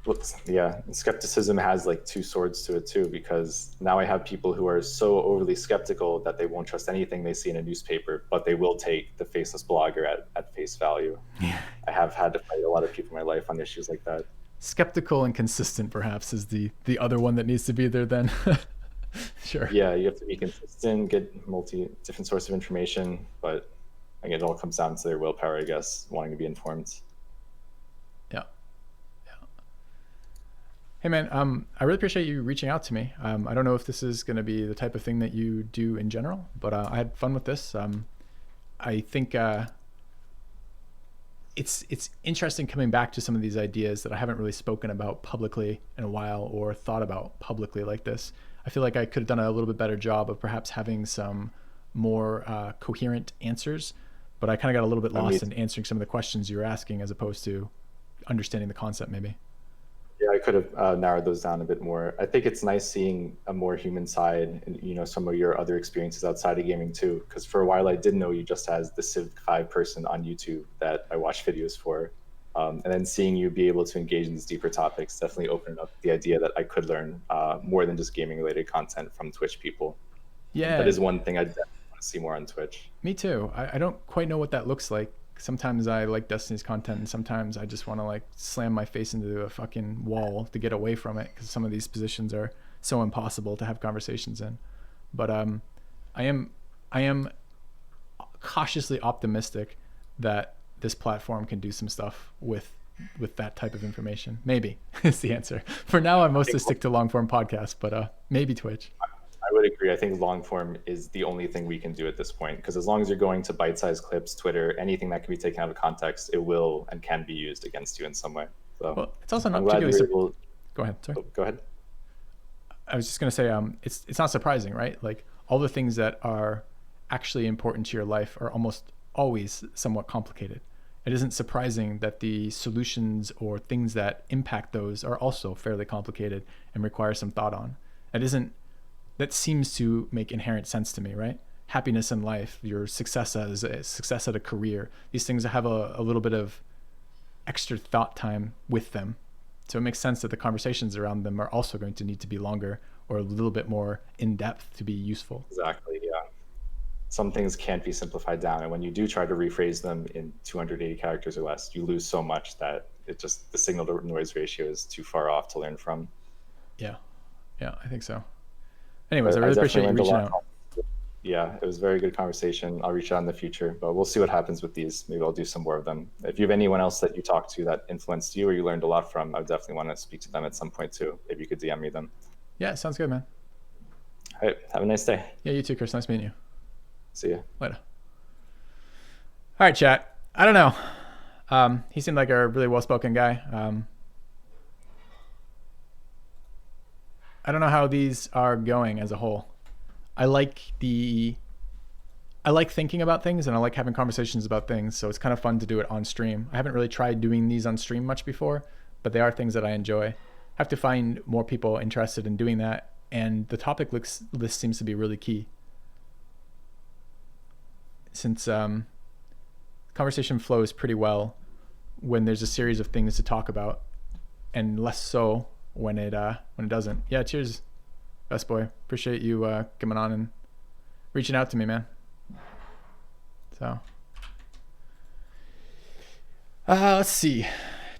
Well, yeah, skepticism has like two swords to it too, because now I have people who are so overly skeptical that they won't trust anything they see in a newspaper, but they will take the faceless blogger at face value. Yeah. I have had to fight a lot of people in my life on issues like that. Skeptical and consistent, perhaps, is the other one that needs to be there then. Sure. Yeah, you have to be consistent, get different source of information, but again, it all comes down to their willpower, I guess, wanting to be informed. Yeah. Hey man, I really appreciate you reaching out to me. I don't know if this is going to be the type of thing that you do in general, but I had fun with this. I think it's interesting coming back to some of these ideas that I haven't really spoken about publicly in a while, or thought about publicly like this. I feel like I could have done a little bit better job of perhaps having some more coherent answers, but I kind of got a little bit lost in answering some of the questions you were asking, as opposed to understanding the concept maybe. Yeah, I could have narrowed those down a bit more. I think it's nice seeing a more human side, and some of your other experiences outside of gaming too. Because for a while, I did know you just as the Civ 5 person on YouTube that I watch videos for, and then seeing you be able to engage in these deeper topics definitely opened up the idea that I could learn more than just gaming related content from Twitch people. Yeah, that is one thing I definitely want to see more on Twitch. Me too. I don't quite know what that looks like. Sometimes I like Destiny's content, and sometimes I just want to like slam my face into a fucking wall to get away from it, because some of these positions are so impossible to have conversations in. But I am cautiously optimistic that this platform can do some stuff with that type of information. Maybe is the answer. For now, I mostly stick to long form podcasts, but maybe Twitch. I would agree. I think long form is the only thing we can do at this point, because as long as you're going to bite-sized clips, Twitter, anything that can be taken out of context, it will and can be used against you in some way. So well, it's also not particularly. Go ahead. Sorry. Go ahead. I was just going to say, it's not surprising, right? Like, all the things that are actually important to your life are almost always somewhat complicated. It isn't surprising that the solutions or things that impact those are also fairly complicated and require some thought on. That seems to make inherent sense to me, right? Happiness in life, your success at a career, these things have a little bit of extra thought time with them. So it makes sense that the conversations around them are also going to need to be longer, or a little bit more in depth to be useful. Exactly, yeah. Some things can't be simplified down, and when you do try to rephrase them in 280 characters or less, you lose so much that the signal to noise ratio is too far off to learn from. Yeah, I think so. Anyways, I really appreciate you reaching out. Yeah, it was a very good conversation. I'll reach out in the future, but we'll see what happens with these. Maybe I'll do some more of them. If you have anyone else that you talked to that influenced you or you learned a lot from, I would definitely want to speak to them at some point too. If you could DM me them. Yeah, sounds good, man. All right. Have a nice day. Yeah, you too, Chris. Nice meeting you. See ya. Later. All right, chat. I don't know. He seemed like a really well-spoken guy. I don't know how these are going as a whole. I like thinking about things and I like having conversations about things. So it's kind of fun to do it on stream. I haven't really tried doing these on stream much before, but they are things that I enjoy. I have to find more people interested in doing that. And the topic list seems to be really key. Since conversation flows pretty well when there's a series of things to talk about, and less so when it doesn't. Yeah, cheers, Best Boy. Appreciate you coming on and reaching out to me, man. So, let's see.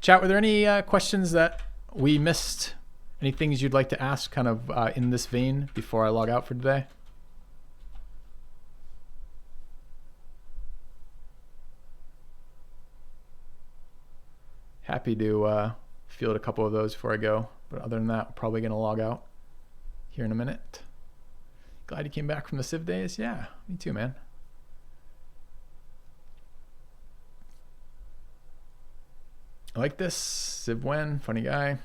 Chat, were there any questions that we missed? Any things you'd like to ask kind of in this vein before I log out for today? Happy to field a couple of those before I go. But other than that, I'm probably going to log out here in a minute. Glad you came back from the Civ days. Yeah, me too, man. I like this. Civ Wen, funny guy.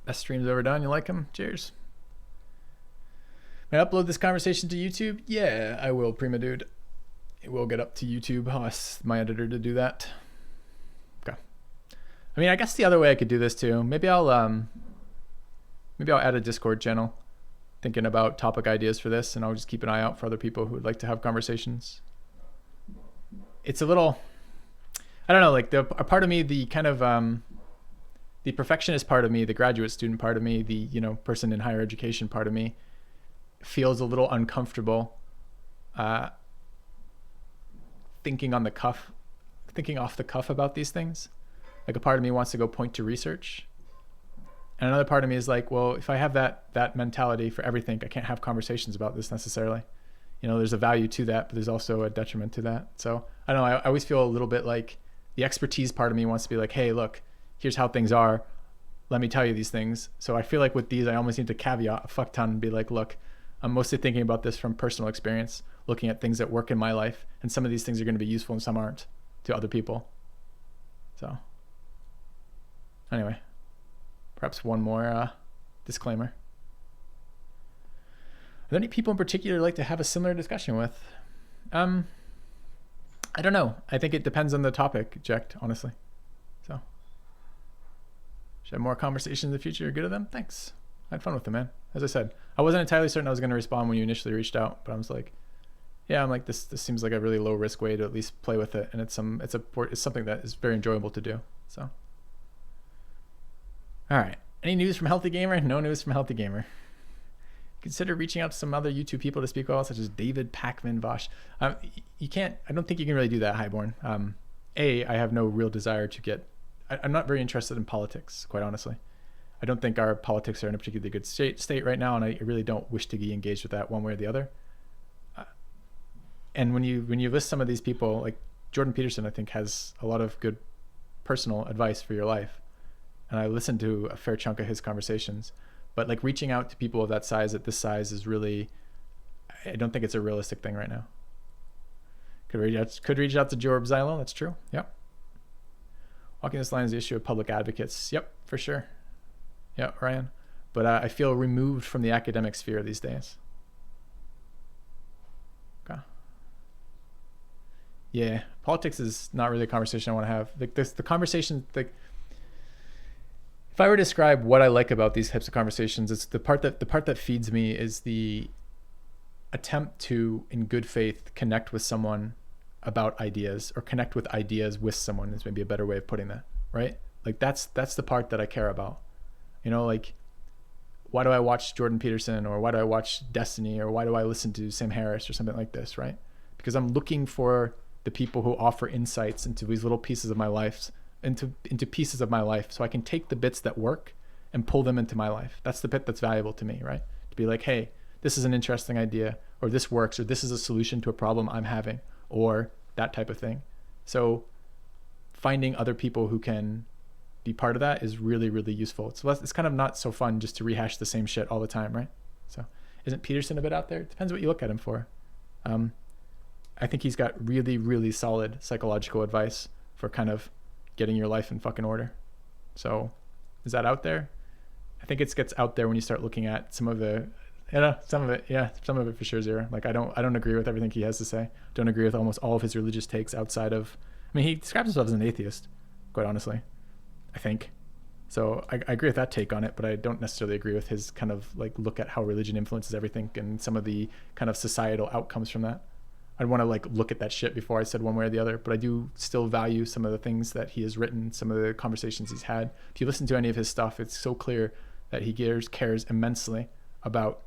Best streams ever done. You like him? Cheers. May I upload this conversation to YouTube? Yeah, I will, Prima Dude. It will get up to YouTube. I'll ask my editor to do that. Okay. I mean, I guess the other way I could do this too. Maybe I'll add a Discord channel. Thinking about topic ideas for this, and I'll just keep an eye out for other people who would like to have conversations. It's a little, I don't know, like a part of me, the kind of the perfectionist part of me, the graduate student part of me, the person in higher education part of me, feels a little uncomfortable thinking off the cuff about these things. Like a part of me wants to go point to research. And another part of me is like, well, if I have that mentality for everything, I can't have conversations about this necessarily. There's a value to that, but there's also a detriment to that. So I don't know. I always feel a little bit like the expertise part of me wants to be like, hey, look, here's how things are. Let me tell you these things. So I feel like with these, I almost need to caveat a fuck ton and be like, look, I'm mostly thinking about this from personal experience, looking at things that work in my life. And some of these things are going to be useful and some aren't to other people. So anyway. Perhaps one more disclaimer. Are there any people in particular you'd like to have a similar discussion with? I don't know. I think it depends on the topic, Jack, honestly. So, should have more conversations in the future. You're good at them? Thanks. I had fun with them, man. As I said, I wasn't entirely certain I was going to respond when you initially reached out, but I was like, yeah, I'm like, this seems like a really low risk way to at least play with it. And it's something that is very enjoyable to do. So. All right. Any news from Healthy Gamer? No news from Healthy Gamer. Consider reaching out to some other YouTube people to speak about, such as David Pacman Vosh. You can't. I don't think you can really do that, Highborn. I have no real desire to get. I'm not very interested in politics, quite honestly. I don't think our politics are in a particularly good state right now, and I really don't wish to be engaged with that one way or the other. And when you list some of these people, like Jordan Peterson, I think has a lot of good personal advice for your life. And I listened to a fair chunk of his conversations, but like reaching out to people of that size at this size is really, I don't think it's a realistic thing right now. Could reach out to Jorb Xylo. That's true. Yep. Walking this line is the issue of public advocates. Yep, for sure. Yep, Ryan. But I feel removed from the academic sphere these days. Okay. Yeah, politics is not really a conversation I want to have. Like the conversation, like, if I were to describe what I like about these types of conversations, it's the part that feeds me is the attempt to, in good faith, connect with someone about ideas, or connect with ideas with someone is maybe a better way of putting that, right? Like that's the part that I care about. Like, why do I watch Jordan Peterson, or why do I watch Destiny, or why do I listen to Sam Harris or something like this, right? Because I'm looking for the people who offer insights into these little pieces of my life, into pieces of my life, so I can take the bits that work and pull them into my life. That's the bit that's valuable to me, right? To be like, hey, this is an interesting idea, or this works, or this is a solution to a problem I'm having, or that type of thing. So finding other people who can be part of that is really, really useful. It's kind of not so fun just to rehash the same shit all the time, right? So isn't Peterson a bit out there? It depends what you look at him for. I think he's got really, really solid psychological advice for kind of getting your life in fucking order. So is that out there? I think it gets out there when you start looking at some of it for sure, Zero. Like I don't agree with everything he has to say. Don't agree with almost all of his religious takes outside of, I mean, he describes himself as an atheist, quite honestly, I think. So I agree with that take on it, but I don't necessarily agree with his kind of like look at how religion influences everything and some of the kind of societal outcomes from that. I'd want to like look at that shit before I said one way or the other, but I do still value some of the things that he has written, some of the conversations he's had. If you listen to any of his stuff, it's so clear that he cares immensely about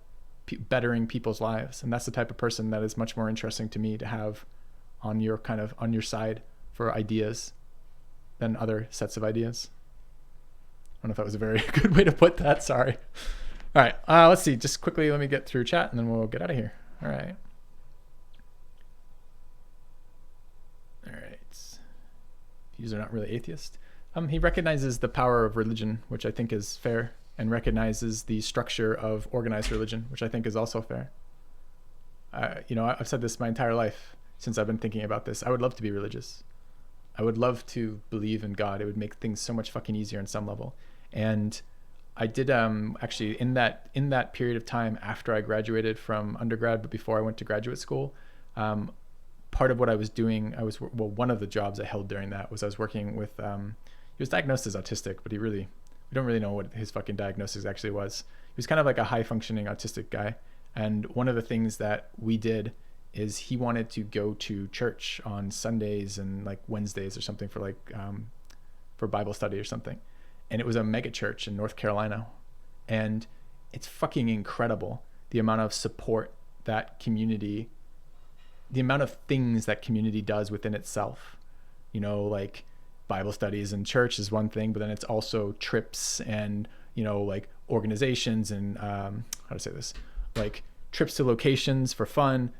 bettering people's lives. And that's the type of person that is much more interesting to me to have on your side for ideas than other sets of ideas. I don't know if that was a very good way to put that. Sorry. All right. Let's see. Just quickly, let me get through chat and then we'll get out of here. All right. Views are not really atheist. He recognizes the power of religion, which I think is fair, and recognizes the structure of organized religion, which I think is also fair. I've said this my entire life since I've been thinking about this. I would love to be religious. I would love to believe in God. It would make things so much fucking easier on some level. And I did actually in that period of time after I graduated from undergrad, but before I went to graduate school, part of what I was doing, one of the jobs I held during that was I was working with, he was diagnosed as autistic, but we don't really know what his fucking diagnosis actually was. He was kind of like a high functioning autistic guy. And one of the things that we did is he wanted to go to church on Sundays and like Wednesdays or something for Bible study or something. And it was a mega church in North Carolina. And it's fucking incredible the amount of support that community, the amount of things that community does within itself. Like Bible studies and church is one thing, but then it's also trips and, like organizations and how to say this, like trips to locations for fun,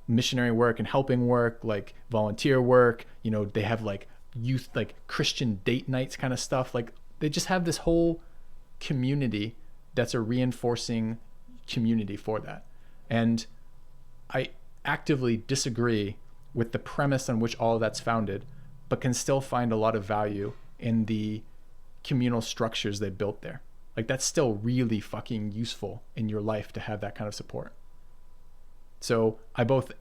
missionary work and helping work, like volunteer work. They have like youth, like Christian date nights kind of stuff. Like they just have this whole community that's a reinforcing community for that. And I actively disagree with the premise on which all of that's founded, but can still find a lot of value in the communal structures they built there. Like that's still really fucking useful in your life to have that kind of support. So I both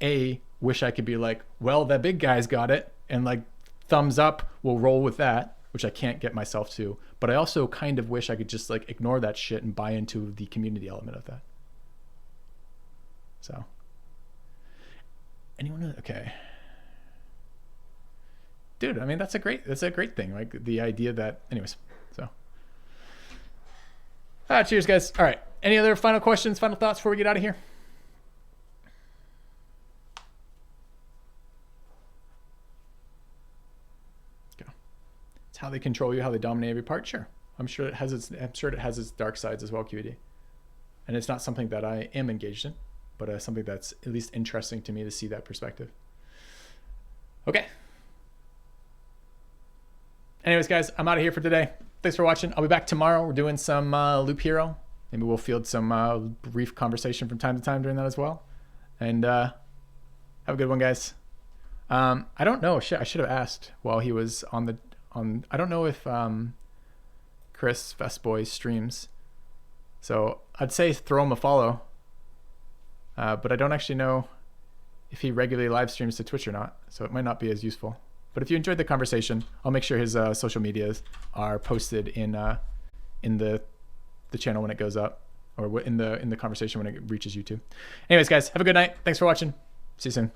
wish I could be like, well, that big guy's got it, and like thumbs up, we'll roll with that, which I can't get myself to. But I also kind of wish I could just like ignore that shit and buy into the community element of that. So anyone? Okay. Dude, I mean, that's a great thing. Like the idea that, anyways, so. Cheers, guys. All right. Any other final questions, final thoughts before we get out of here? Let's go. It's how they control you, how they dominate every part. Sure. I'm sure it has its dark sides as well, QED. And it's not something that I am engaged in, but something that's at least interesting to me to see that perspective. Okay. Anyways, guys, I'm out of here for today. Thanks for watching. I'll be back tomorrow. We're doing some Loop Hero. Maybe we'll field some brief conversation from time to time during that as well. And have a good one, guys. I don't know. Shit, I should have asked while he was on. I don't know if Chris Vestboy streams. So I'd say throw him a follow. But I don't actually know if he regularly live streams to Twitch or not. So it might not be as useful. But if you enjoyed the conversation, I'll make sure his social medias are posted in the channel when it goes up, or in the conversation when it reaches YouTube. Anyways, guys, have a good night. Thanks for watching. See you soon.